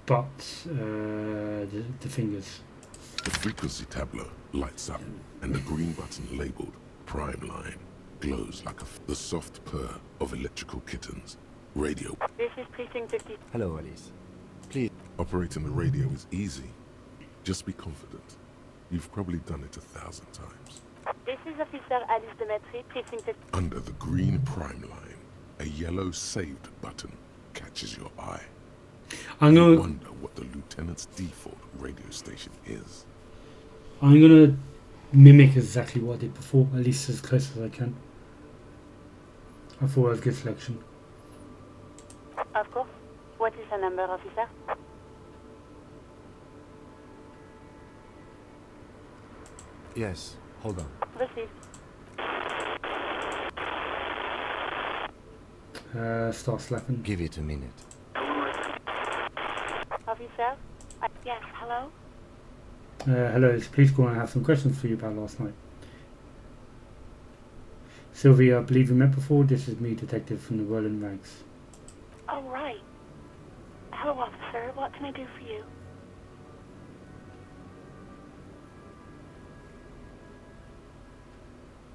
but the fingers. The frequency tableau lights up, and the green button labeled Prime Line glows like the soft purr of electrical kittens. Radio. This is Precinct 50. Hello, Alice. Please. Operating the radio is easy. Just be confident. You've probably done it 1,000 times. This is Officer Alice Demetri, Precinct 50. Under the green Prime Line, a yellow saved button catches your eye. You wonder what the lieutenant's default radio station is. I'm gonna mimic exactly what I did before, at least as close as I can. I thought it was a good selection. Of course. What is the number, officer? Yes, hold on. Proceed. Start slapping. Give it a minute. Officer? Yes, hello? Hello, it's police call and I have some questions for you about last night. Sylvia, I believe we met before. This is me, detective from the Roland Ranks. Oh, right. Hello, officer. What can I do for you?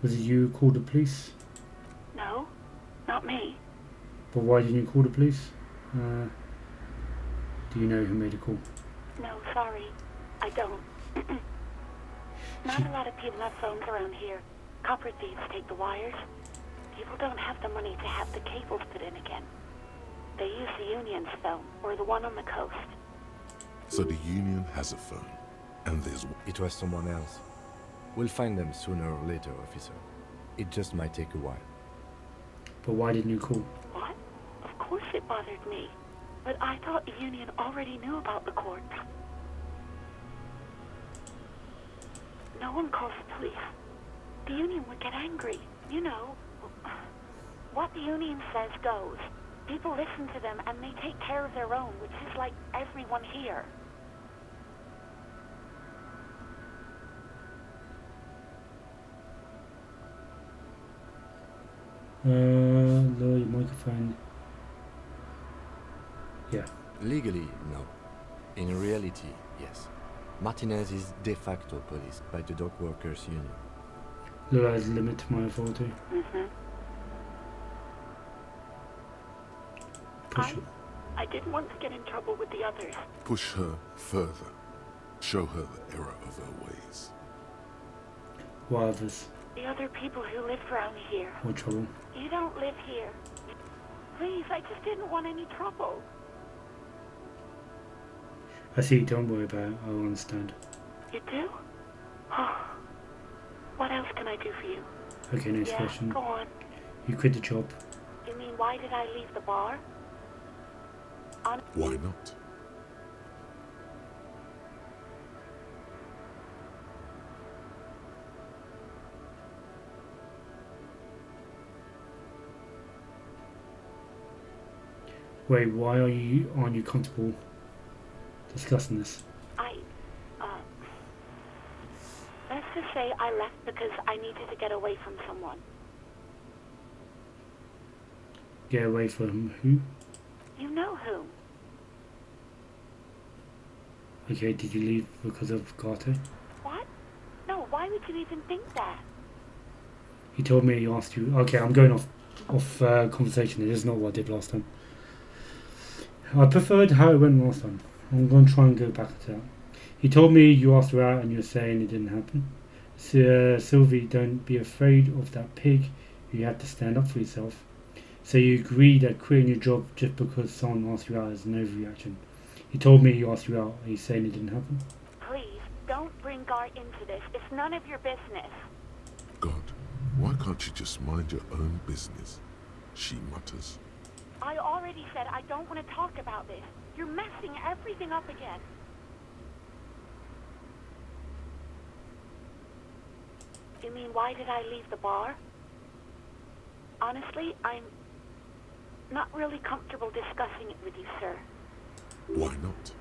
Was it you who called the police? No, not me. But why didn't you call the police? Do you know who made the call? No, sorry. I don't. Not a lot of people have phones around here. Copper thieves take the wires. People don't have the money to have the cables put in again. They use the Union's phone, or the one on the coast. So the Union has a phone, and there's... It was someone else. We'll find them sooner or later, officer. It just might take a while. But why didn't you call? What? Of course it bothered me. But I thought the Union already knew about the court. No one calls the police. The Union would get angry. You know, what the Union says goes. People listen to them and they take care of their own, which is like everyone here. Lower your microphone. Yeah. Legally, no. In reality, yes. Martinez is de facto policed by the Dock Workers Union. Lower has limit to my authority. Push it. I didn't want to get in trouble with the others. Push her further. Show her the error of her ways. What others? The other people who live around here. What trouble? You don't live here. Please, I just didn't want any trouble. I see, don't worry about it. I'll understand. You do? What else can I do for you? Okay, next Yeah, question. go on. You quit the job. You mean, why did I leave the bar? Why not? Wait, why aren't you comfortable discussing this? Let's just say I left because I needed to get away from someone. Get away from who? You know who. Okay, did you leave because of Gato? What? No, why would you even think that? He told me he asked you. Okay, I'm going off conversation. It is not what I did last time. I preferred how it went last time. I'm going to try and go back to that. He told me you asked her out and you're saying it didn't happen. Sylvie, don't be afraid of that pig. You have to stand up for yourself. So you agree that quitting your job just because someone asked you out is an overreaction. He told me he asked you out. Are you saying it didn't happen? Please, don't bring Gar into this. It's none of your business. God, why can't you just mind your own business? She mutters. I already said I don't want to talk about this. You're messing everything up again. You mean, why did I leave the bar? Honestly, I'm not really comfortable discussing it with you, sir. Why not?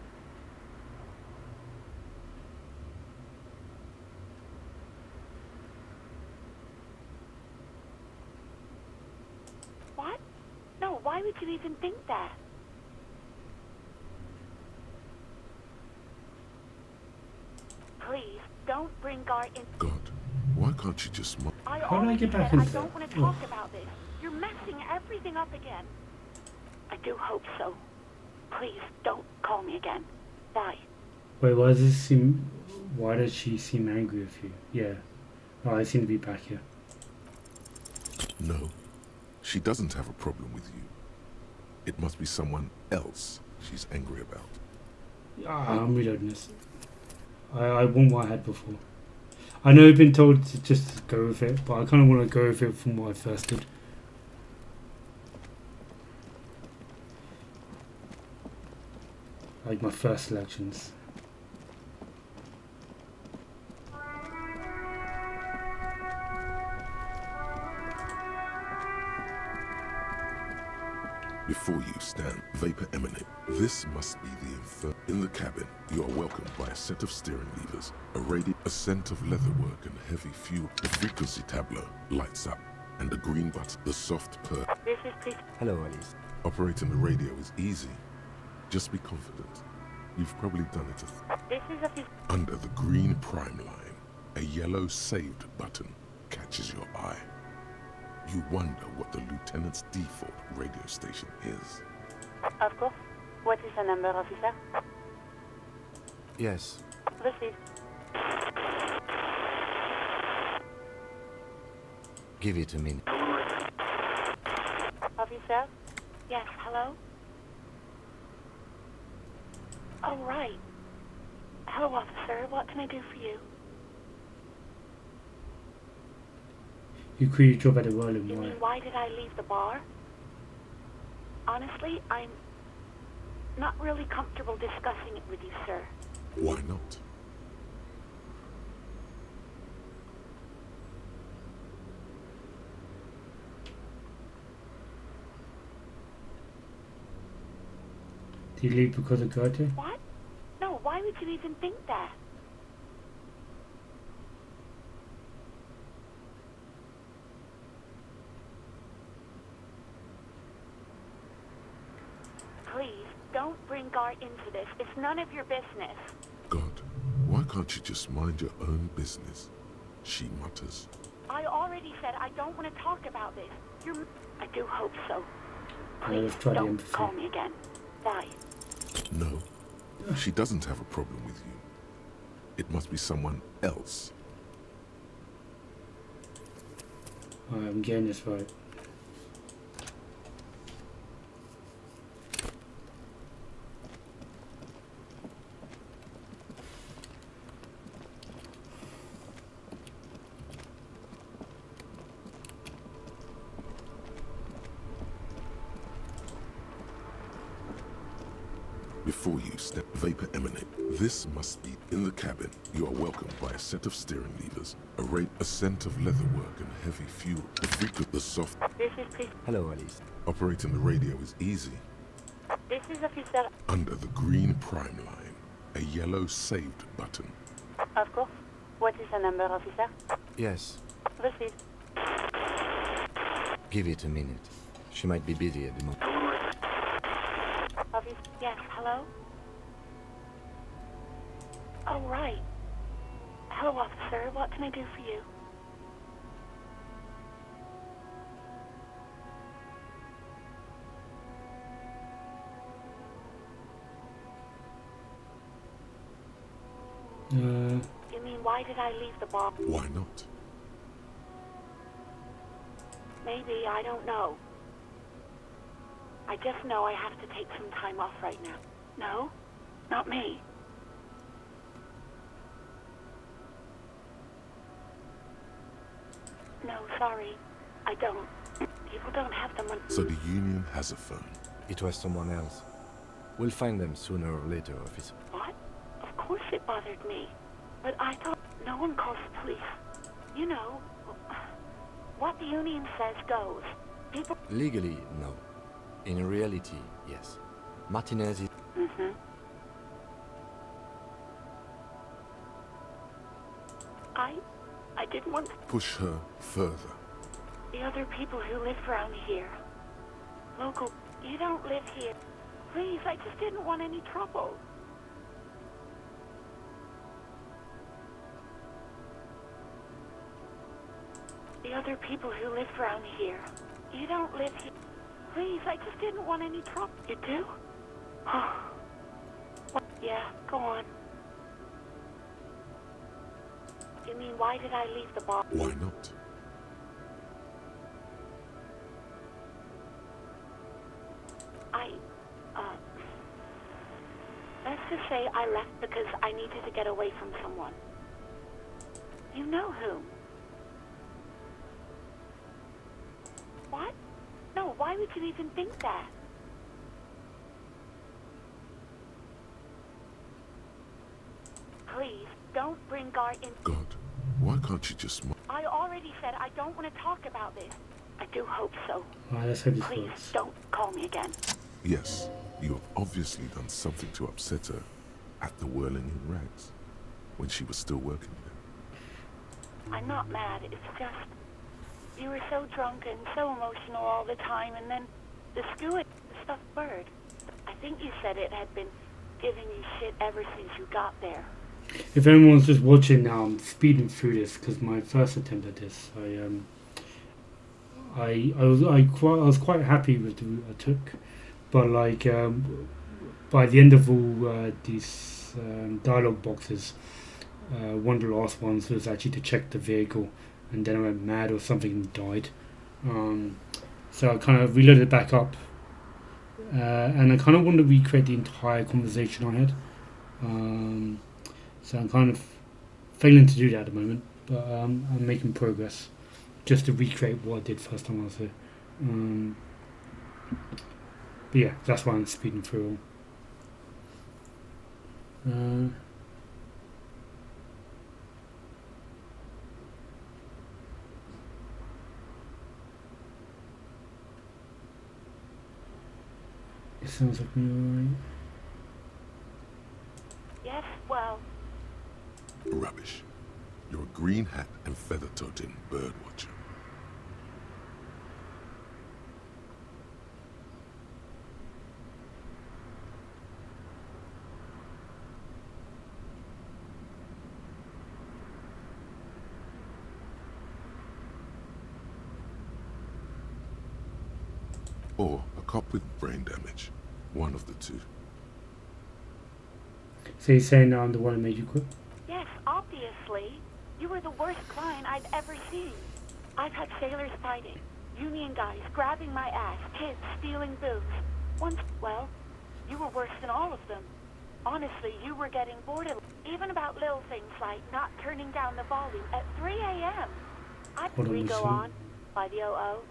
What? No, why would you even think that? Please, don't bring Gar in. God, why can't you just... How do I get back I into don't that? want to talk about this. You're messing everything up again. I do hope so. Please, don't call me again. Bye. Wait, why does she seem angry with you? Yeah. Oh, I seem to be back here. No, she doesn't have a problem with you. It must be someone else she's angry about. I'm reloading this. I want what I had before. I know I've been told to just go with it, but I kind of want to go with it from what I first did. Like my first selections. Before you stand, vapor emanate. This must be the infer. In the cabin, you are welcomed by a set of steering levers, a scent of leatherwork and heavy fuel. The frequency tableau lights up, and the green button, the soft purr. This is please. Hello, Alice. Operating the radio is easy. Just be confident. You've probably done it This is a... Under the green prime line, a yellow saved button catches your eye. You wonder what the lieutenant's default radio station is. Of course. What is the number, officer? Yes. Proceed. Give it a minute. Officer? Yes, hello? Oh, right. Hello, officer. What can I do for you? You quit your job at the Whirling. You mean, why did I leave the bar? Honestly, I'm not really comfortable discussing it with you, sir. Why not? Did you leave because of Goethe? What? No, why would you even think that? Please, don't bring Gar into this. It's none of your business. God, why can't you just mind your own business? She mutters. I already said I don't want to talk about this. I do hope so. Please, let's try the don't empathy. call me again. Bye. No, she doesn't have a problem with you. It must be someone else. I'm getting this right. Before you step, vapor emanate. This must be in the cabin. You are welcomed by a set of steering levers, a scent of leatherwork and heavy fuel. The frequent, the soft. This is Chris. Hello, Alice. Operating the radio is easy. This is Officer. Under the green prime line, a yellow saved button. Of course. What is the number, Officer? Yes. Proceed. Give it a minute. She might be busy at the moment. Officer. Yes. Hello. Oh, right. Hello, officer. What can I do for you? You mean, why did I leave the bar? Why not? Maybe, I don't know. I just know I have to take some time off right now. No? Not me. No, sorry. I don't. People don't have the money. So the Union has a phone. It was someone else. We'll find them sooner or later, officer. What? Of course it bothered me. But I thought no one calls the police. You know, what the Union says goes. People... Legally, no. In reality, yes. Martinez is... Mm-hmm. I didn't want to... Push her further. The other people who live around here. Local... You don't live here. Please, I just didn't want any trouble. The other people who live around here. You don't live here. Please, I just didn't want any trouble. You do? Oh. Yeah, go on. You mean, why did I leave the bar? Why not? Let's just say I left because I needed to get away from someone. You know whom? What? No, why would you even think that? Please, don't bring Gar in. God, why can't you just... I already said I don't want to talk about this. I do hope so. Alright, let's hope this Please, works. don't call me again. Yes, you have obviously done something to upset her at the Whirling in Rags, when she was still working there. I'm not mad, it's just... You were so drunk and so emotional all the time, and then the steward, the stuffed bird. I think you said it had been giving you shit ever since you got there. If anyone's just watching now, I'm speeding through this because my first attempt at this, I was quite happy with the route I took, but like by the end of all these dialogue boxes, one of the last ones was actually to check the vehicle, and then I went mad or something and died. So I kind of reloaded it back up, and I kind of want to recreate the entire conversation I had. So I'm kind of failing to do that at the moment, but I'm making progress just to recreate what I did first time I was here. But yeah, that's why I'm speeding through all. It sounds like me alright. Yes, well... Rubbish. You're a green hat and feather-toting bird watcher. Or a cop with brain damage. One of the two. So you're saying I'm the one who made you quit? Yes, obviously. You were the worst client I've ever seen. I've had sailors fighting, union guys grabbing my ass, kids stealing booze. Once, well, you were worse than all of them. Honestly, you were getting bored of even about little things like not turning down the volume at 3 a.m. We go on by the OO.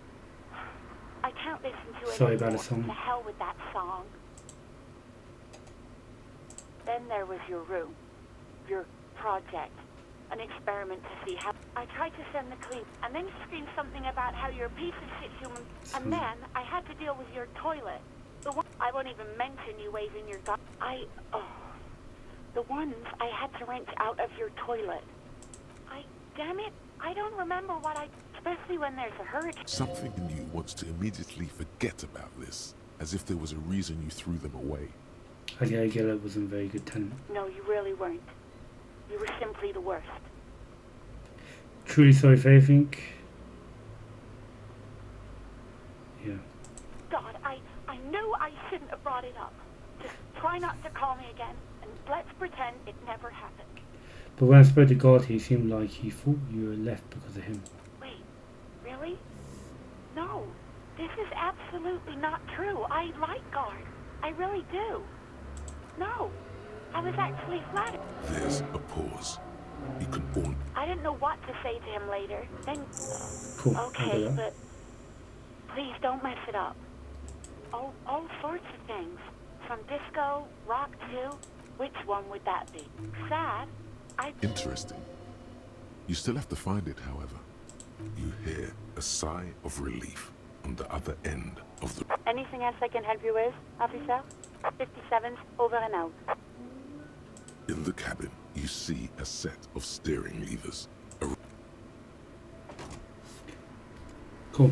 I can't listen to it Sorry about anymore. the song. To hell with that song. Then there was your room. Your project. An experiment to see how... I tried to send the clip, and then you screamed something about how you're a piece of shit human... And then I had to deal with your toilet. The one... I won't even mention you waving your gun. The ones I had to wrench out of your toilet. Damn it, I don't remember what I... Especially when there's a hurricane. Something in you wants to immediately forget about this, as if there was a reason you threw them away. I get it wasn't a very good tenant. No, you really weren't. You were simply the worst. Truly sorry for everything. Yeah. God, I knew I shouldn't have brought it up. Just try not to call me again, and let's pretend it never happened. But when I spoke to God, he seemed like he thought you were left because of him. Wait, really? No, this is absolutely not true. I like God. I really do. No, I was actually flattered. There's a pause. You can all... I didn't know what to say to him later. Then... Cool. Okay, but... Please don't mess it up. All sorts of things. From disco, rock too. Which one would that be? Sad? Interesting. You still have to find it, however. You hear a sigh of relief on the other end of the... Anything else I can help you with, officer? 57's over and out. In the cabin, you see a set of steering levers. Cool.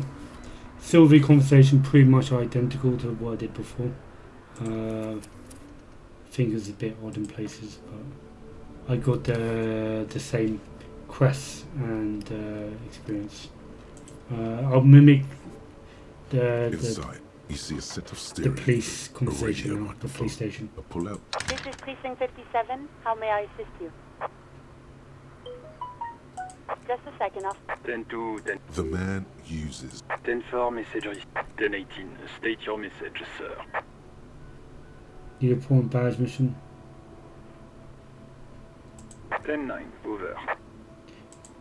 Sylvie conversation pretty much identical to what I did before. I think it was a bit odd in places, but I got the same quests and experience. I'll mimic Inside, you see a set of steering the police levers, conversation a radio at the police station. a pull-out. This is Precinct 57. How may I assist you? Just a second, off. 10-2, 10. The man uses 10-4, message received. 10-18, state your message, sir. The important badge mission. 10-9, over.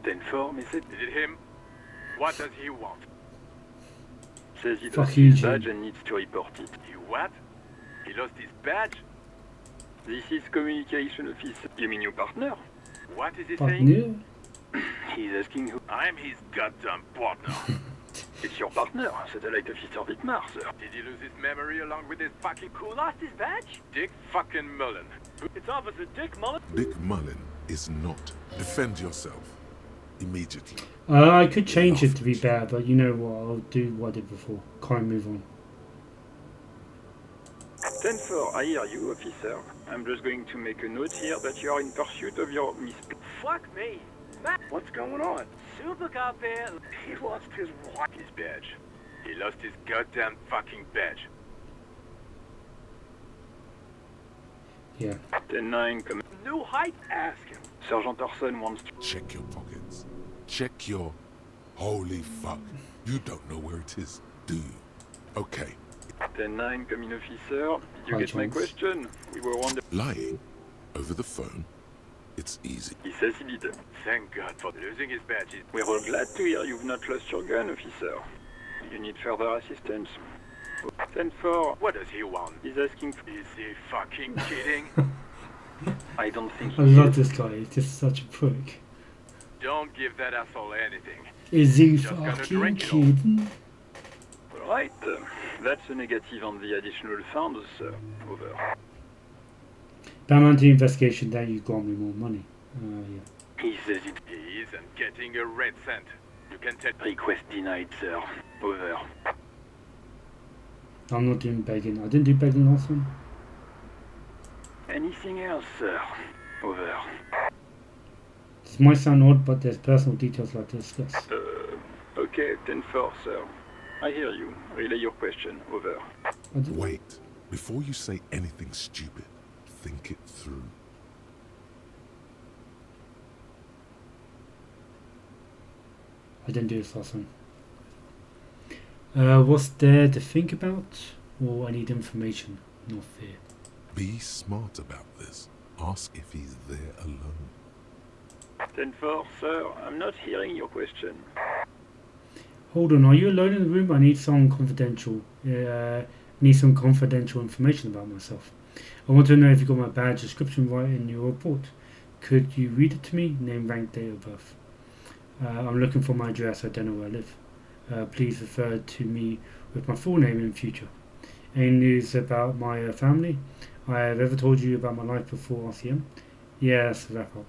10-4, message. Is it him? What does he want? Says he Fuck lost you, his Jim. badge and needs to report it. He what? He lost his badge? This is communication officer. You mean your partner? What is he Fuck saying? you. He's asking who... I'm his goddamn partner. It's your partner, satellite officer Whitmar, sir. Did he lose his memory along with his fucking Who lost his badge? Dick fucking Mullen? It's Officer Dick Mullen. Dick Mullen is not. Defend yourself. Immediately. I could change it to be better, but you know what? I'll do what I did before. Can't move on. 10-4, I hear you, officer. I'm just going to make a note here that you are in pursuit of your miss... Fuck me. Matt, What's going on? Super Cop here. He lost his what? His badge. He lost his goddamn fucking badge. Yeah. 10-9, come... New height. Ask him. Sergeant Orson wants to... Check your pockets. Check your... Holy fuck. You don't know where it is, do you? Okay. 10-9, come in, officer. Did you Hi, get my Jones. question? We were wondering... Lying over the phone, it's easy. He says he did. Thank God for losing his badge. We're all glad to hear you've not lost your gun, officer. You need further assistance. 10-4. What does he want? He's asking for... Is he fucking kidding? I don't think I he love is. this guy. He's just such a prick. Don't give that asshole anything. Is he Just gonna fucking drink it all. kidding? Right. That's a negative on the additional funds, sir. Over. Batman to investigation, then you got me more money. Yeah. He says it. He isn't getting a red cent. You can tell. Request denied, sir. Over. I'm not doing begging. I didn't do begging last time. Anything else, sir? Over. This might sound odd, but there's personal details I'd like to discuss. Okay, 10-4, sir. I hear you. Relay your question. Over. Wait. Before you say anything stupid, think it through. I didn't do this last time. What's there to think about? Or I need information, not fear. Be smart about this. Ask if he's there alone. 10-4, sir. I'm not hearing your question. Hold on, are you alone in the room? I need some confidential. Need some confidential information about myself. I want to know if you got my badge description right in your report. Could you read it to me? Name, rank, date of birth. I'm looking for my address. I don't know where I live. Please refer to me with my full name in the future. Any news about my family? I have ever told you about my life before RCM? Yes, wrap up.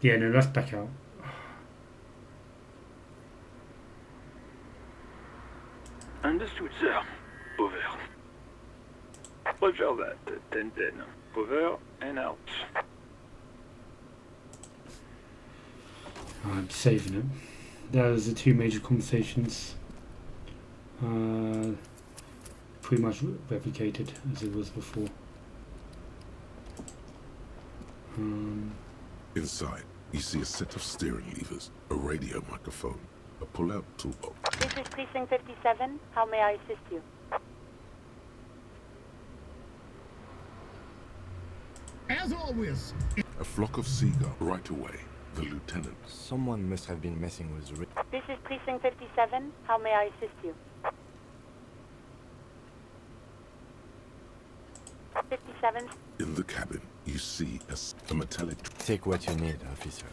Yeah, no, let's back out. Understood, sir. Over. Roger that. 10-10. Over and out. I'm saving it. Those are two major conversations. Pretty much replicated as it was before. Inside, you see a set of steering levers, a radio microphone, a pull-out toolbox. This is Precinct 57. How may I assist you? As always, A flock of seagulls right away. The lieutenant. Someone must have been messing with This is Precinct 57. How may I assist you? 57. In the cabin, you see a metallic... Take what you need, officer.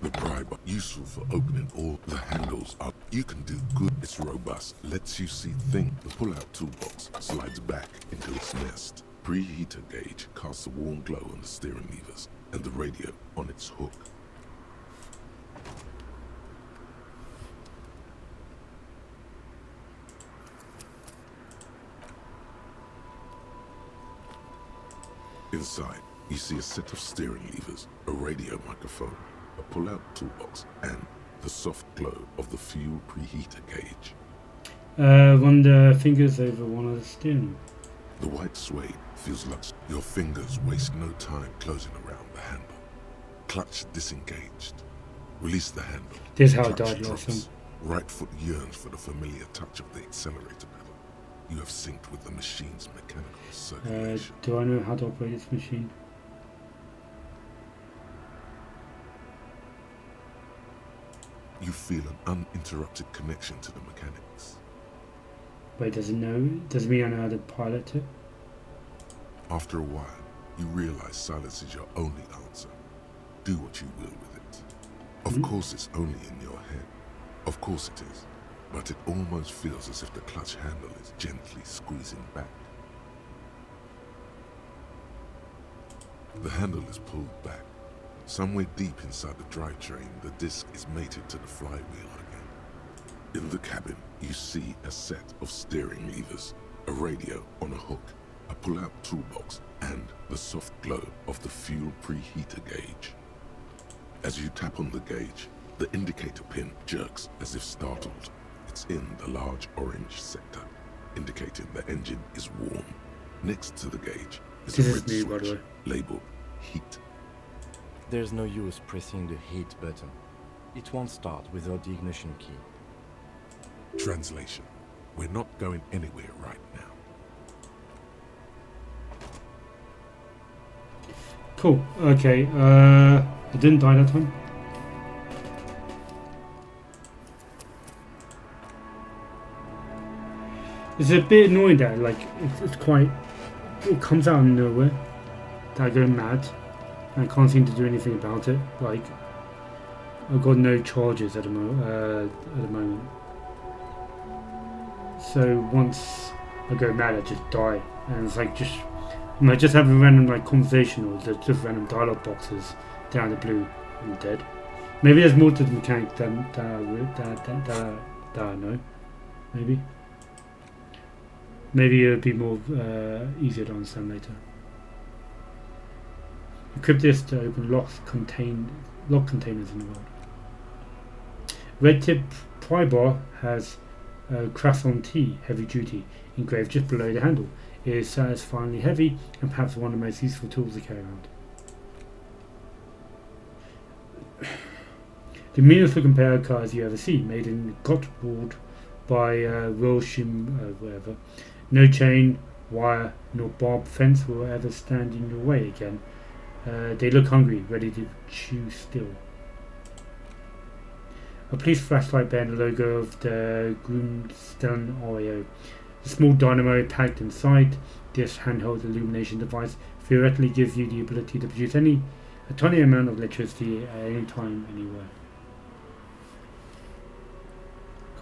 The pry bar, useful for opening all the handles up. You can do good. It's robust. Lets you see things. The pull-out toolbox slides back into its nest. Preheater gauge casts a warm glow on the steering levers and the radio on its hook. Inside, you see a set of steering levers, a radio microphone, a pull-out toolbox, and the soft glow of the fuel preheater gauge. Run the fingers over one of the steering. The white suede feels like your fingers waste no time closing around the handle. Clutch disengaged. Release the handle. This is how I Clutch died last drops. time. Right foot yearns for the familiar touch of the accelerator pedal. You have synced with the machine's mechanical circulation. Do I know how to operate this machine? You feel an uninterrupted connection to the mechanics. Wait, does it mean I know how to pilot it? After a while, you realize silence is your only answer. Do what you will with it. Of course it's only in your head. Of course it is. But it almost feels as if the clutch handle is gently squeezing back. The handle is pulled back. Somewhere deep inside the drivetrain, the disc is mated to the flywheel again. In the cabin, you see a set of steering levers, a radio on a hook, a pull-out toolbox, and the soft glow of the fuel preheater gauge. As you tap on the gauge, the indicator pin jerks as if startled. It's in the large orange sector, indicating the engine is warm. Next to the gauge is a red switch labeled heat. There's no use pressing the heat button. It won't start without the ignition key. Translation: we're not going anywhere right now. Cool. Okay. I didn't die that time. It's a bit annoying that it's quite. It comes out of nowhere. That I go mad. And I can't seem to do anything about it. Like, I've got no charges at the moment. So once I go mad, I just die, and it's like I just have a random conversation, or there's just random dialogue boxes down the blue. I'm dead. Maybe there's more to the mechanic than that I know. Maybe it would be more easier to understand later. Equip this to open lock containers in the world. Red tip pry bar has Croissant T heavy duty engraved just below the handle. It is satisfyingly heavy and perhaps one of the most useful tools to carry around. The meanest looking pair of cars you ever see, made in Gotthard by Wilshim, whatever. No chain, wire, nor barbed fence will ever stand in your way again. They look hungry, ready to chew still. A police flashlight bearing the logo of the Groomstone RAO. The small dynamo packed inside this handheld illumination device theoretically gives you the ability to produce a tiny amount of electricity at any time, anywhere.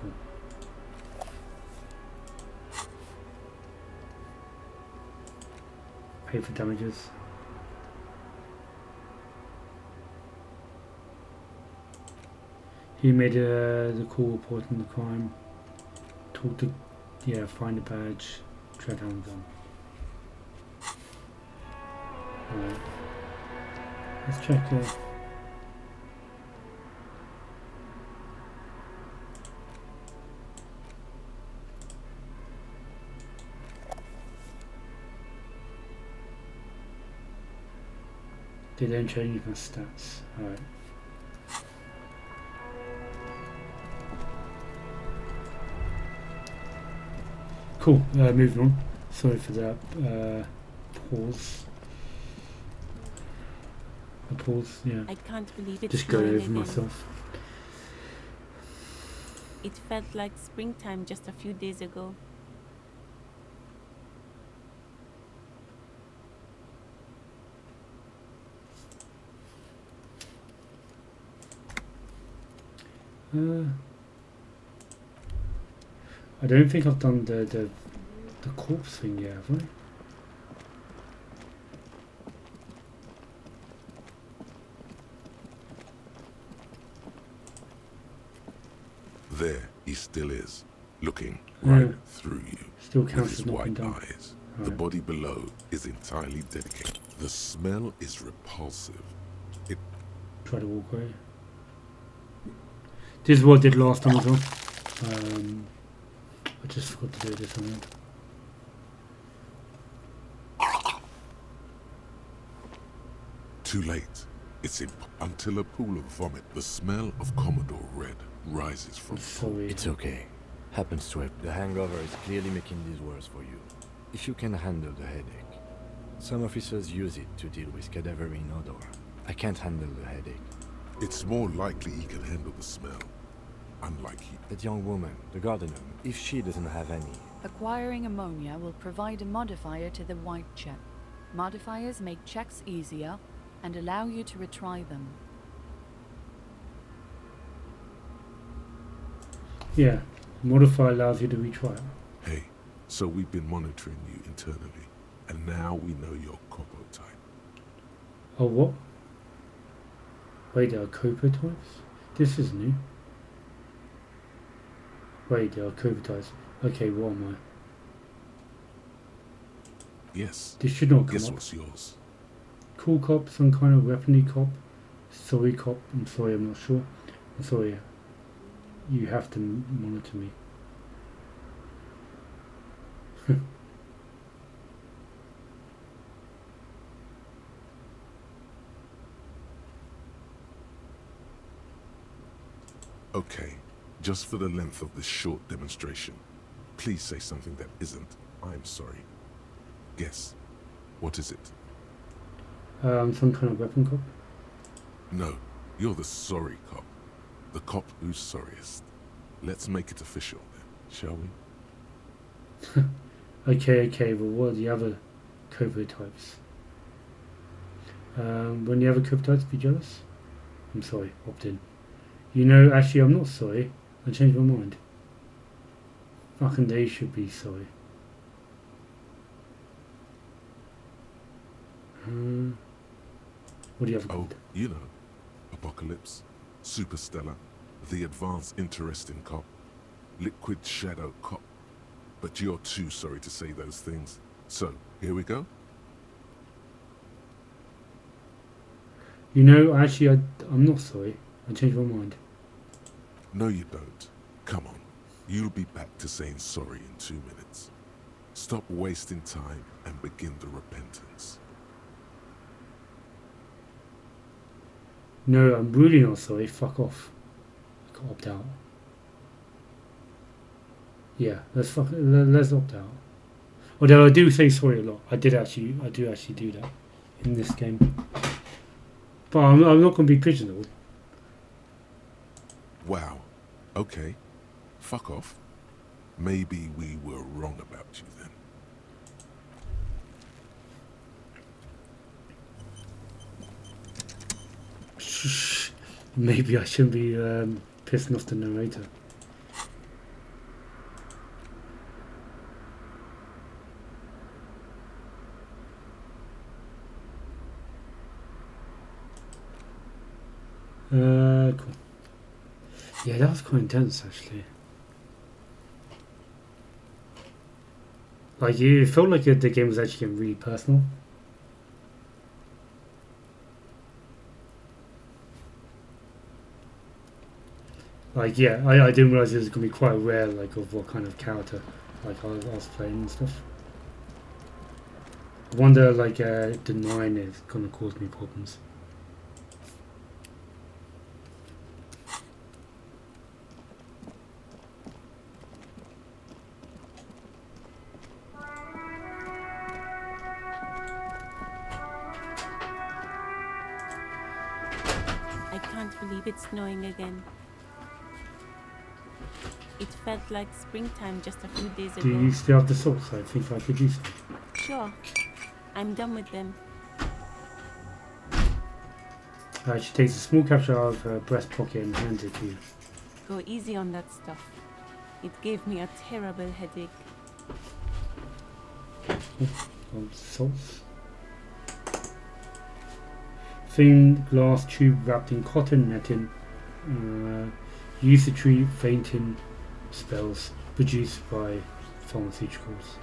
Cool. Pay for damages. He made the call reporting the crime. Talk to, find a badge, track down the gun. Alright. Let's check They don't change my stats. Alright. Cool, moving on. Sorry for that pause. A pause, yeah. I can't believe it's just go snowing over again. myself. It felt like springtime just a few days ago. I don't think I've done the corpse thing yet, have I? There he still is, looking right through you. Still counts with as his not white been done. eyes. The body below is entirely dedicated. The smell is repulsive. It Try to walk away. This is what I did last time as well. I just forgot to do this one. too late. It's until a pool of vomit. The smell of Commodore Red rises from the pool. It's okay. Happens to it. The hangover is clearly making this worse for you. If you can handle the headache. Some officers use it to deal with cadaverine odor. I can't handle the headache. It's more likely he can handle the smell. Unlike he. That young woman, the gardener, if she doesn't have any. Acquiring ammonia will provide a modifier to the white check. Modifiers make checks easier and allow you to retry them. Yeah, modifier allows you to retry it. Hey, so we've been monitoring you internally, and now we know your Copo type. Oh, what? Wait, there are Copo types? This is new. Wait, there are Copo types. Okay, what am I? Yes. This should not come Guess up. what's yours? Cool cop, some kind of weaponry cop. Sorry cop, I'm sorry, I'm not sure. I'm sorry. You have to monitor me. Okay, just for the length of this short demonstration, please say something that isn't, I'm sorry. Guess. What is it? Some kind of weapon cop. No, you're the sorry cop. The cop who's sorriest. Let's make it official then, shall we? Okay, but what are the other Copo types? When the other Copo types be jealous? I'm sorry, opt in. You know, actually I'm not sorry. I changed my mind. Fucking they should be sorry. What do you have? Oh, you know, Apocalypse, Superstellar, the advanced interesting cop, liquid shadow cop. But you're too sorry to say those things. So, here we go. You know, actually I'm not sorry. I changed my mind. No, you don't. Come on. You'll be back to saying sorry in 2 minutes. Stop wasting time and begin the repentance. No, I'm really not sorry. Fuck off. I got opt out. Yeah, let's opt out. Although I do say sorry a lot. I do actually do that in this game. But I'm not going to be pigeonholed. Wow. Okay. Fuck off. Maybe we were wrong about you then. Maybe I shouldn't be pissing off the narrator. Cool. Yeah, that was quite intense actually. Like, it felt like the game was actually getting really personal. Like, yeah, I didn't realize it was going to be quite rare, like, of what kind of character, like, I was playing and stuff. I wonder, like, denying is going to cause me problems. I can't believe it's snowing again. It felt like springtime just a few days ago. Do you still have the salts? I think I could use them. Sure. I'm done with them. She takes a small capsule out of her breast pocket and hands it to you. Go easy on that stuff. It gave me a terrible headache. Salts. Thin glass tube wrapped in cotton netting. Used to treat fainting spells produced by pharmaceuticals.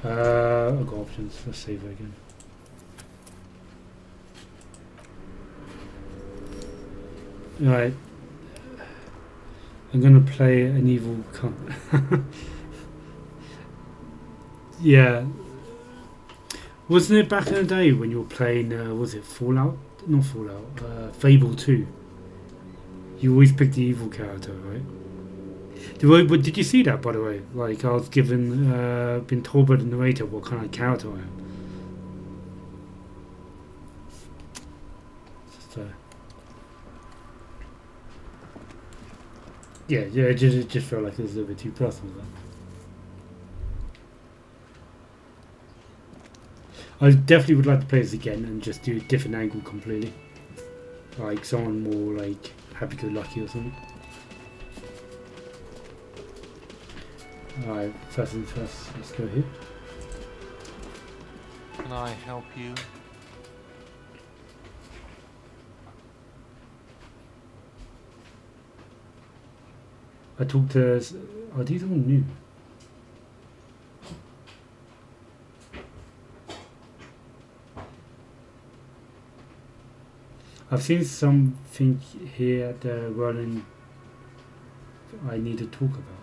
I've got options. Let's save it again. Alright. I'm gonna play an evil cunt. Yeah. Wasn't it back in the day when you were playing, was it Fallout? Not Fallout, Fable 2. You always pick the evil character, right? Did you see that, by the way? Like, I was been told by the narrator what kind of character I am. Just, yeah, it just felt like it was a little bit too personal. I definitely would like to play this again and just do a different angle completely. Like someone more like happy-go-lucky or something. Alright, first things first, let's go here. Can I help you? I talked to... Are these all new? I've seen something here at the Roland I need to talk about.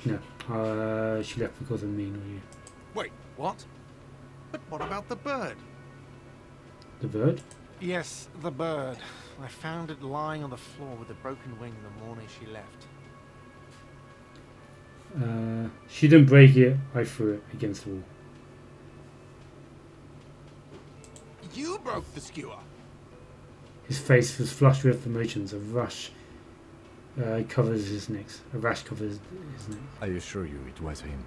No, she left because of me, not you. Wait, what? But what about the bird? The bird? Yes, the bird. I found it lying on the floor with a broken wing the morning she left. She didn't break it, I threw it against the wall. You broke the skewer! His face was flushed with emotions. A rash covers his neck. I assure you it was him.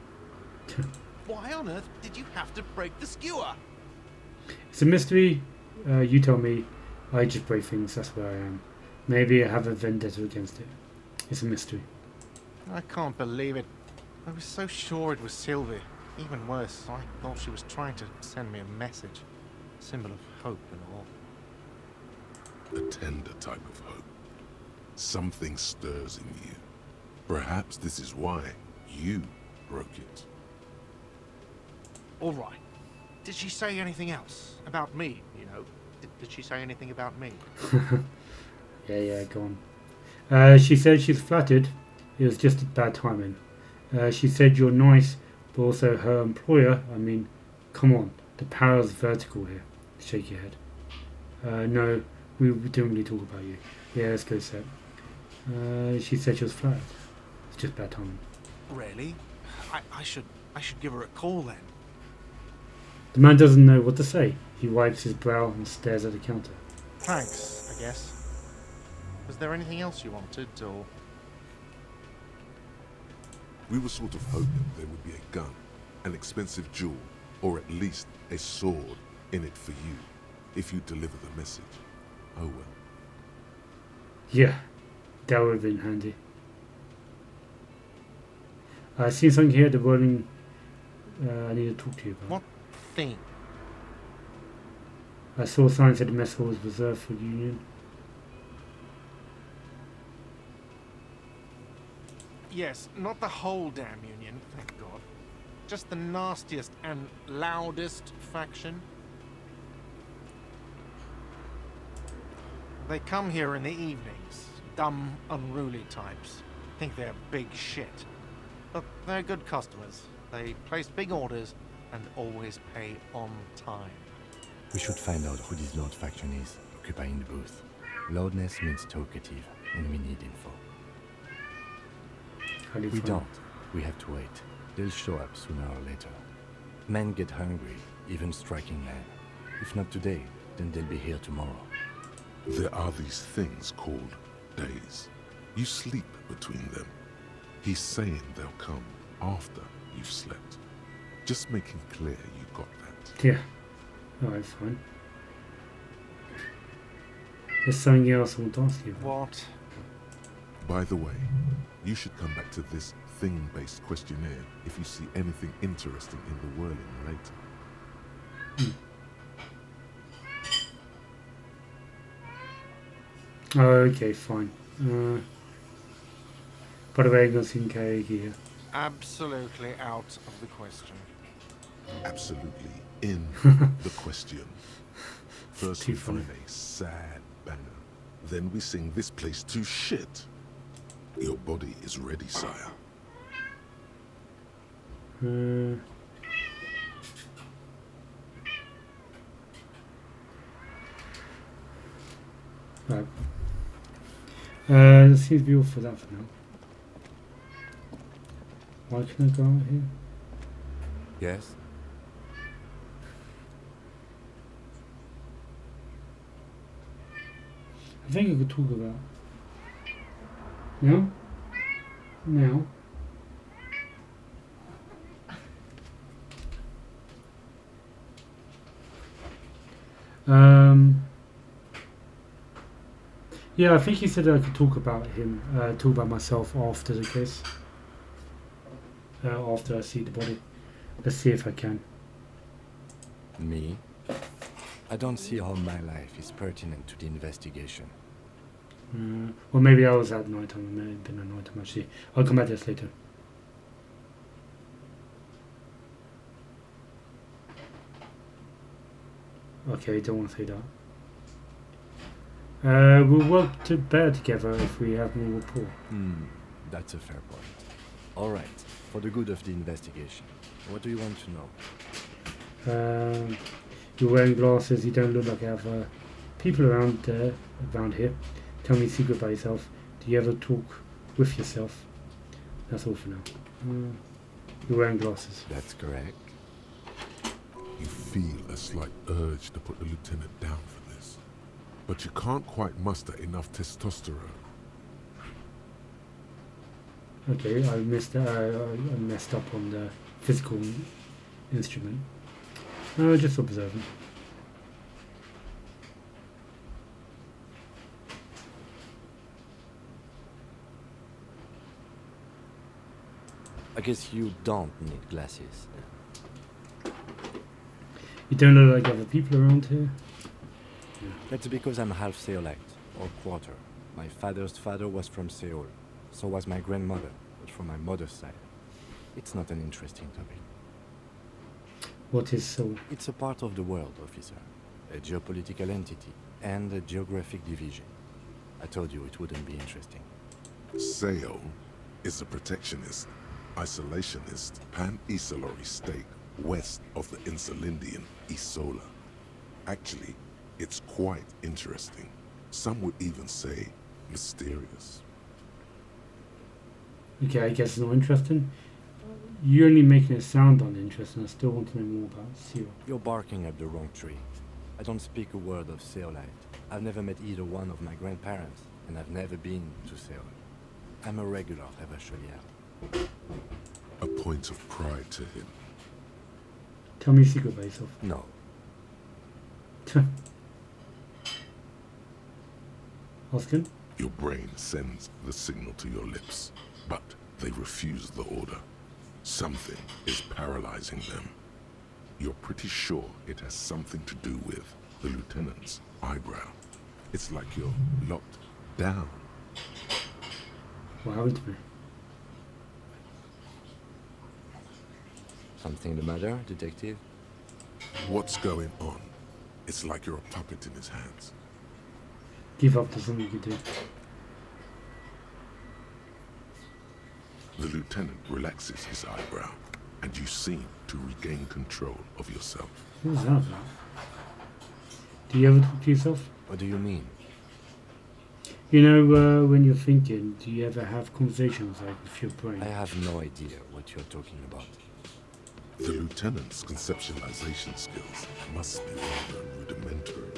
Why on earth did you have to break the skewer? It's a mystery. You tell me. I just break things, that's where I am. Maybe I have a vendetta against it. It's a mystery. I can't believe it. I was so sure it was Sylvie. Even worse, I thought she was trying to send me a message. A symbol of hope and all. A tender type of hope. Something stirs in you. Perhaps this is why you broke it. All right. Did she say anything else? About me, you know? Did she say anything about me? Yeah, go on. She said she's flattered. It was just bad timing. She said you're nice, but also her employer, I mean, come on. The power is vertical here. Shake your head. No, we didn't really talk about you. Yeah, let's go, Seth. She said she was flattered. It's just bad timing. Really? I should give her a call then. The man doesn't know what to say. He wipes his brow and stares at the counter. Thanks, I guess. Was there anything else you wanted, or...? We were sort of hoping there would be a gun, an expensive jewel, or at least a sword in it for you, if you deliver the message. Oh well. Yeah, that would have been handy. I see something here at the building I need to talk to you about. What thing? I saw signs that the mess hall was reserved for the Union. Yes, not the whole damn Union, thank God. Just the nastiest and loudest faction. They come here in the evenings. Dumb, unruly types. Think they're big shit. But they're good customers. They place big orders and always pay on time. We should find out who this Lord faction is, occupying the booth. Loudness means talkative, and we need info. We don't. We have to wait. They'll show up sooner or later. Men get hungry, even striking men. If not today, then they'll be here tomorrow. There are these things called days. You sleep between them. He's saying they'll come after you've slept. Just making clear you got that. Yeah. Alright, fine. There's something else I want to ask you about. What? By the way, you should come back to this thing-based questionnaire if you see anything interesting in the whirling later. Okay, fine. By the way, I'm going to see here. Absolutely out of the question. Absolutely in the question. First we find a sad banger. Then we sing this place to shit. Your body is ready, sire. Right. That seems to be all for that for now. Why can I go out here? Yes? I think I could talk about. No? Now? Yeah, I think he said I could talk about him, talk about myself after the case. After I see the body. Let's see if I can. Me? I don't see how my life is pertinent to the investigation. Well, maybe I was at night time. It may have been at night time actually. I'll come back to this later. Okay, don't want to say that. We'll work better together if we have more rapport. That's a fair point. Alright, for the good of the investigation, what do you want to know? You're wearing glasses, you don't look like you have people around here. Tell me a secret about yourself. Do you ever talk with yourself? That's all for now. You're wearing glasses. That's correct. You feel a slight urge to put the lieutenant down for this, but you can't quite muster enough testosterone. Okay, I messed up on the physical instrument. No, just observing. I guess you don't need glasses. You don't look like other people around here? Yeah. That's because I'm half Seolite, or quarter. My father's father was from Seoul. So was my grandmother, but from my mother's side. It's not an interesting topic. What is Seoul? It's a part of the world, officer. A geopolitical entity, and a geographic division. I told you it wouldn't be interesting. Seoul is a protectionist, isolationist, pan-Isolari state west of the Insulindian Isola. Actually, it's quite interesting. Some would even say mysterious. Okay, I guess it's not interesting. you're only making it sound uninteresting. I still want to know more about Seal. You're barking at the wrong tree. I don't speak a word of Seolite. I've never met either one of my grandparents, and I've never been to Seoul. I'm a regular Revacholier. A point of pride to him. Tell me a secret about yourself. No. Oscar? Your brain sends the signal to your lips, but they refuse the order. Something is paralyzing them. You're pretty sure it has something to do with the lieutenant's eyebrow. It's like you're locked down. What happened to me? Something the matter, detective? What's going on? It's like you're a puppet in his hands. Give up to something you can do. The lieutenant relaxes his eyebrow, and you seem to regain control of yourself. What is that about? Do you ever talk to yourself? What do you mean? You know, when you're thinking, do you ever have conversations like with your brain? I have no idea what you're talking about. The lieutenant's conceptualization skills must be rather rudimentary.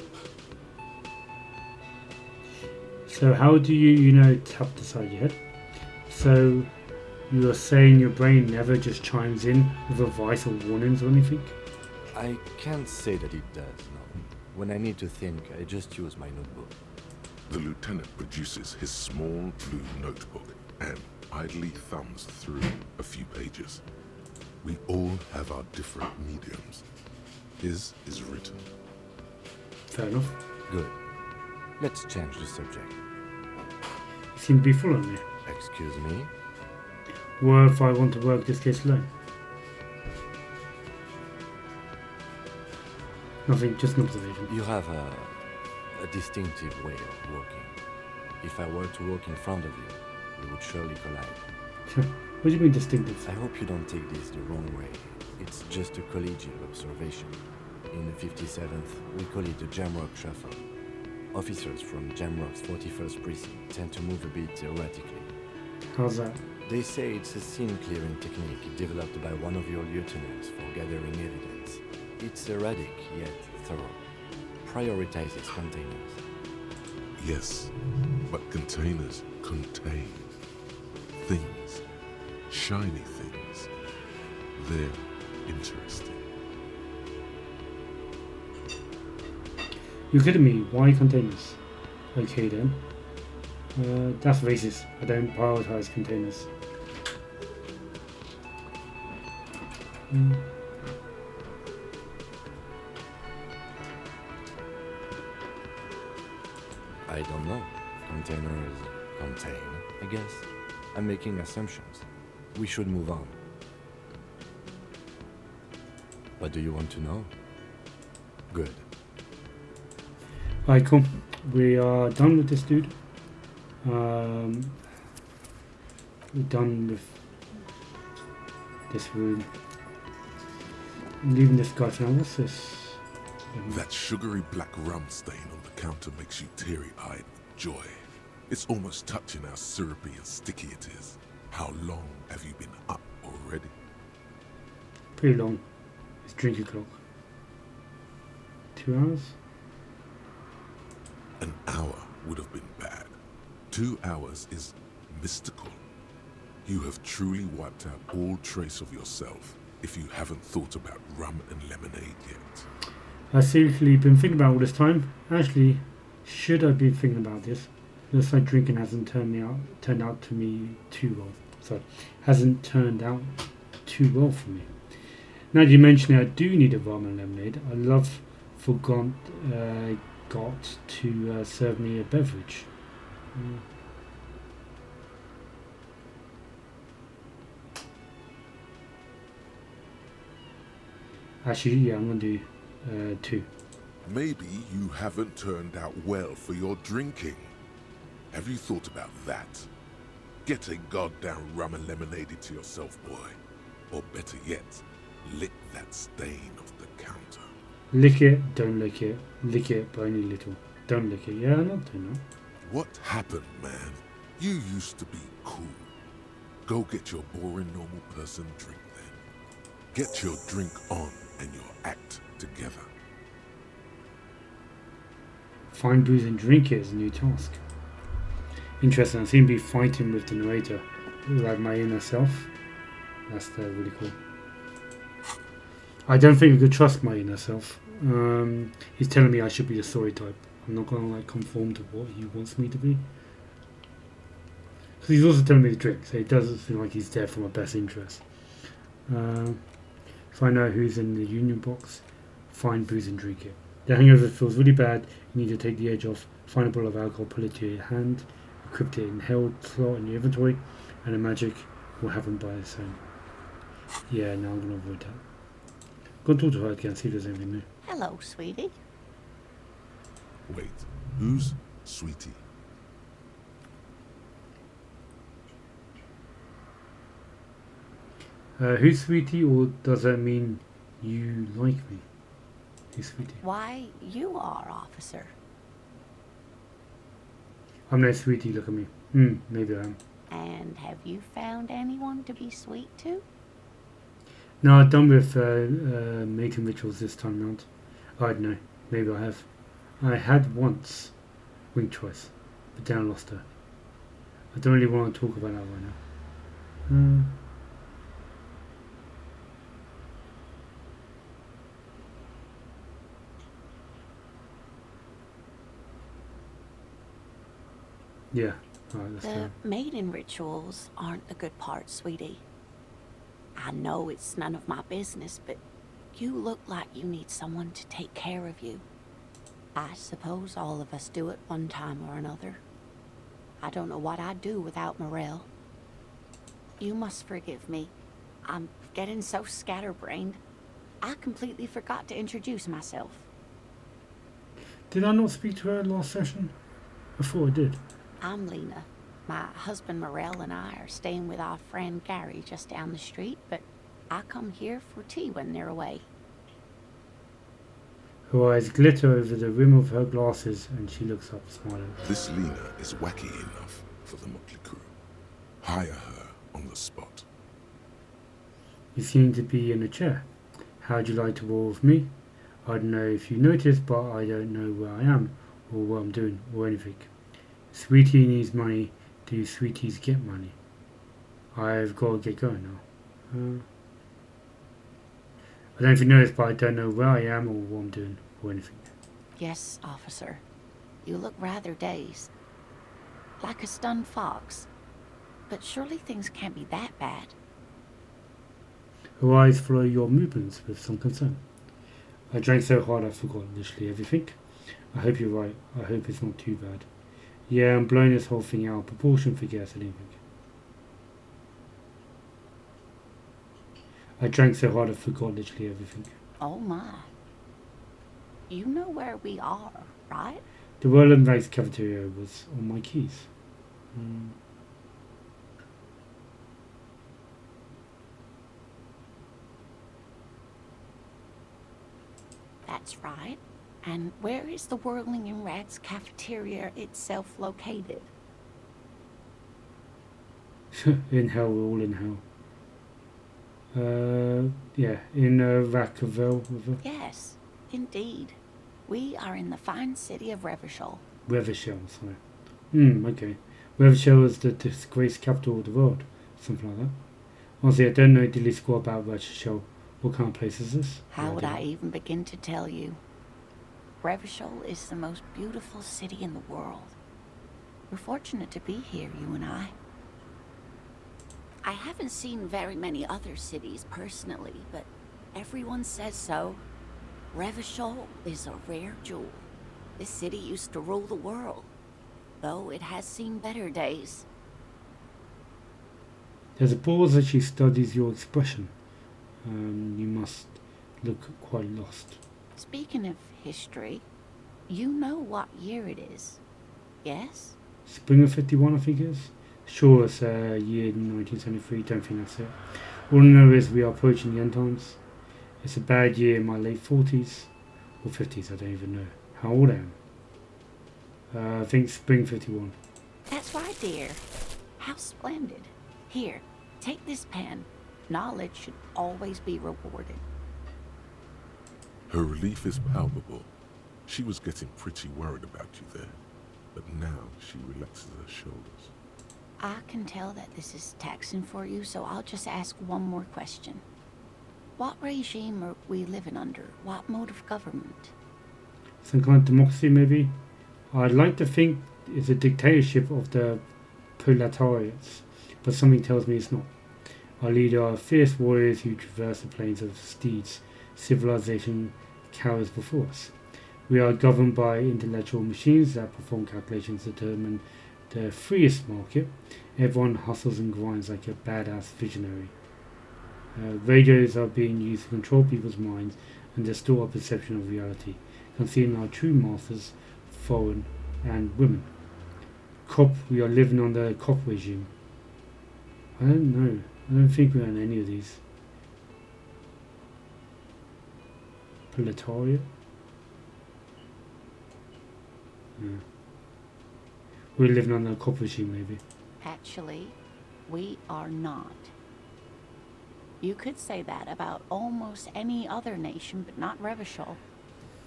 So how do you tap the side of your head? So you're saying your brain never just chimes in with advice or warnings or anything? I can't say that it does, no. When I need to think, I just use my notebook. The lieutenant produces his small blue notebook and idly thumbs through a few pages. We all have our different mediums. His is written. Fair enough. Good. Let's change the subject. You seem to be full on me. Excuse me? What if I want to work this case alone? Nothing, just an observation. You have a distinctive way of working. If I were to walk in front of you, we would surely collide. What do you mean distinctive? I hope you don't take this the wrong way. It's just a collegial observation. In the 57th, we call it the Jamrock Shuffle. Officers from Jamrock's 41st Precinct tend to move a bit erratically. How's that? They say it's a scene-clearing technique developed by one of your lieutenants for gathering evidence. It's erratic, yet thorough. Prioritizes containers. Yes, but containers contain things. Shiny things. They're interesting. You're kidding me. Why containers? Okay then. That's racist. I don't prioritize containers. I don't know. Containers contain, I guess. I'm making assumptions. We should move on. What do you want to know? Good. Alright, cool. We are done with this dude. We're done with this room. I'm leaving this guy now. What's this? That sugary black rum stain on the counter makes you teary-eyed with joy. It's almost touching how syrupy and sticky it is. How long have you been up already? Pretty long. It's drinking clock. 2 hours? An hour would have been bad. 2 hours is mystical. You have truly wiped out all trace of yourself if you haven't thought about rum and lemonade yet. I've seriously been thinking about all this time. Actually, should I be thinking about this? Looks like drinking hasn't turned out to me too well. Sorry, hasn't turned out too well for me. Now that you mention it, I do need a rum and lemonade. I love got to serve me a beverage. Actually, yeah, I'm gonna do 2. Maybe you haven't turned out well for your drinking. Have you thought about that? Get a goddamn rum and lemonade to yourself, boy. Or better yet, lick that stain off the counter. Lick it, don't lick it. Lick it, but only little. Don't lick it. Yeah, I'm not doing that. What happened, man? You used to be cool. Go get your boring normal person drink then. Get your drink on and your act together. Find booze and drink it as a new task. Interesting, I seem to be fighting with the narrator, like my inner self. That's really cool. I don't think I could trust my inner self. He's telling me I should be the story type. I'm not gonna like conform to what he wants me to be. Because he's also telling me to drink, so it doesn't seem like he's there for my best interest. Find out who's in the union box. Find booze and drink it. The hangover feels really bad. You need to take the edge off. Find a bottle of alcohol, pull it to your hand, equip it in held slot in your inventory, and the magic will happen by its own. Yeah, no, I'm gonna avoid that. Go talk to her again, see if there's anything new. Hello, sweetie. Wait, who's Sweetie? Who's Sweetie, or does that mean you like me? Who's Sweetie? Why, you are, officer. I'm no Sweetie, look at me. Maybe I am. And have you found anyone to be sweet to? No, I'm done with making rituals this time round. I don't know, maybe I have. I had once, winged twice, but then I lost her. I don't really want to talk about that right now. Yeah, alright, that's The fair. mating rituals aren't the good part, sweetie. I know it's none of my business, but you look like you need someone to take care of you. I suppose all of us do at one time or another. I don't know what I'd do without Morel. You must forgive me. I'm getting so scatterbrained. I completely forgot to introduce myself. Did I not speak to her last session? I thought I did. I'm Lena. My husband Morel and I are staying with our friend Gary just down the street, but I come here for tea when they're away. Her eyes glitter over the rim of her glasses and she looks up, smiling. This Lena is wacky enough for the motley crew. Hire her on the spot. You seem to be in a chair. How'd you like to roll with me? I don't know if you noticed, but I don't know where I am, or what I'm doing, or anything. Sweetie needs money. Do sweeties get money? I've got to get going now. I don't know if you noticed, but I don't know where I am, or what I'm doing, or anything. Yes, officer. You look rather dazed. Like a stunned fox. But surely things can't be that bad. Her eyes follow your movements with some concern. I drank so hard I forgot literally everything. I hope you're right. I hope it's not too bad. Yeah, I'm blowing this whole thing out of proportion, forget anything. I drank so hard I forgot literally everything. Oh my. You know where we are, right? The Royal and Rice cafeteria was on my keys. That's right. And where is the Whirling and Rats cafeteria itself located? In hell, we're all in hell. Yeah, in Vacaville. Yes, indeed. We are in the fine city of Revachol. Revachol, sorry. Okay. Revachol is the disgraced capital of the world. Something like that. Honestly, I don't know diddly squat about Revachol. What kind of place is this? How would I even begin to tell you? Revachol is the most beautiful city in the world. We're fortunate to be here, you and I. I haven't seen very many other cities personally, but everyone says so. Revachol is a rare jewel. This city used to rule the world, though it has seen better days. There's a pause as she studies your expression. You must look quite lost. Speaking of history, you know what year it is, yes? Spring of 51, I think it is. Sure, it's year 1973, don't think that's it. All I know is we are approaching the end times. It's a bad year in my late 40s, or 50s, I don't even know how old I am. I think spring 51. That's right, dear. How splendid. Here, take this pen. Knowledge should always be rewarded. Her relief is palpable. She was getting pretty worried about you there, but now she relaxes her shoulders. I can tell that this is taxing for you, so I'll just ask one more question. What regime are we living under? What mode of government? Some kind of democracy, maybe? I'd like to think it's a dictatorship of the proletariats, but something tells me it's not. Our leader are fierce warriors who traverse the plains of steeds. Civilization cowers before us. We are governed by intellectual machines that perform calculations to determine the freest market. Everyone hustles and grinds like a badass visionary. Radios are being used to control people's minds and distort our perception of reality, concealing our true masters, foreign and women. Cop, we are living on the cop regime. I don't know. I don't think we're on any of these. Proletariat? Yeah. We're living on the cop regime, maybe. Actually, we are not. You could say that about almost any other nation, but not Revachol.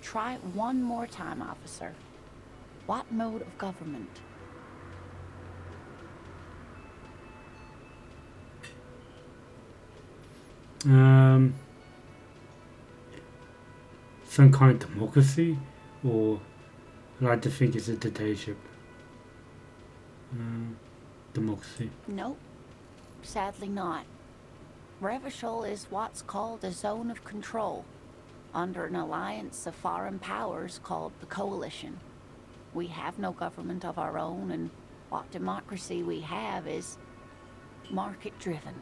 Try it one more time, officer. What mode of government? Some kind of democracy, or I'd like to think it's a dictatorship. Democracy. Nope. Sadly not. Revachol is what's called a zone of control, under an alliance of foreign powers called the Coalition. We have no government of our own, and what democracy we have is market-driven.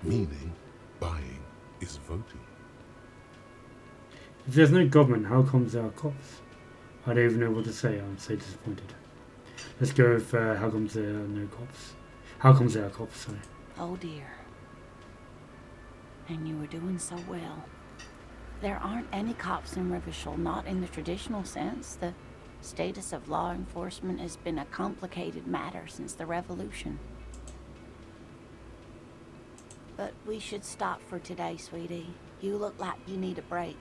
Meaning, buying is voting. If there's no government, how comes there are cops? I don't even know what to say. I'm so disappointed. Let's go with how comes there are no cops. How comes there are cops, sorry. Oh dear. And you were doing so well. There aren't any cops in Revachol, not in the traditional sense. The status of law enforcement has been a complicated matter since the revolution. But we should stop for today, sweetie. You look like you need a break.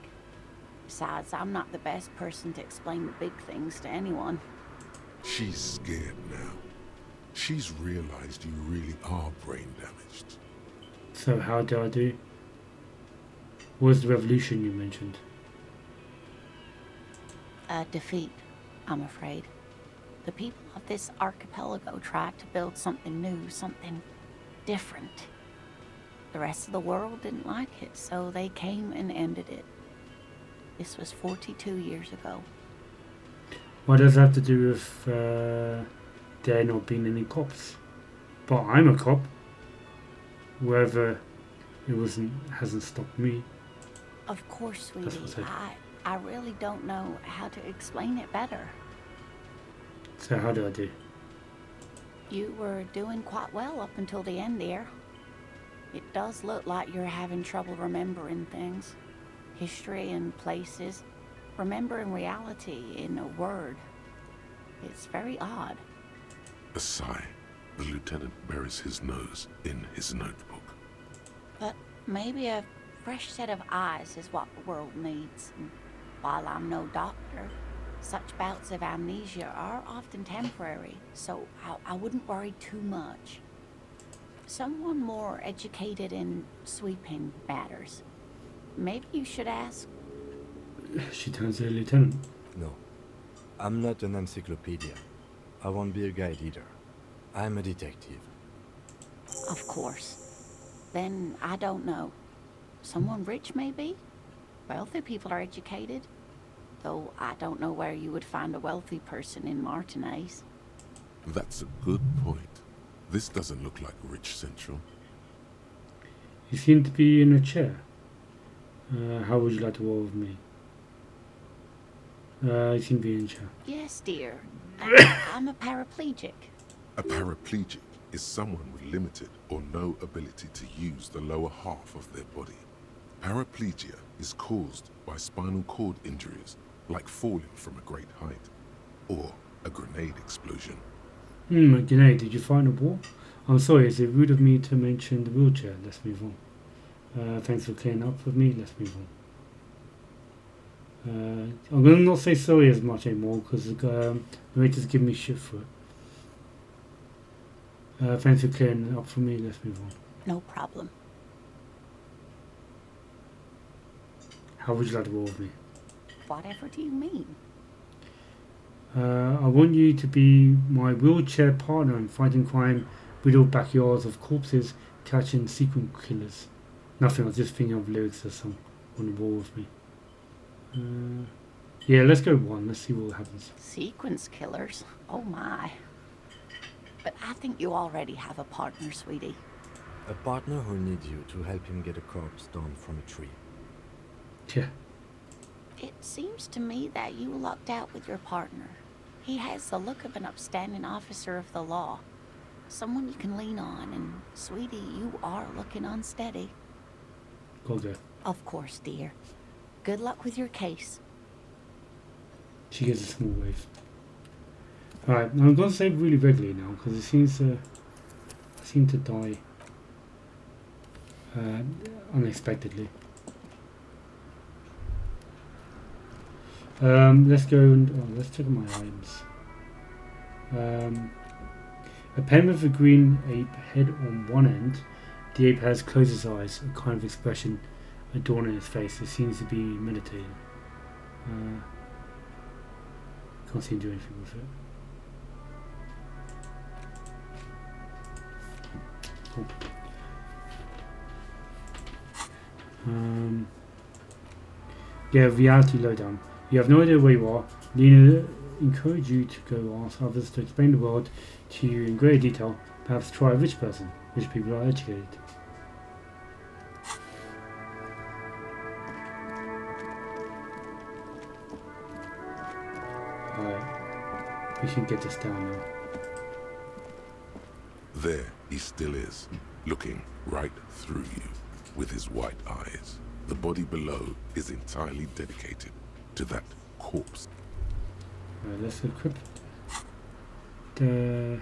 Besides, I'm not the best person to explain the big things to anyone. She's scared now. She's realized you really are brain damaged. So how do I do? What was the revolution you mentioned? A defeat, I'm afraid. The people of this archipelago tried to build something new, something different. The rest of the world didn't like it, so they came and ended it. This was 42 years ago. What does that have to do with there not being any cops? But I'm a cop. Whoever it hasn't stopped me. Of course, sweetie. I really don't know how to explain it better. So how do I do? You were doing quite well up until the end there. It does look like you're having trouble remembering things. History and places. Remembering reality in a word. It's very odd. A sigh. The lieutenant buries his nose in his notebook. But maybe a fresh set of eyes is what the world needs. And while I'm no doctor, such bouts of amnesia are often temporary, so I wouldn't worry too much. Someone more educated in sweeping matters. Maybe you should ask. She turns to the lieutenant. No, I'm not an encyclopedia. I won't be a guide either. I'm a detective. Of course. Then I don't know. Someone rich, maybe? Wealthy people are educated. Though I don't know where you would find a wealthy person in Martinez. That's a good point. This doesn't look like Rich Central. You seem to be in a chair. How would you like to roll with me? You seem to be in a chair. Yes, dear. I'm a paraplegic. A paraplegic is someone with limited or no ability to use the lower half of their body. Paraplegia is caused by spinal cord injuries, like falling from a great height, or a grenade explosion. Grenade, did you find a wall? I'm sorry, is it rude of me to mention the wheelchair? Let's move on. Thanks for clearing up with me. Let's move on. I'm going to not say sorry as much anymore because the waiters give me shit for it. Thanks for clearing up for me. Let's move on. No problem. How would you like to roll with me? Whatever do you mean? I want you to be my wheelchair partner in fighting crime, riddled backyards of corpses, catching sequel killers. Nothing, I was just thinking of lyrics or something on the wall with me. Yeah, let's go one. Let's see what happens. Sequence killers? Oh my. But I think you already have a partner, sweetie. A partner who needs you to help him get a corpse down from a tree. Yeah. It seems to me that you lucked out with your partner. He has the look of an upstanding officer of the law. Someone you can lean on, and sweetie, you are looking unsteady. Okay. Of course, dear. Good luck with your case. She gives a small wave. Alright, I'm going to save really regularly now because it seems I seem to die unexpectedly. Let's go and let's check my items. A pen with a green ape head on one end. The ape has closed his eyes, a kind of expression adorning his face. It seems to be meditating. Can't seem to do anything with it. Cool. Yeah, reality lowdown. You have no idea where you are. Lena encourage you to go ask others to explain the world to you in greater detail. Perhaps try a rich person. Rich people are educated. Alright. We can get this down now. There he still is, looking right through you with his white eyes. The body below is entirely dedicated to that corpse. Let's equip the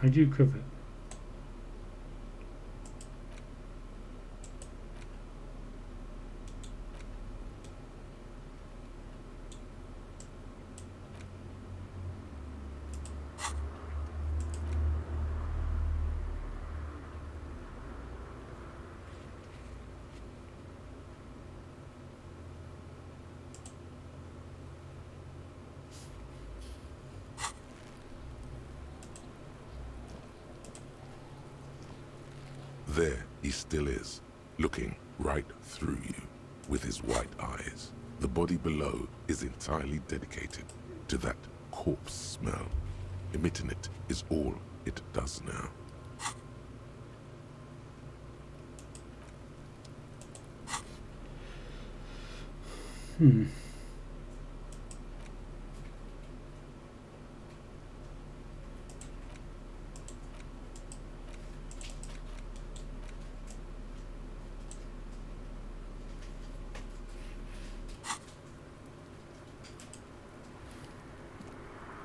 how do you equip it? There he still is, looking right through you with his white eyes. The body below is entirely dedicated to that corpse smell. Emitting it is all it does now.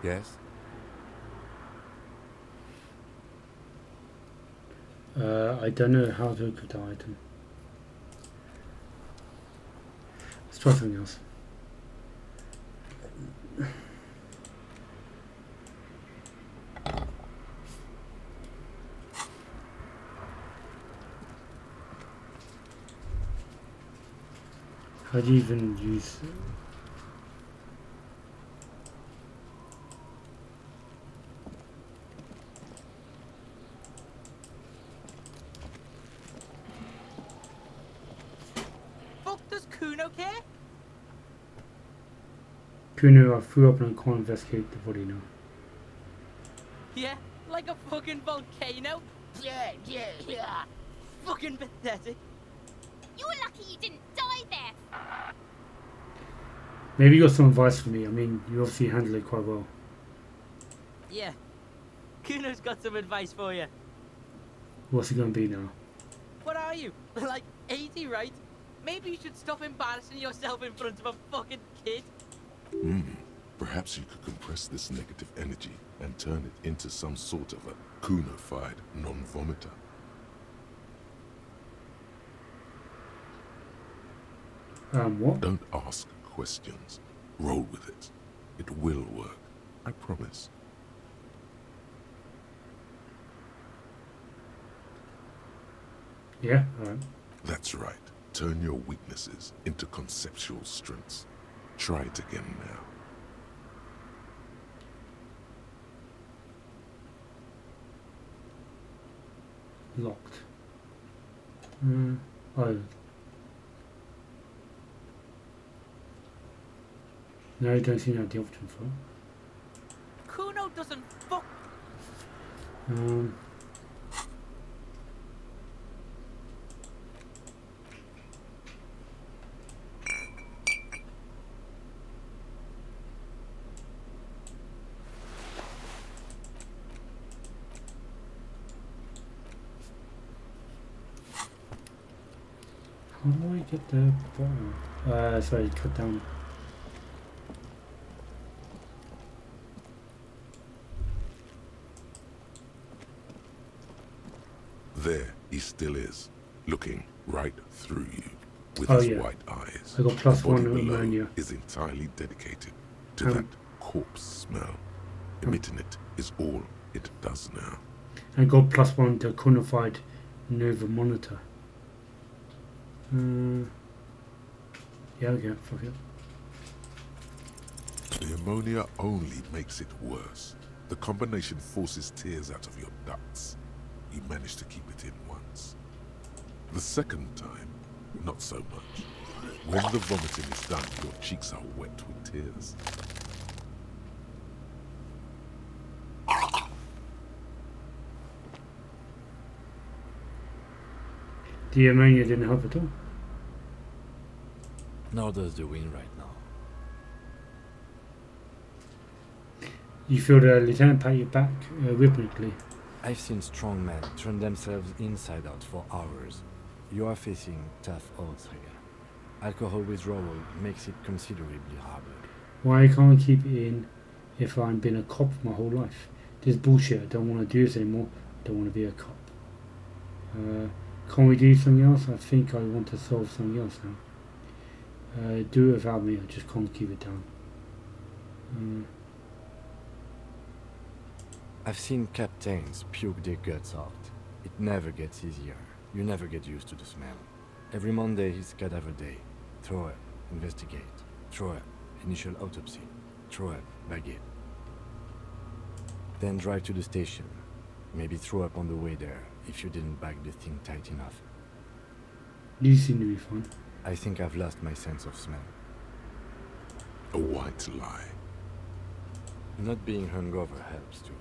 Yes? I don't know how to equip the item. Let's try something else. How do you even use Does Kuno care? Kuno, I threw up and I can't investigate the body now. Yeah, like a fucking volcano. Yeah. Fucking pathetic. You're lucky you didn't die there. Maybe you got some advice for me. I mean, you obviously handle it quite well. Yeah. Kuno's got some advice for you. What's it going to be now? What are you? Like 80, right? Maybe you should stop embarrassing yourself in front of a fucking kid. Perhaps you could compress this negative energy and turn it into some sort of a Kuno-fied non-vomiter. What? Don't ask questions. Roll with it. It will work. I promise. Yeah, alright. That's right. Turn your weaknesses into conceptual strengths. Try it again now. Locked. Oh. No, I don't seem to have the option for it. Kuno doesn't fuck. How do I get the bottom? Sorry, cut down. There he still is, looking right through you with Oh, his yeah. white eyes. I got plus The body one below ammonia. is entirely dedicated to that corpse smell. Emitting it is all it does now. And got +1 to quantified Nova monitor. Yeah, okay, fuck it. The ammonia only makes it worse. The combination forces tears out of your ducts. You managed to keep it in once. The second time, not so much. When the vomiting is done, your cheeks are wet with tears. The ammonia didn't help at all. Nor does the wind right now. You feel the lieutenant pat your back rhythmically. I've seen strong men turn themselves inside out for hours. You are facing tough odds here. Alcohol withdrawal makes it considerably harder. Why can't I keep it in if I've been a cop my whole life? This bullshit. I don't want to do this anymore. I don't want to be a cop. Can't we do something else? I think I want to solve something else now. Do it without me. I just can't keep it down. I've seen captains puke their guts out. It never gets easier. You never get used to the smell. Every Monday is cadaver day. Throw up, investigate. Throw up, initial autopsy. Throw up, bag it. Then drive to the station. Maybe throw up on the way there if you didn't bag the thing tight enough. You seem to be fine. I think I've lost my sense of smell. A white lie. Not being hungover helps too.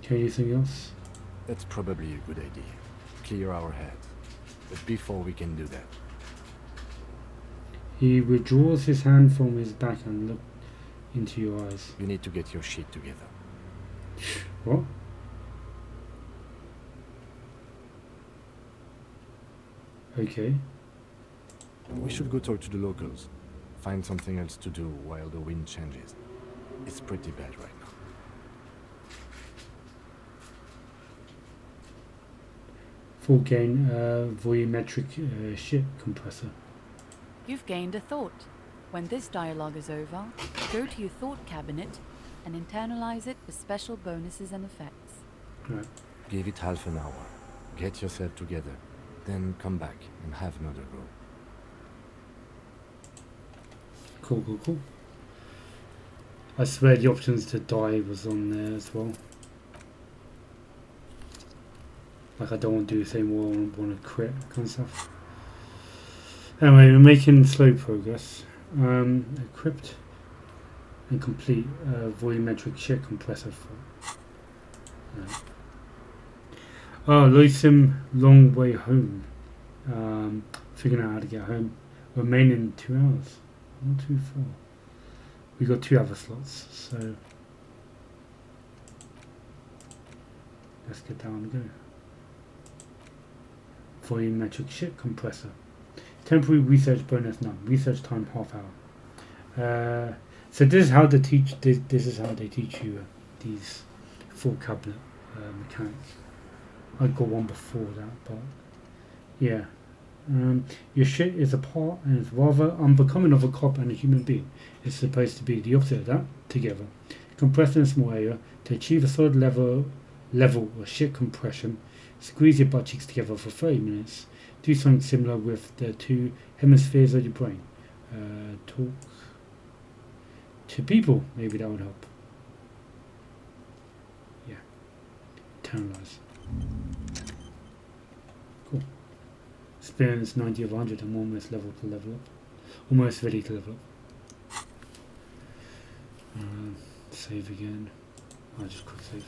Can you do something else? That's probably a good idea. Clear our heads. But before we can do that, He withdraws his hand from his back and looks into your eyes. you need to get your shit together. What? Okay. We should go talk to the locals. Find something else to do while the wind changes. It's pretty bad right now. Full gain volumetric ship compressor. You've gained a thought. When this dialogue is over, go to your thought cabinet and internalize it with special bonuses and effects. Right. Give it half an hour. Get yourself together. Then come back and have another go. Cool, cool, cool. I swear the options to die was on there as well. Like I don't want to do the same war, I want to quit, kind of stuff. Anyway, we're making slow progress. Equipped and complete volumetric ship compressor. Oh, Elysium, long way home. Figuring out how to get home. Remaining 2 hours. Not too far. We got 2 other slots, so let's get down and go. Volumetric ship compressor. Temporary research bonus none. Research time ½ hour. So this is how they teach. This is how they teach you these full cabinet mechanics. I got one before that, but yeah. Your shit is apart and is rather unbecoming of a cop and a human being. It's supposed to be the opposite of that. Together, compressed in a small area to achieve a solid level of shit compression. Squeeze your butt cheeks together for 30 minutes. Do something similar with the 2 hemispheres of your brain. Talk to people. Maybe that would help. Yeah. Internalize. Cool. Experience 90 of 100. I'm almost level to level up. Almost ready to level up. Save again. I'll just quick save.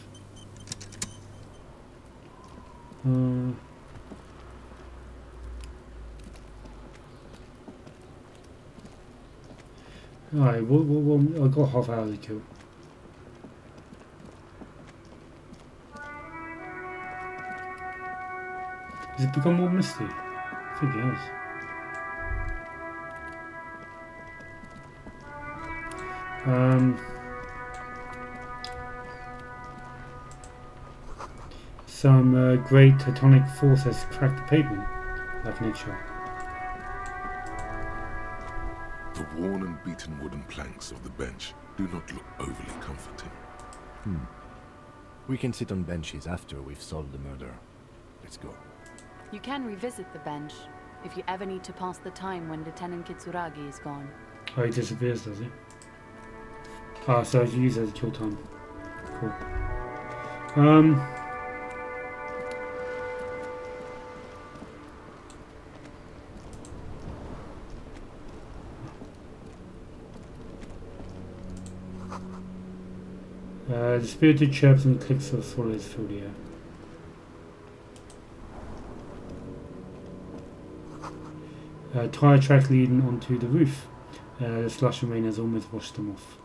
Alright, I've got ½ hour to kill. Has it become more misty? I think it has. Some great tectonic force has cracked the pavement, like nature. The worn and beaten wooden planks of the bench do not look overly comforting. We can sit on benches after we've solved the murder. Let's go. You can revisit the bench if you ever need to pass the time when Lieutenant Kitsuragi is gone. Oh, he disappears, does he? Ah, so I can use it as a kill time. Cool. The spirited chirps and clicks of swallows fill the air. Tyre track leading onto the roof. The slush and rain has almost washed them off.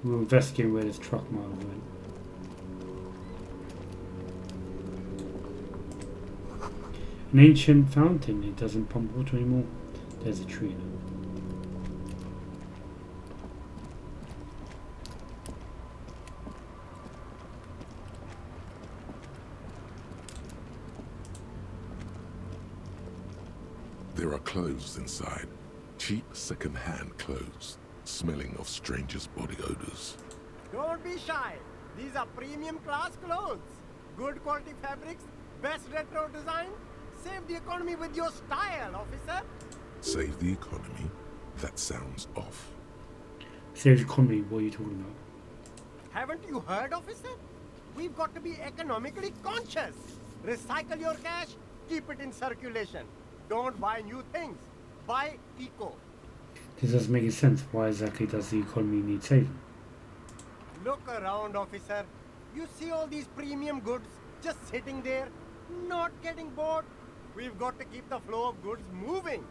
We'll investigate where this truck might have went. An ancient fountain. It doesn't pump water anymore. There's a tree in it. There are clothes inside. Cheap second-hand clothes, smelling of strangers' body odors. Don't be shy. These are premium class clothes. Good quality fabrics, best retro design. Save the economy with your style, officer. Save the economy? That sounds off. Save the economy? What are you talking about? Haven't you heard, officer? We've got to be economically conscious. Recycle your cash, keep it in circulation. Don't buy new things. Buy eco. This doesn't make any sense. Why exactly does the economy need saving? Look around, officer. You see all these premium goods just sitting there, not getting bought. We've got to keep the flow of goods moving.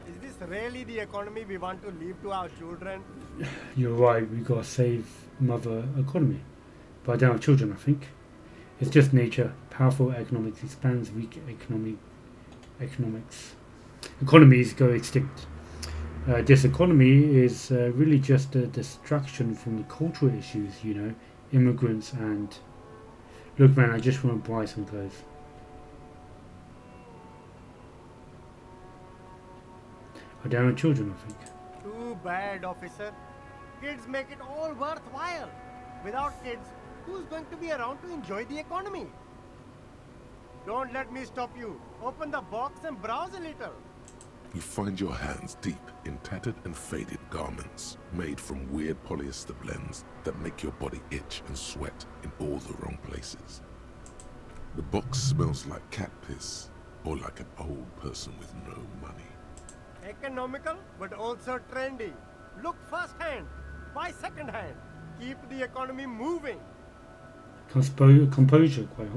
Is this really the economy we want to leave to our children? You're right, we gotta save mother economy. But I don't have children, I think. It's just nature. Powerful economics expands, weak economies go extinct. This economy is really just a distraction from the cultural issues, you know, immigrants and... Look man, I just want to buy some clothes. I don't have children, I think. Too bad, officer. Kids make it all worthwhile. Without kids, who's going to be around to enjoy the economy? Don't let me stop you. Open the box and browse a little. You find your hands deep in tattered and faded garments made from weird polyester blends that make your body itch and sweat in all the wrong places. The box smells like cat piss or like an old person with no money. Economical, but also trendy. Look first hand, buy second hand. Keep the economy moving. composure quite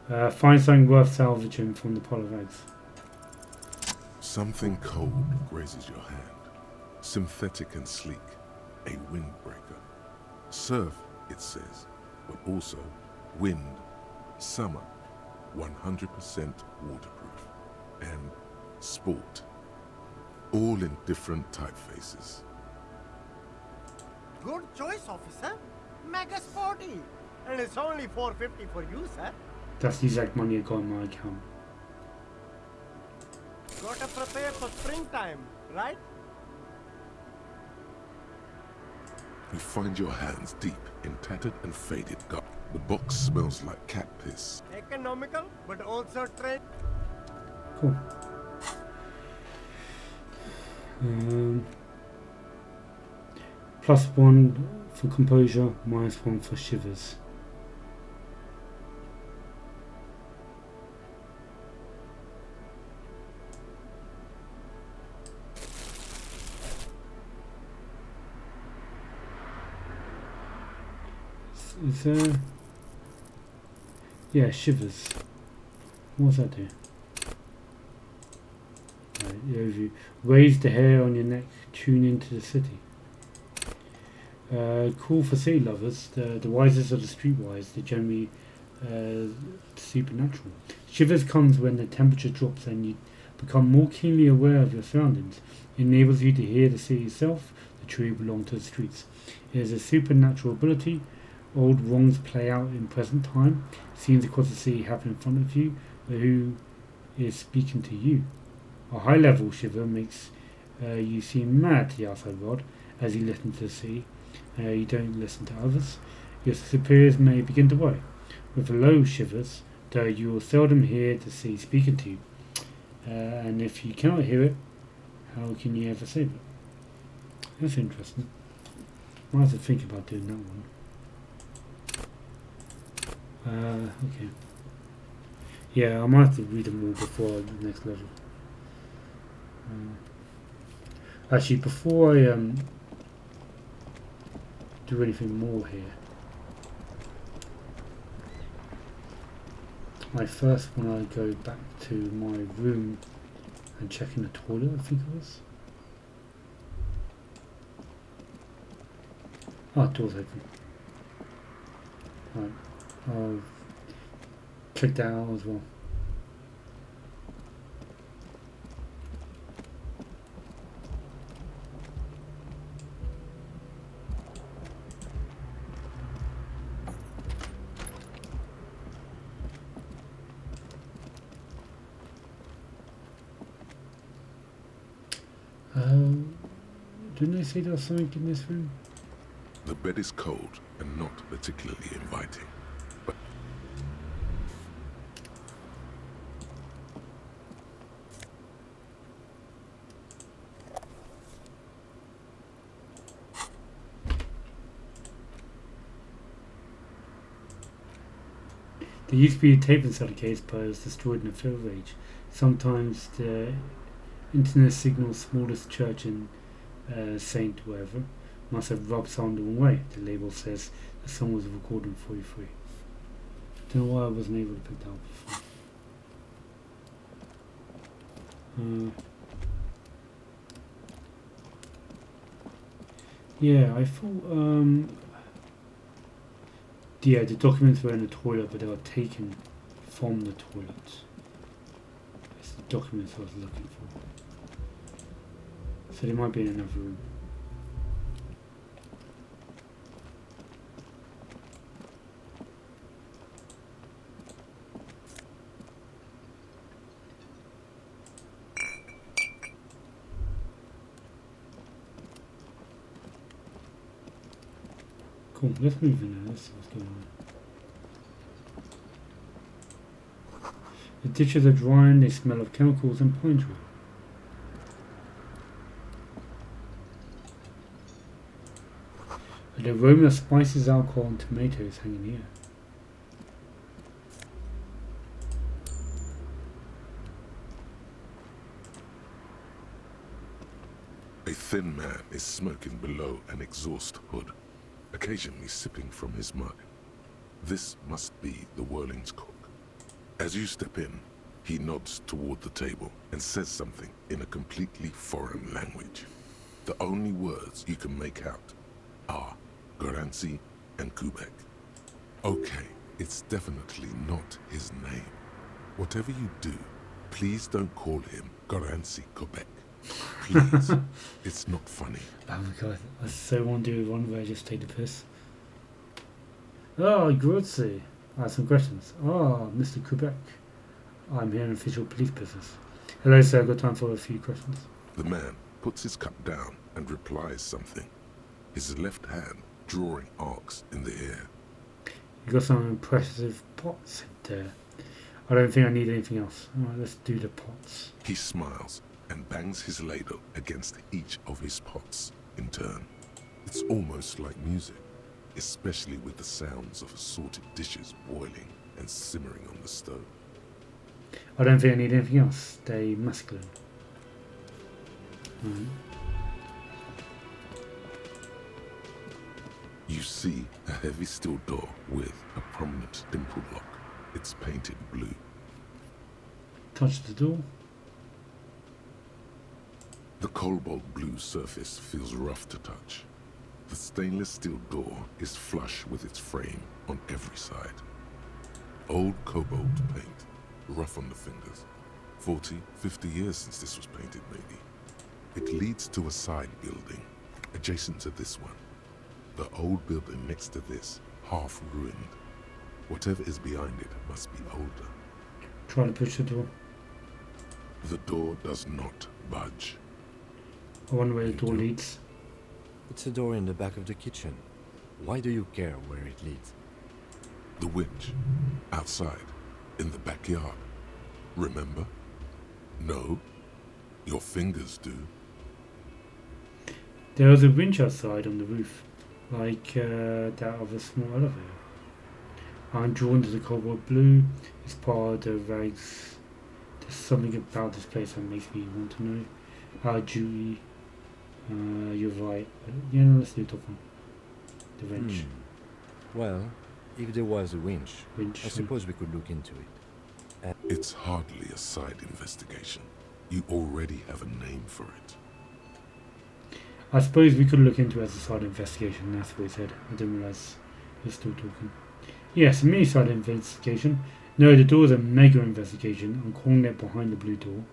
high. Find something worth salvaging from the pile of eggs. Something cold grazes your hand. Synthetic and sleek. A windbreaker. Surf, it says, but also wind, summer, 100% waterproof, and sport. All in different typefaces. Good choice, officer. Mega sporty. And it's only $4.50 for you, sir. That's the exact money I got in my account. Gotta prepare for springtime, right? You find your hands deep in tattered and faded gut. The box smells like cat piss. Economical, but also trade. Cool. +1 for composure, -1 for shivers. Is there... Yeah, shivers. What does that do? Right, overview. Raise the hair on your neck, tune into the city. Cool for city lovers. The wisest are the streetwise. They're generally supernatural. Shivers comes when the temperature drops and you become more keenly aware of your surroundings. It enables you to hear the city itself, the tree belong to the streets. It is a supernatural ability. Old wrongs play out in present time. Scenes across the city happen in front of you, but who is speaking to you? A high level shiver makes you seem mad to the outside world as you listen to the city. You don't listen to others. Your superiors may begin to worry. With the low shivers, though, you will seldom hear the city speaking to you. And if you cannot hear it, how can you ever save it? That's interesting. Might have to think about doing that one. Okay. Yeah, I might have to read them all before the next level. Actually, before I do anything more here, I first want to go back to my room and check in the toilet, I think it was. Oh, door's open. Right, I'll check that out as well. Didn't they say there was something in this room? The bed is cold and not particularly inviting, but there used to be a tape inside the case, but it was destroyed in a field rage. Sometimes the internet signal's smallest church in Saint whatever must have rubbed sound the wrong way. The label says the song was recorded in 43. Don't know why I wasn't able to pick that up before. Yeah, I thought yeah, the documents were in the toilet, but they were taken from the toilet. That's the documents I was looking for. So they might be in another room. Cool, let's move in there, let's see what's going on. The dishes are drying, they smell of chemicals and pine tree. The aroma of spices, alcohol and tomatoes hang in the air. a thin man is smoking below an exhaust hood, occasionally sipping from his mug. This must be the Whirling's cook. As you step in, he nods toward the table and says something in a completely foreign language. The only words you can make out are Garancy and Kubek. Okay, it's definitely not his name. Whatever you do, please don't call him Garancy Kubek. Please. It's not funny. Oh my god, I so want to do one where I just take the piss. Oh, grazie. I have some questions. Oh, Mr. Quebec. I'm here in official police business. Hello, sir. I've got time for a few questions. The man puts his cup down and replies something, his left hand drawing arcs in the air. You got some impressive pots there. I don't think I need anything else. Alright, let's do the pots. He smiles and bangs his ladle against each of his pots in turn. It's almost like music, especially with the sounds of assorted dishes boiling and simmering on the stove. I don't think I need anything else. Stay masculine. Right. You see a heavy steel door with a prominent dimple lock. It's painted blue. Touch the door. The cobalt blue surface feels rough to touch. The stainless steel door is flush with its frame on every side. Old cobalt paint, rough on the fingers. 40, 50 years since this was painted, maybe. It leads to a side building, adjacent to this one. The old building next to this, half ruined. Whatever is behind it must be older. Try to push the door. The door does not budge. I wonder where the door leads. It's a door in the back of the kitchen. Why do you care where it leads? The winch, outside, in the backyard. Remember? No, your fingers do. There was a winch outside on the roof, like that of a small elevator. I'm drawn to the cobalt blue. It's part of the rags. There's something about this place that makes me want to know. Judy, you're right. Yeah, no, let's do the top one. The winch. Well, if there was a winch, Winch, I suppose we could look into it. It's hardly a side investigation. You already have a name for it. I suppose we could look into it as a side investigation. That's what he said. I didn't realise he was still talking. Yes, a mini side investigation. No, the door is a mega investigation. I'm calling it behind the blue door.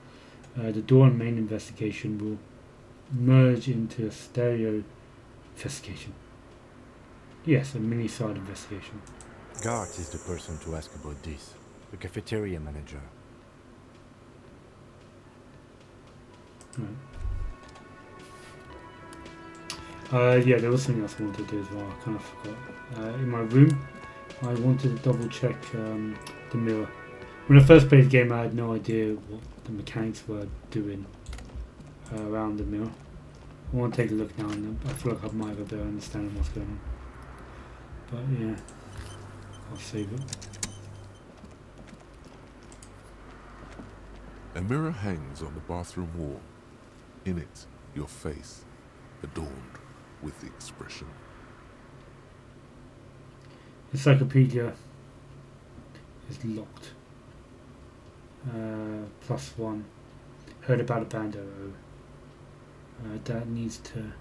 The door and main investigation will merge into a stereo investigation. Yes, a mini side investigation. Gart is the person to ask about this. The cafeteria manager. Right. Yeah, there was something else I wanted to do as well. I kind of forgot. In my room, I wanted to double check the mirror. When I first played the game, I had no idea what the mechanics were doing around the mirror. I want to take a look now and then. I feel like I might have a better understanding of what's going on. But yeah, I'll save it. A mirror hangs on the bathroom wall. In it, your face, adorned with the expression. Encyclopedia is locked. +1. Heard about a band that needs to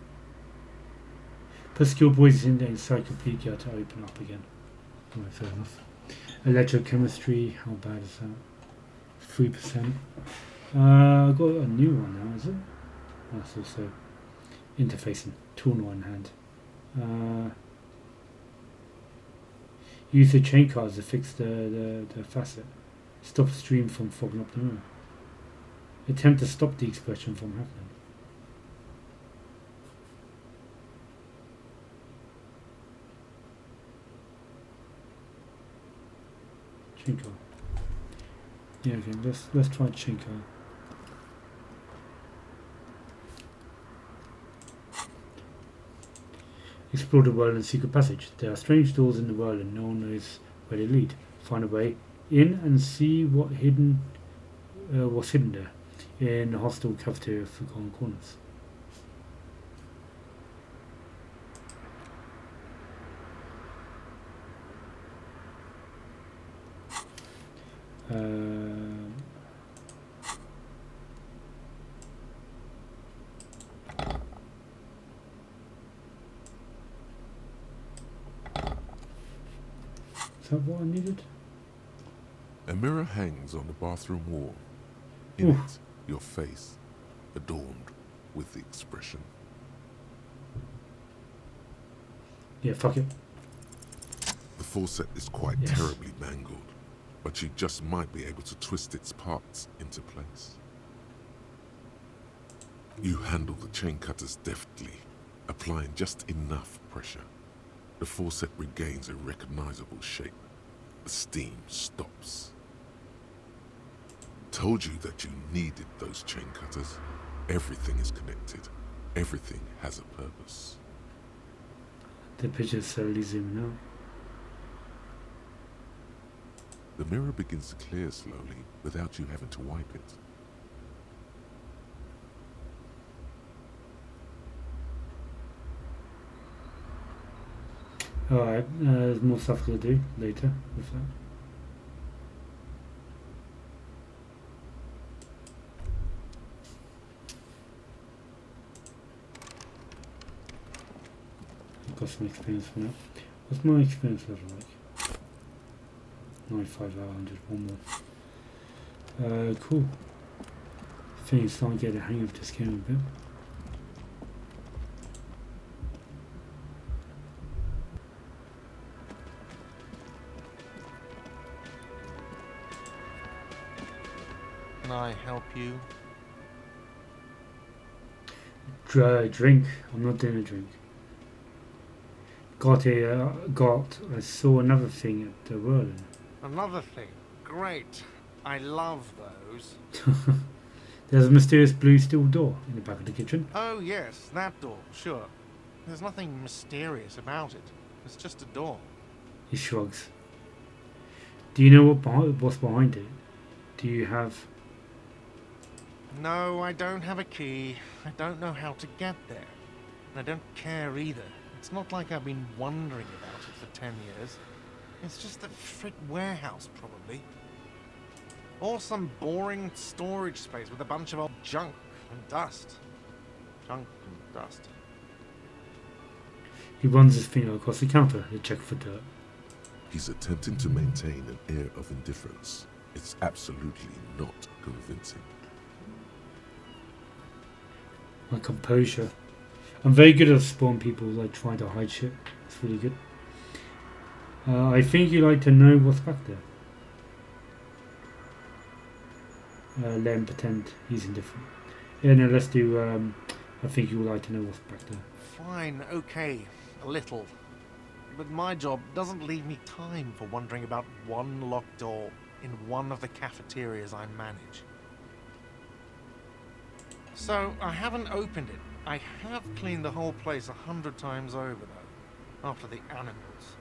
put skill points in the encyclopedia to open up again. Right, fair enough. Electrochemistry, how bad is that? 3%. I've got a new one now, is it? That's also interfacing. Tool in hand. Use the chain cards to fix the facet. Stop stream from fogging up the mirror. Attempt to stop the expression from happening. Chain card. Yeah, okay, let's try chain card. Explore the world and secret passage. There are strange doors in the world and no one knows where they lead. Find a way in and see what's hidden there in the hostel cafeteria of Forgotten Corners. Is that what I needed? A mirror hangs on the bathroom wall. In it, your face, adorned with the expression. Yeah, fuck it. The faucet is quite terribly mangled, but you just might be able to twist its parts into place. You handle the chain cutters deftly, applying just enough pressure. The faucet regains a recognizable shape. The steam stops. Told you that you needed those chain cutters. Everything is connected. Everything has a purpose. The picture's so Elysium now. The mirror begins to clear slowly without you having to wipe it. Alright, there's more stuff to do later with that. I've got some experience from that. What's my experience level like? 95 out of 100, one more. Cool. I think it's starting to get the hang of this game a bit. Can I help you? Drink. I'm not doing a drink. I saw another thing at the Whirling. Another thing. Great. I love those. There's a mysterious blue steel door in the back of the kitchen. Oh yes, that door, sure. There's nothing mysterious about it. It's just a door. He shrugs. Do you know what's behind it? Do you have... No, I don't have a key. I don't know how to get there. And I don't care either. It's not like I've been wondering about it for 10 years. It's just a frick warehouse, probably. Or some boring storage space with a bunch of old junk and dust. Junk and dust. He runs his finger across the counter to check for dirt. He's attempting to maintain an air of indifference. It's absolutely not convincing. My composure. I'm very good at spawning people like trying to hide shit. It's really good. I think you like to know what's back there. Let him pretend he's indifferent. Yeah, no, let's do. I think you would like to know what's back there. Fine, okay, a little. But my job doesn't leave me time for wondering about one locked door in one of the cafeterias I manage. So, I haven't opened it. I have cleaned the whole place 100 times over, though, after the animals.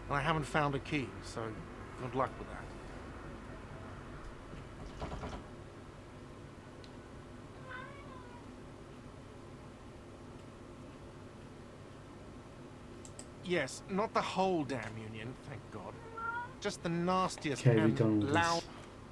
And I haven't found a key, so good luck with that. Yes, not the whole damn union, thank God. Just the nastiest and loud.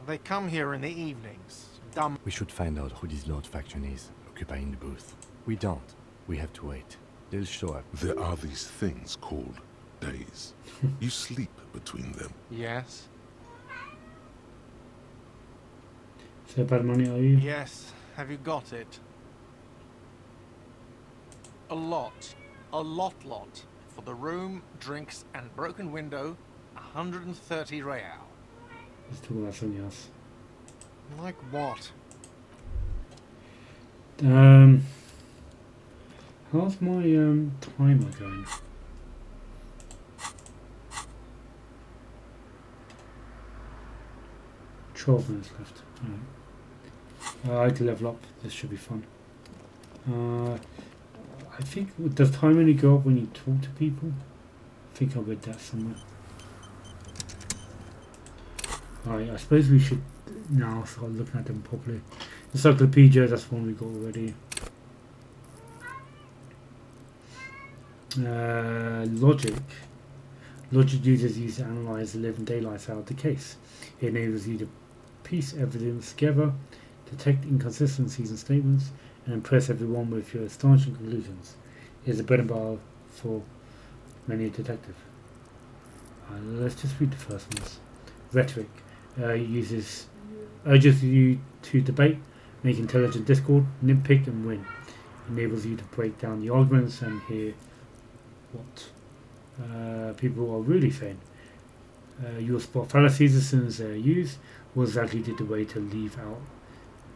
They come here in the evenings. Dumb. We should find out who this Lord faction is, occupying the booth. We don't. We have to wait. They'll show up. There are these things called days. You sleep between them. Yes. So bad money, are you? Yes. Have you got it? A lot. A lot. For the room, drinks, and broken window, 130 real. Let's talk about something else. Like what? How's my timer going? $12 minutes left. Alright. I can level up. This should be fun. I think, does time only go up when you talk to people? I think I read that somewhere. Alright, I suppose we should now start looking at them properly. Encyclopedia, that's one we got already. Logic. Logic users use to analyze the living daylights out of the case. It enables you to piece evidence together, detect inconsistencies in statements, and impress everyone with your astonishing conclusions. It is a bread and butter for many a detective. Let's just read the first ones. Rhetoric urges you to debate, make intelligent discord, nitpick and win. Enables you to break down the arguments and hear what people are really saying. You'll spot fallacies as soon as they're used. Was exactly the way to leave out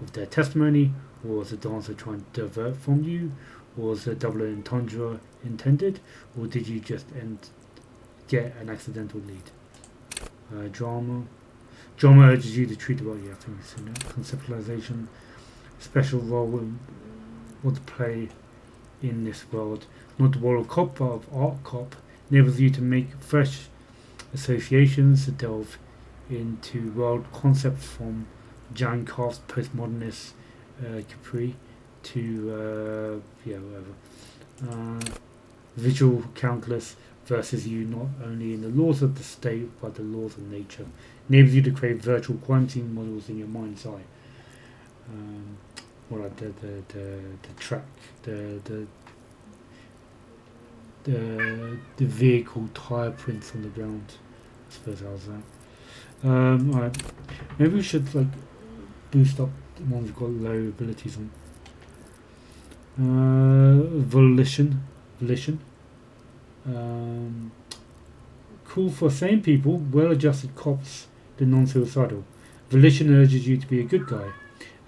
of their testimony? Or was the dancer trying to divert from you? Or was the double entendre intended? Or did you just get an accidental lead? Drama urges you to treat the world, conceptualization, special role in what to play in this world, not the world of cop, but of art cop, enables you to make fresh associations, to delve into world concepts from Jan Carth's postmodernist Capri to whatever. Visual calculus versus you not only in the laws of the state but the laws of nature. Enables you to create virtual crime scene models in your mind's eye. What like the track, the vehicle tire prints on the ground. I suppose that was that. Alright. Maybe we should like boost up the ones we've got low abilities on. Volition. Cool for sane people, well-adjusted cops, the non-suicidal. Volition urges you to be a good guy,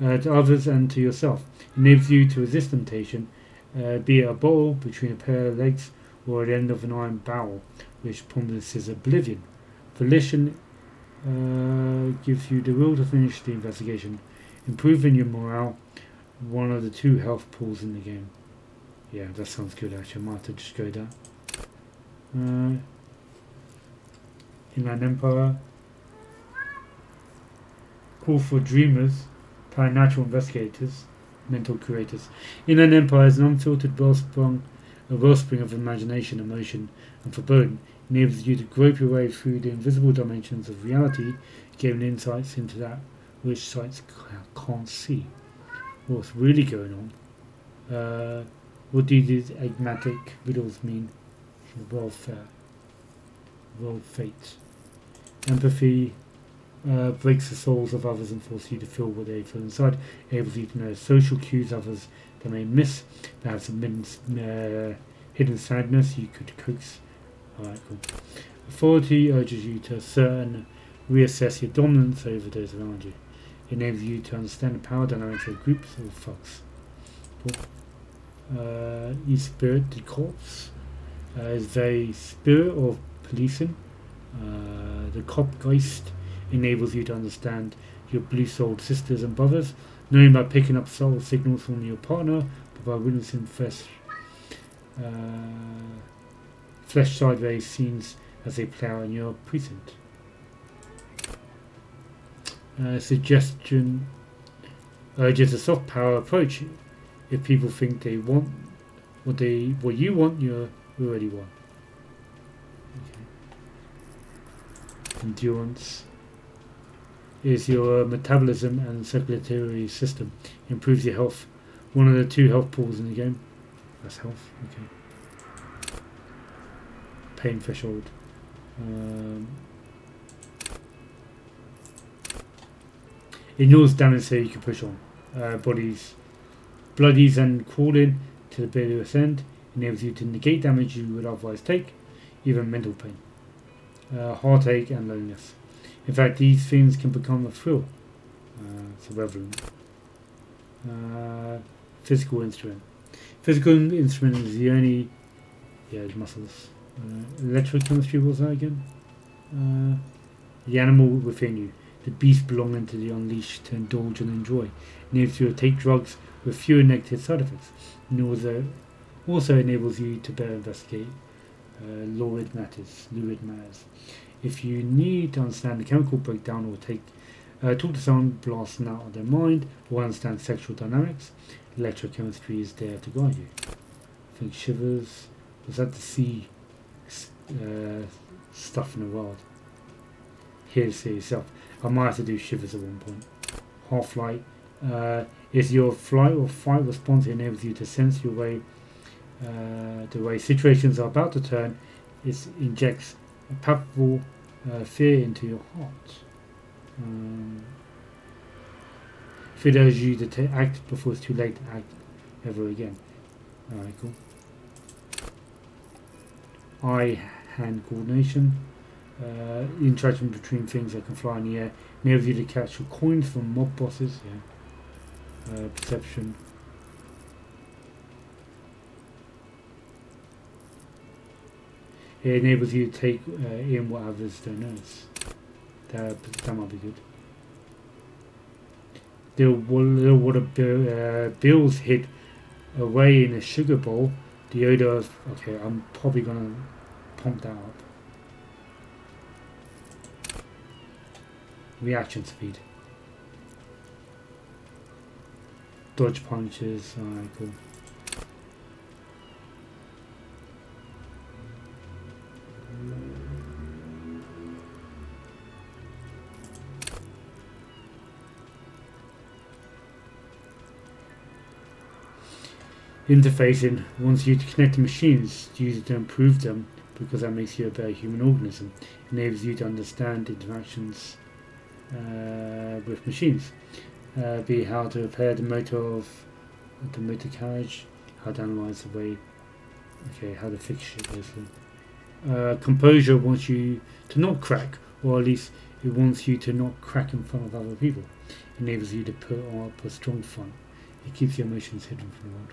to others and to yourself. Enables you to resist temptation, be it a bottle between a pair of legs or at the end of an iron barrel, which promises oblivion. Volition gives you the will to finish the investigation, improving your morale, one of the 2 health pools in the game. Yeah, that sounds good actually. I might have to just go with that. Inland Empire. Call for dreamers, paranormal investigators, mental curators. Inland Empire is an unfiltered wellspring of imagination, emotion, and foreboding. Enables you to grope your way through the invisible dimensions of reality, giving insights into that which sights can't see. What's really going on? What do these enigmatic riddles mean for welfare? World fate. Empathy breaks the souls of others and forces you to feel what they feel inside. Enables you to know social cues others they may miss. Perhaps some hidden sadness you could coax. Alright, cool. Authority urges you to assert and reassess your dominance over those around you. It enables you to understand the power dynamics of groups or thugs. Cool. E-Spirit, the corpse, is very spirit of policing. The Copgeist enables you to understand your blue-souled sisters and brothers, knowing by picking up subtle signals from your partner, but by witnessing flesh sideways scenes as they play out in your precinct. Suggestion urges a soft power approach. If people think they want what you want, you already won. Okay. Endurance is your metabolism and circulatory system. Improves your health. One of the 2 health pools in the game. That's health. Okay. Pain threshold. Ignores damage so you can push on. Bloodies and crawling to the bitterest end. Enables you to negate damage you would otherwise take, even mental pain, heartache and loneliness. In fact, these things can become a thrill. It's a relevant. Physical instrument. Physical instrument is the only... Yeah, it's muscles. Electrochemistry, was that again? The animal within you. The beast belonging to the unleashed to indulge and enjoy. Enables you to take drugs with fewer negative side effects. And also enables you to better investigate lurid matters. If you need to understand the chemical breakdown or talk to someone blasting out of their mind or understand sexual dynamics, electrochemistry is there to guide you. I think Shivers was that the sea stuff in the world. Here to see yourself. I might have to do shivers at one point. Half-light is your flight or fight response. It enables you to sense your way, the way situations are about to turn. It injects a palpable fear into your heart. If it urges you to act before it's too late to act ever again. Alright, cool. Eye-hand coordination. Interaction between things that can fly in the air. Enables you to capture coins from mob bosses. Yeah. Perception. It enables you to take in what others don't notice. That might be good. The little water bills hid away in a sugar bowl. The odor of... Okay, I'm probably going to pump that up. Reaction speed. Dodge punches. Alright, cool. Interfacing wants you to connect to machines, use it to improve them, because that makes you a better human organism. Enables you to understand interactions with machines, be how to repair the motor carriage, how to analyze the way, how to fix shit basically. Composure wants you to not crack, or at least it wants you to not crack in front of other people. Enables you to put up a strong front. It keeps your emotions hidden from the world.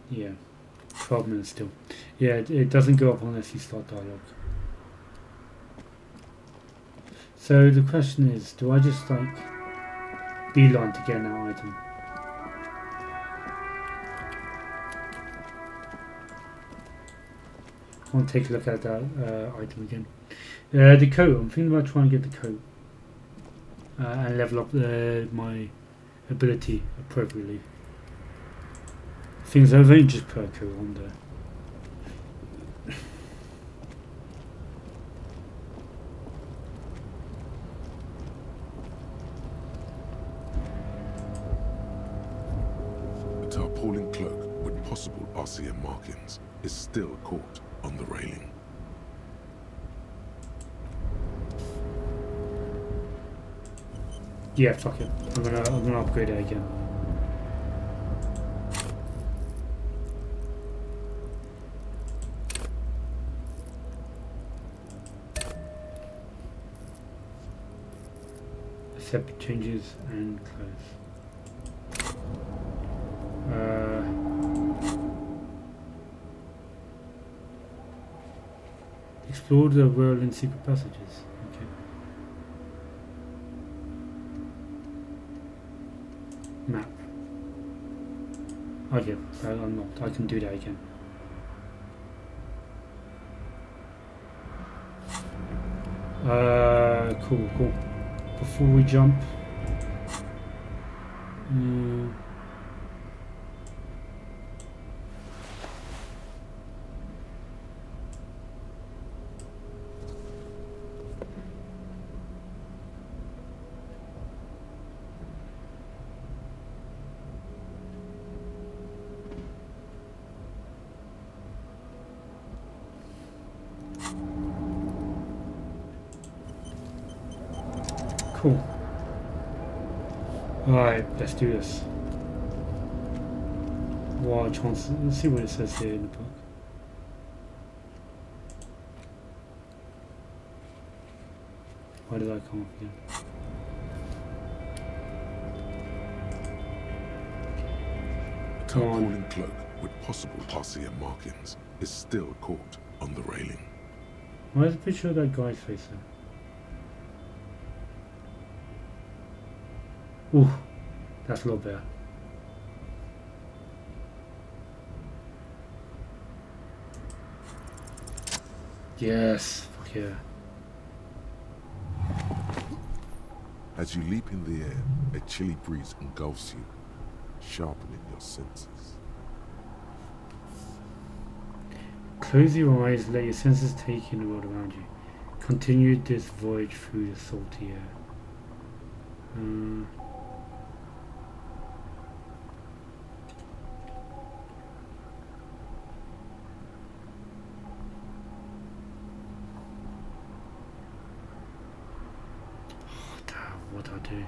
Yeah, 12 minutes still. Yeah, it doesn't go up unless you start dialogue. So the question is, do I just like beeline to get an item? I want to take a look at that item again. The coat, I'm thinking about trying to get the coat and level up my ability appropriately. Things I've only just put a coat on there. A tarpaulin cloak with possible RCM markings is still caught on the railing. Yeah, fuck it. I'm gonna upgrade it again. Accept changes and close. Explore the world in secret passages. Okay. Map. Okay, I'm not. I can do that again. Cool. Before we jump. Cool. Alright, let's do this. What chance? Let's see what it says here in the book. Why did I come up again? A tarpaulin cloak with possible RCM markings is still caught on the railing. Why is a picture of that guy's face there? Ooh, that's a lot better. Yes, fuck yeah. As you leap in the air, a chilly breeze engulfs you, sharpening your senses. Close your eyes, let your senses take in the world around you. Continue this voyage through the salty air. What do I do?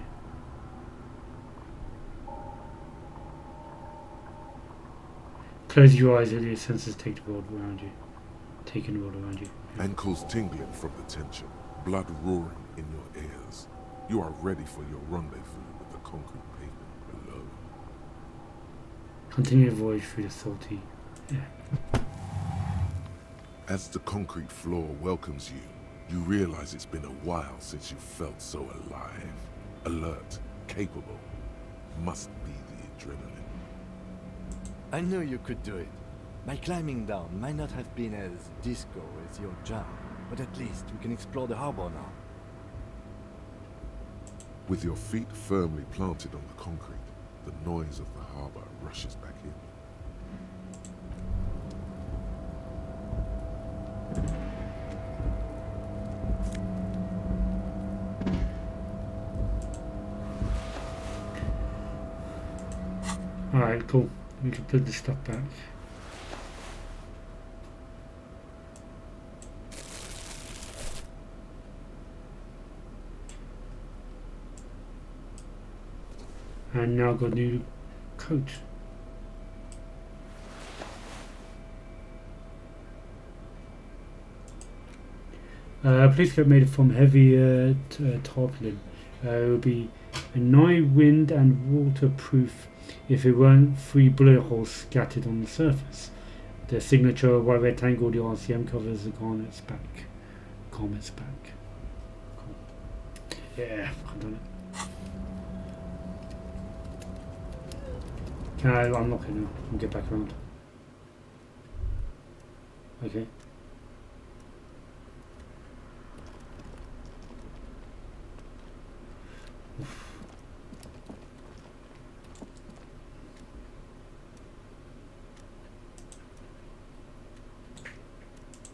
Close your eyes, let your senses take the world around you. Take in the world around you. Ankles tingling from the tension, blood roaring in your ears. You are ready for your rendezvous with the concrete pavement below. Continue the voyage through the salty air. As the concrete floor welcomes you, you realize it's been a while since you felt so alive, alert, capable. Must be the adrenaline. I knew you could do it. My climbing down might not have been as disco as your jump, but at least we can explore the harbor now. With your feet firmly planted on the concrete, the noise of the harbor rushes back in. Alright, cool. We can put the stuff back. And now got a new coat. Police coat made from heavy tarpaulin. It would be a night wind and waterproof if it weren't 3 bullet holes scattered on the surface. The signature white rectangle, the RCM covers the garment's back. Cool. Yeah, I've done it. Can I unlock it now and get back around? Okay.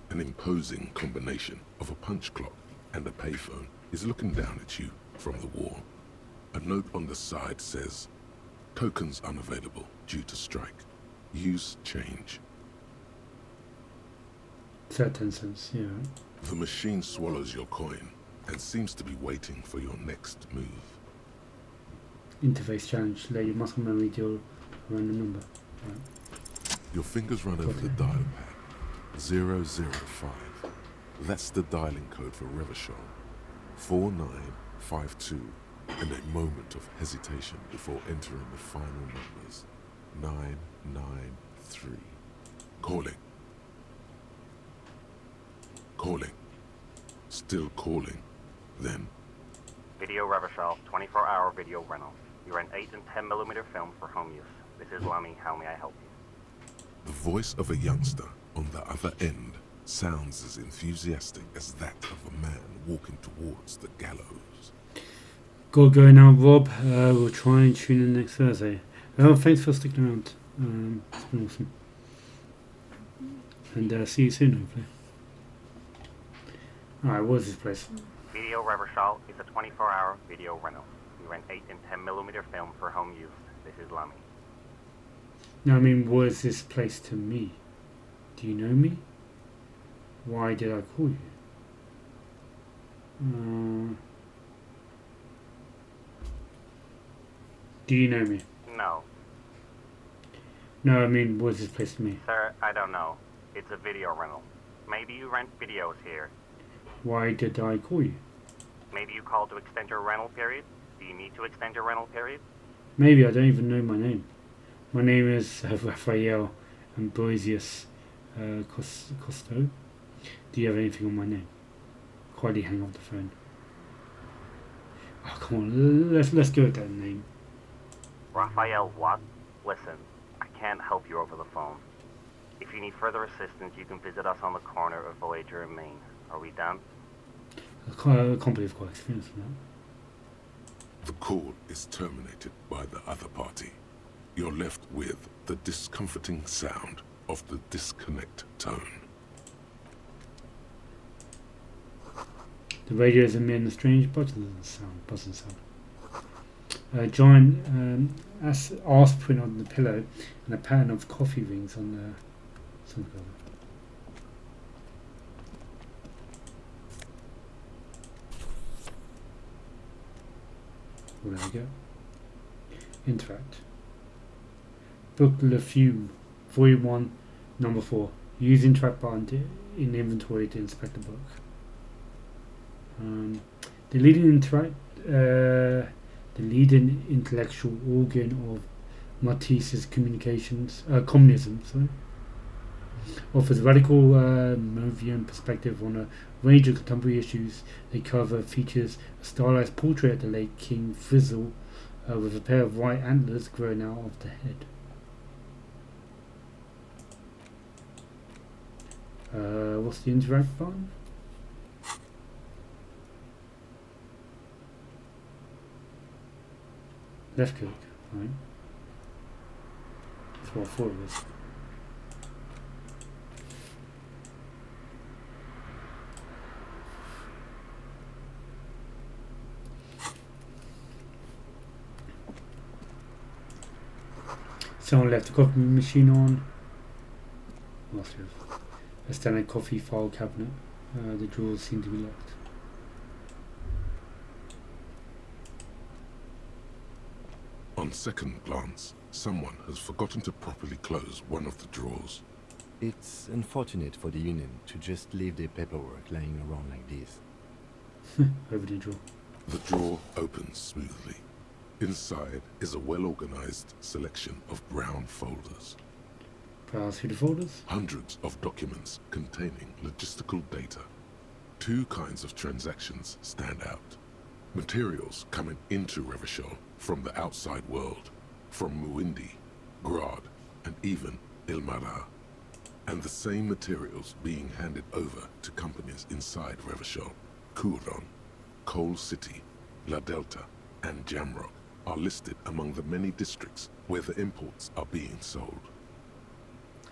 An imposing combination of a punch clock and a payphone is looking down at you from the wall. A note on the side says, "Tokens unavailable due to strike. Use change." It's at 10 cents, yeah. The machine swallows your coin and seems to be waiting for your next move. Interface challenge. Let your muscle memory deal around the number. Right. Your fingers run over the dial pad. 005. That's the dialing code for Revachol. 4952. And a moment of hesitation before entering the final numbers. 993. Calling. Calling. Still calling. Then. Video Revachol, 24-hour video rental. You rent 8 and 10mm film for home use. This is Lummy. How may I help you? The voice of a youngster on the other end sounds as enthusiastic as that of a man walking towards the gallows. Got going now, Rob. We'll try and tune in next Thursday. Thanks for sticking around. It's been awesome. And see you soon, hopefully. Alright, what is this place? Video Revachol is a 24-hour video rental. You rent 8 and 10mm film for home use. This is Lummy. No, I mean, what is this place to me? Do you know me? Why did I call you? Do you know me? No. No, I mean, what is this place to me? Sir, I don't know. It's a video rental. Maybe you rent videos here. Why did I call you? Maybe you called to extend your rental period? Do you need to extend your rental period? Maybe I don't even know my name. My name is Raphael Ambrosius Costo. Do you have anything on my name? Quietly hang up the phone. Oh, come on, let's go with that name. Raphael what? Listen, I can't help you over the phone. If you need further assistance, you can visit us on the corner of Voyager and Main. Are we done? I can't believe I've got experience in that. the call is terminated by the other party. You're left with the discomforting sound of the disconnect tone. The radio is a mere strange buzzing sound. A giant arse print on the pillow and a pattern of coffee rings on the sun cover. Well, there we go. Interact. Book Elysium, Volume 1, Number 4. Use interact button in inventory to inspect the book. The leading intellectual organ of Maltese's communism, offers a radical Movian perspective on a range of contemporary issues. They cover features a stylized portrait of the late King Frizzle with a pair of white antlers growing out of the head. What's the interact button? Left click, right? That's what I thought it was. Someone left the coffee machine on. Must have. A standard coffee file cabinet. The drawers seem to be locked. On second glance, someone has forgotten to properly close one of the drawers. It's unfortunate for the Union to just leave their paperwork lying around like this. Over the drawer. The drawer opens smoothly. Inside is a well-organized selection of brown folders. Browse through the folders. Hundreds of documents containing logistical data. Two kinds of transactions stand out. Materials coming into Revachol from the outside world, from Muindi, Grad, and even Ilmara. And the same materials being handed over to companies inside Revachol, Kuron, Coal City, La Delta, and Jamrock are listed among the many districts where the imports are being sold.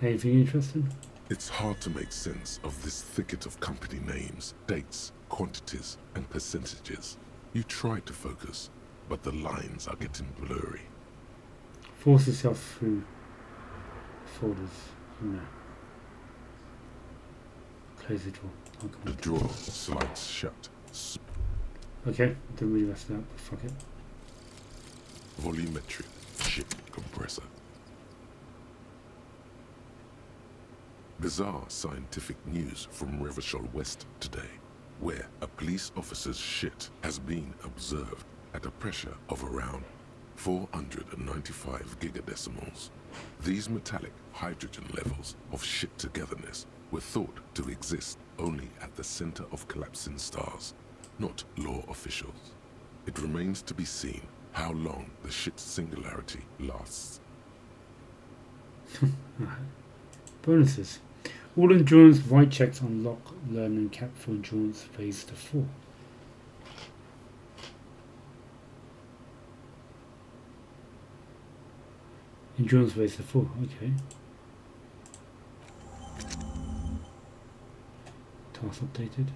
Anything interesting? It's hard to make sense of this thicket of company names, dates, quantities, and percentages. You try to focus, but the lines are getting blurry. Force yourself through folders. No. Close the drawer. The drawer slides shut. Okay, didn't really mess it up, but fuck it. Volumetric ship compressor. Bizarre scientific news from Revachol West today, where a police officer's shit has been observed at a pressure of around 495 gigadecimals. These metallic hydrogen levels of shit togetherness were thought to exist only at the center of collapsing stars, not law officials. It remains to be seen how long the shit's singularity lasts. Bonuses. All endurance void checks unlock learning cap for endurance phase to 4. Endurance phase to 4, okay. Task updated.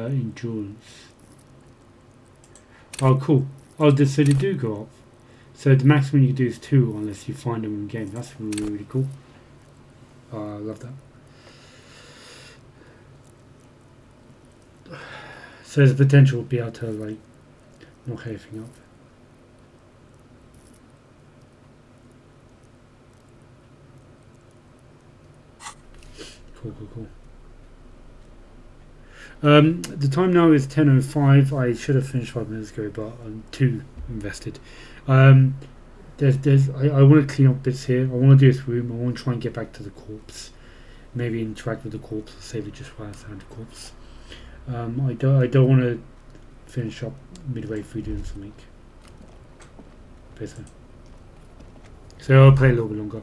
Endurance. Oh, cool. Oh, so they do go up. So the maximum you can do is 2 unless you find them in game. That's really, really cool. I love that. So there's potential to be able to like knock everything up. Cool. The time now is 10:05. I should have finished 5 minutes ago, but I'm too invested. I want to clean up bits here. I want to do this room. I want to try and get back to the corpse. Maybe interact with the corpse or save it just while I found the corpse. I don't want to finish up midway through doing something. basically. So I'll play a little bit longer.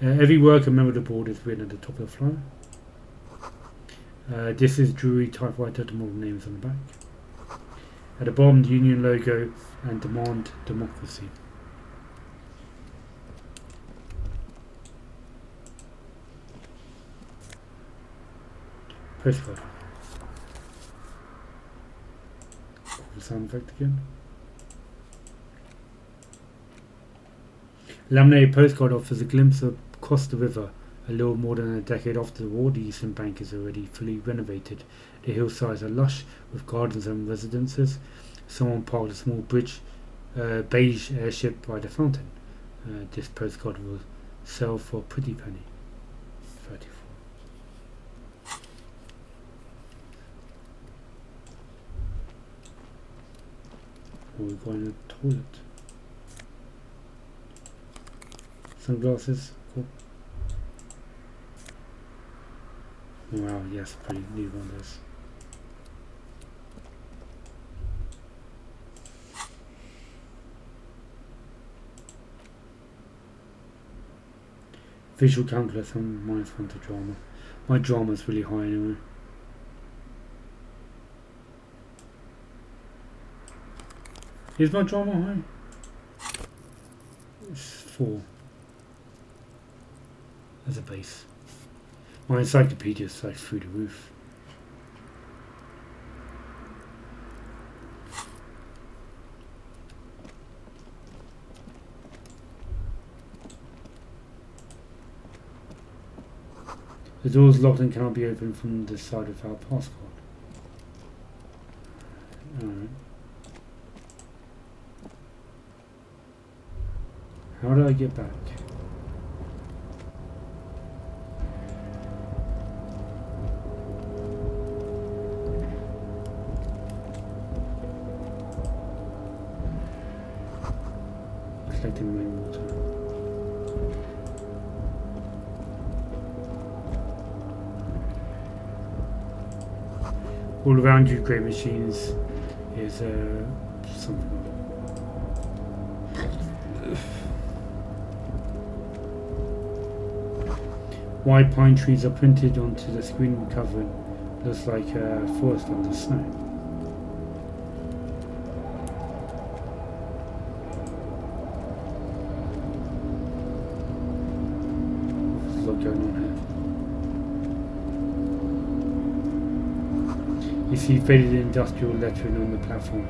Every worker member of the board is written at the top of the flyer. This is Drury typewriter, the model names on the back. At the bottom, the union logo and demand democracy. Postcard. The sound effect again. Laminated postcard offers a glimpse of across the river. A little more than a decade after the war, the eastern bank is already fully renovated. The hillsides are lush with gardens and residences. Someone parked a small beige airship by the fountain. This postcard will sell for a pretty penny. 34. Oh, we're going to the toilet. Sunglasses, cool. Wow, yes, pretty neat one of those. Visual calculus and -1 to drama. My drama's really high anyway. Is my drama high? It's 4. As a base. My encyclopedia is like through the roof. The door is locked and cannot be opened from the side without passcode. Alright. How do I get back? Collecting rainwater. All around you, great machines, is something. White pine trees are printed onto the screen covering. Looks like a forest under snow. There's a lot going on here. You see faded industrial lettering on the platform.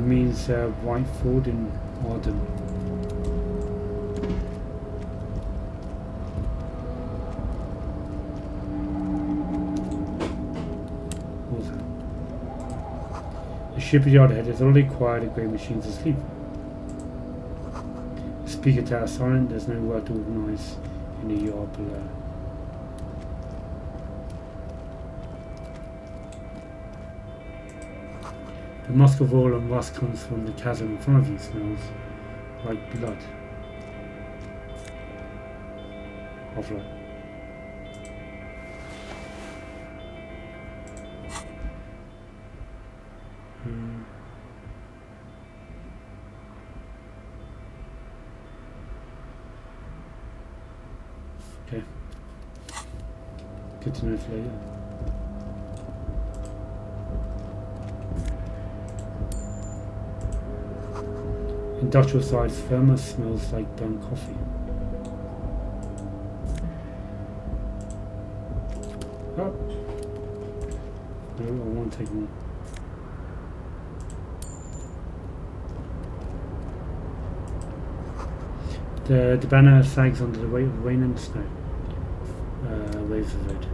Means White Ford in Arden. What's that? The shipyard head has already acquired a great machines asleep. The speaker tower silent, there's no work to organise in the yard below. The musk of oil and rust comes from the chasm in front of you, smells like blood. Offline. Okay. Good to know for later. Industrial sized thermos smells like burnt coffee. Oh. No, I want to take one. The banner sags under the weight of rain and snow. Waves of red.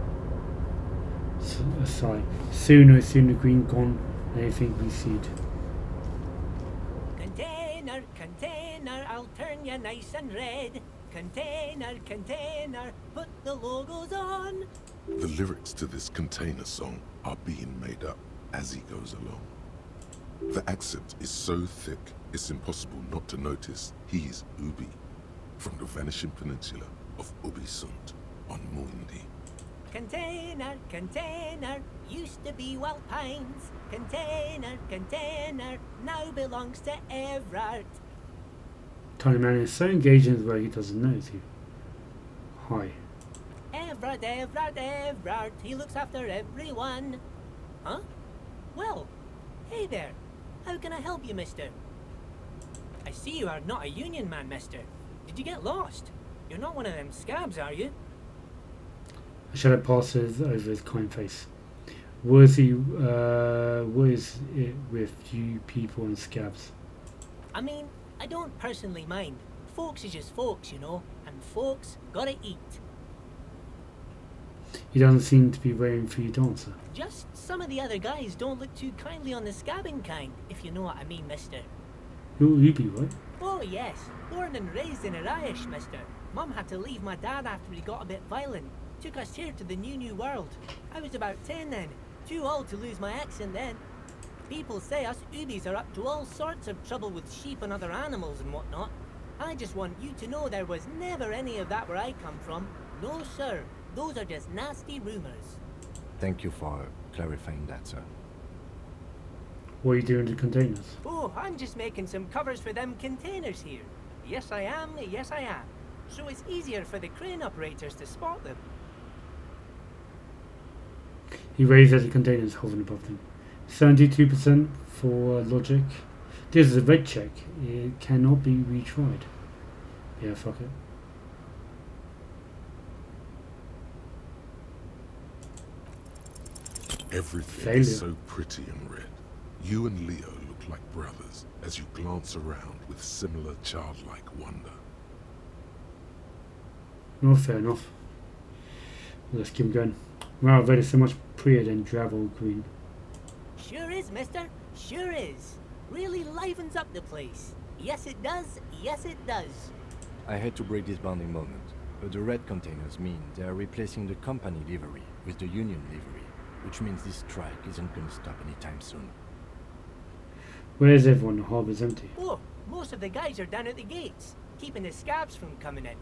A sigh. Soon the green gone and everything reseed. Container, I'll turn you nice and red. container, container, put the logos on. The lyrics to this container song are being made up as he goes along. The accent is so thick, it's impossible not to notice he's Ubi, from the vanishing peninsula of Ubisund on Mundi. Container, container, used to be Wild Pines. Container, container, now belongs to Everard. Tiny Man is so engaging as well he doesn't notice you. Hi. Everard, Everard, Everard, he looks after everyone. Huh? Well, hey there. How can I help you, mister? I see you are not a union man, mister. Did you get lost? You're not one of them scabs, are you? A shadow passes over his kind face. What is it with you people and scabs? I mean, I don't personally mind. Folks is just folks, you know, and folks gotta eat. He doesn't seem to be waiting for you to answer. Just some of the other guys don't look too kindly on the scabbing kind, if you know what I mean, mister. You're Ubi, right? Oh yes, born and raised in Arish, mister. Mum had to leave my dad after he got a bit violent. Took us here to the new world. I was about 10 then, too old to lose my accent then. People say us Ubis are up to all sorts of trouble with sheep and other animals and whatnot. I just want you to know there was never any of that where I come from. No sir, those are just nasty rumours. Thank you for clarifying that, sir. What are you doing to containers? Oh, I'm just making some covers for them containers here. Yes I am, yes I am. So it's easier for the crane operators to spot them. He raises the containers hovering above them. 72% for logic. This is a red check. It cannot be retried. Yeah, fuck it. Everything Failure. is so pretty and red. You and Leo look like brothers as you glance around with similar childlike wonder. Oh, fair enough. Let's keep going. Wow, red is so much prettier than Dravel green. Sure is, mister. Sure is. Really livens up the place. Yes, it does. Yes, it does. I hate to break this bonding moment, but the red containers mean they are replacing the company livery with the union livery, which means this strike isn't going to stop anytime soon. Where is everyone? The harbour's empty. Oh, most of the guys are down at the gates, keeping the scabs from coming in.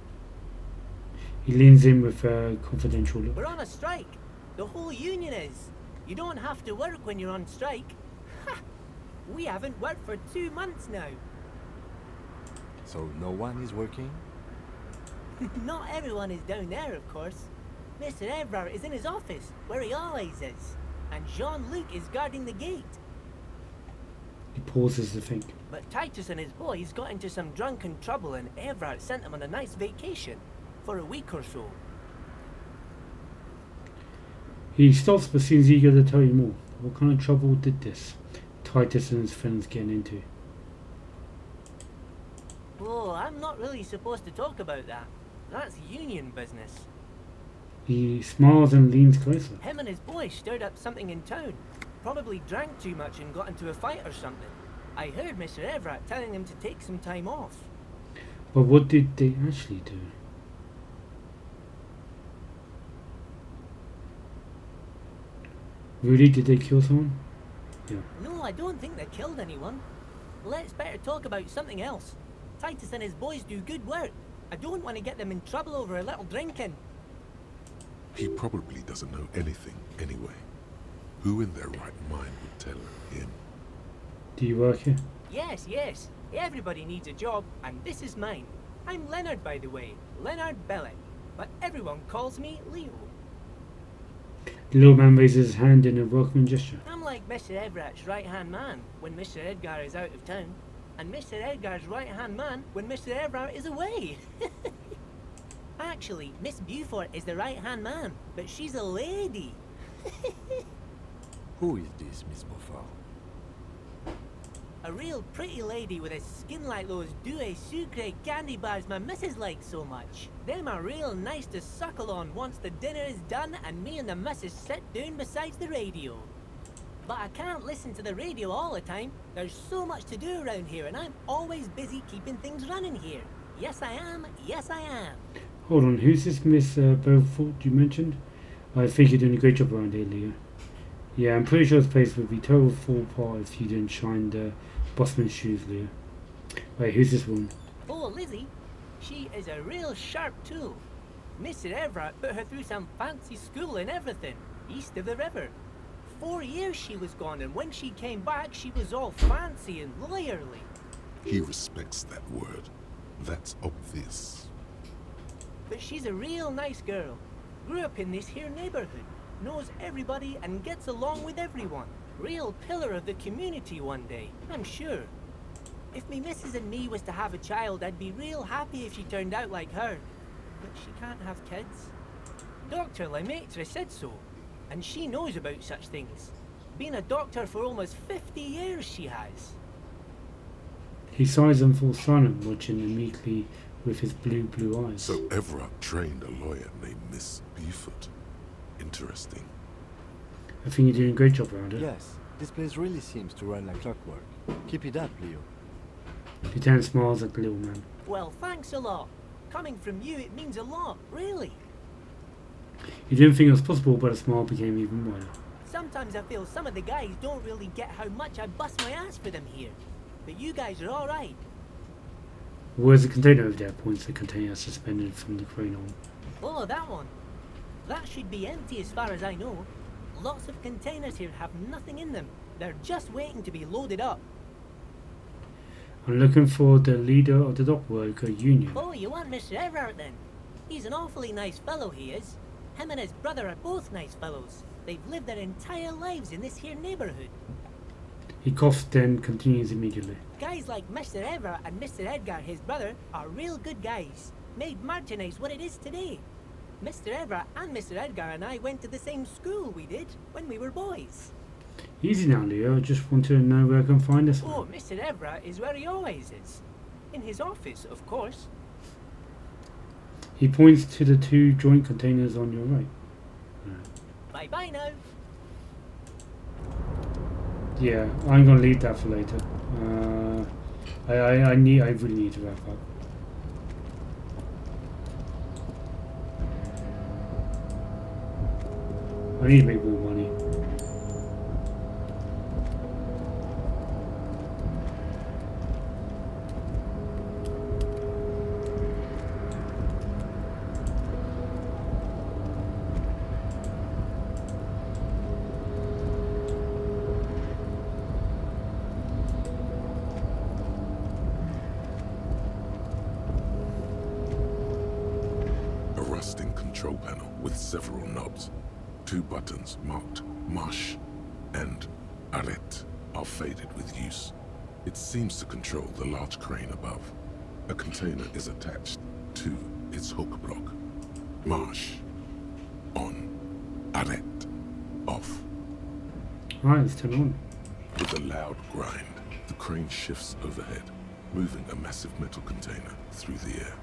He leans in with a confidential look. We're on a strike. The whole union is. You don't have to work when you're on strike. Ha! We haven't worked for 2 months now. So no one is working? Not everyone is down there, of course. Mr. Everard is in his office, where he always is. And Jean-Luc is guarding the gate. He pauses to think. But Titus and his boys got into some drunken trouble and Everard sent them on a nice vacation. For a week or so. He stops but seems eager to tell you more. What kind of trouble did this Titus and his friends get into? Oh, I'm not really supposed to talk about that. That's union business. He smiles and leans closer. Him and his boys stirred up something in town. Probably drank too much and got into a fight or something. I heard Mr. Everett telling them to take some time off. But what did they actually do? Really? Did they kill someone? Yeah. No, I don't think they killed anyone. Let's better talk about something else. Titus and his boys do good work. I don't want to get them in trouble over a little drinking. He probably doesn't know anything anyway. Who in their right mind would tell him? Do you work here? Yes, yes. Everybody needs a job, and this is mine. I'm Leonard, by the way. Leonard Bellick. But everyone calls me Leo. The little man raises his hand in a welcoming gesture. I'm like Mr. Everett's right-hand man when Mr. Edgar is out of town, and Mr. Edgar's right-hand man when Mr. Everett is away. Actually, Miss Beaufort is the right-hand man, but she's a lady. Who is this Miss Beaufort? A real pretty lady with a skin like those Douai Sucre candy bars my missus likes so much. Them are real nice to suckle on once the dinner is done and me and the missus sit down beside the radio. But I can't listen to the radio all the time. There's so much to do around here and I'm always busy keeping things running here. Yes, I am. Yes, I am. Hold on, who's this Miss Beaufort you mentioned? I think you're doing a great job around here, Leo. Yeah, I'm pretty sure this place would be total fall apart if you didn't shine the bossman's shoes, Leo. Wait, who's this woman? Oh, Lizzie. She is a real sharp tool. Mr. Everett put her through some fancy school and everything, east of the river. 4 years she was gone, and when she came back, she was all fancy and lawyerly. He respects that word. That's obvious. But she's a real nice girl. Grew up in this here neighborhood. Knows everybody and gets along with everyone. Real pillar of the community one day, I'm sure. If me missus and me was to have a child, I'd be real happy if she turned out like her. But she can't have kids. Dr. Lemaitre said so. And she knows about such things. Been a doctor for almost 50 years, she has. He sighs and falls silent, watching them meekly with his blue eyes. So Everett trained a lawyer named Miss Beaufort. Interesting. I think you're doing a great job around it. Yes, this place really seems to run like clockwork. Keep it up, Leo. Lieutenant smiles at the little man. Well, thanks a lot. Coming from you, it means a lot, really. He didn't think it was possible, but a smile became even wider. Sometimes I feel some of the guys don't really get how much I bust my ass for them here. But you guys are alright. Where's the container over there? Points the container suspended from the crane arm. Oh, that one. That should be empty as far as I know. Lots of containers here have nothing in them. They're just waiting to be loaded up. I'm looking for the leader of the dock worker union. Oh, you want Mr. Everett then? He's an awfully nice fellow, he is. Him and his brother are both nice fellows. They've lived their entire lives in this here neighborhood. He coughs, then continues immediately. Guys like Mr. Everett and Mr. Edgar, his brother, are real good guys. Made Martinez what it is today. Mr. Everett and Mr. Edgar and I went to the same school we did when we were boys. Easy now, Leo. I just want to know where I can find this Oh, man. Mr. Everett is where he always is. In his office, of course. He points to the 2 joint containers on your right. Bye-bye now. Yeah, I'm gonna leave that for later. I really need to wrap up. I need to make more money. A rusting control panel with several knobs. 2 buttons marked Marche and Arrête are faded with use. It seems to control the large crane above. A container is attached to its hook block. Marche. On. Arrête. Off. Alright, let's turn on. With a loud grind, the crane shifts overhead, moving a massive metal container through the air.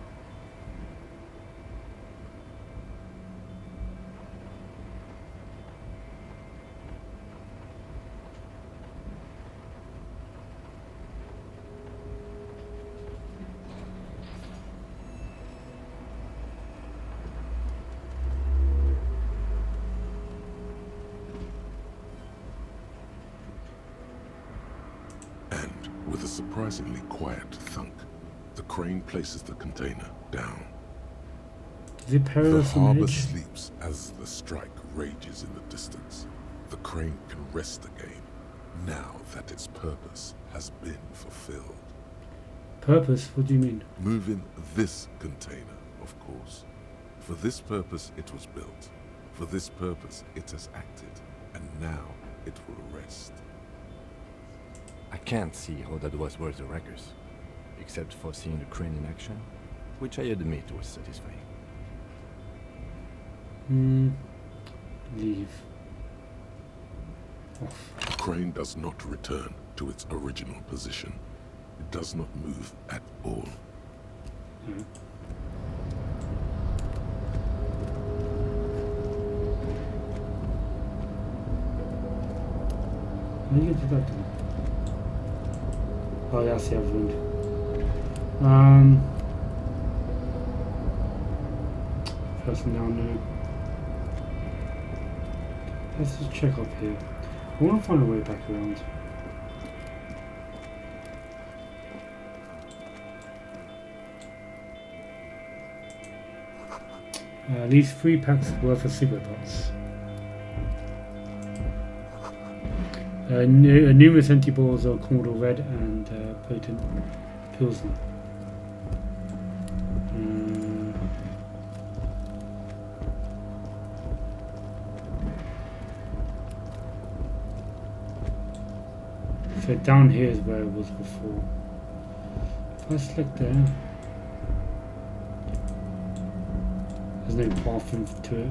With a surprisingly quiet thunk, the crane places the container down. Is it The perilous on harbor the edge? sleeps as the strike rages in the distance. The crane can rest again, now that its purpose has been fulfilled. Purpose? What do you mean? Moving this container, of course. For this purpose it was built. For this purpose it has acted. And now it will rest. I can't see how that was worth the wreckers, except for seeing the crane in action, which I admit was satisfying. Leave. The crane does not return to its original position. It does not move at all. How do you get to that thing? Oh, that's the other end. person down there. Let's just check up here. I want to find a way back around. At least 3 packs worth of cigarette butts. Numerous empty balls of Commodore Red and potent Pilsner. So down here is where it was before. If I select there, there's no pathing to it.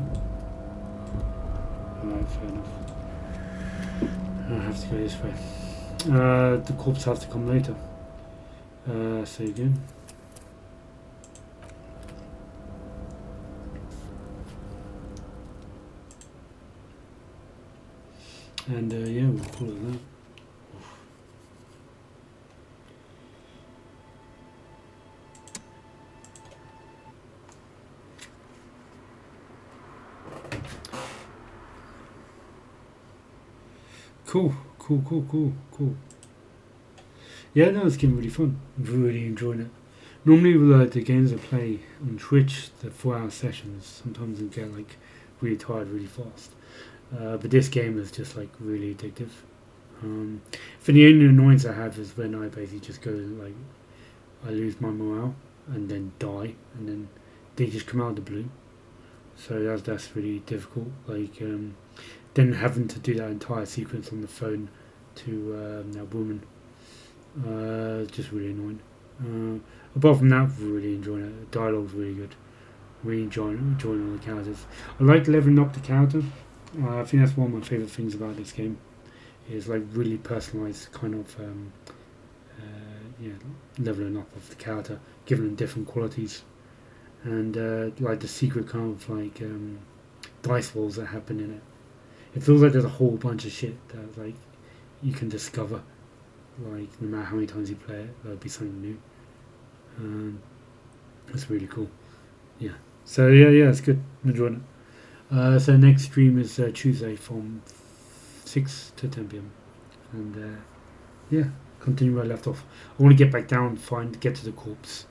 Alright, fair enough. I have to go this way. The corpse has to come later. Say again. And yeah, we'll call it that. Cool. Yeah, no, it's getting really fun. I'm really enjoying it. Normally with the games I play on Twitch, the 4-hour sessions, sometimes I get like really tired really fast. But this game is just like really addictive. For the only annoyance I have is when I basically just go like, I lose my morale and then die, and then they just come out of the blue. So that's really difficult. Like then having to do that entire sequence on the phone to that woman, just really annoying. Apart from that, really enjoying it. The dialogue's really good. Really enjoying all the characters. I like leveling up the character. I think that's one of my favourite things about this game. Is like really personalised kind of leveling up of the character, giving them different qualities, and like the secret kind of like dice rolls that happen in it. It feels like there's a whole bunch of shit that like you can discover, like no matter how many times you play it, there'll be something new. That's really cool. Yeah. So yeah, it's good. I'm enjoying it. So next stream is Tuesday from 6 to 10 p.m. and yeah, continue where I left off. I want to get back down, get to the corpse,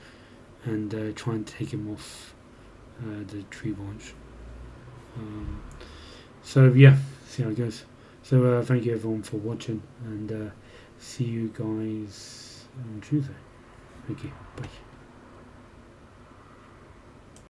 and try and take him off the tree branch. So yeah, see how it goes. So thank you everyone for watching, and see you guys on Tuesday. Thank you. Bye.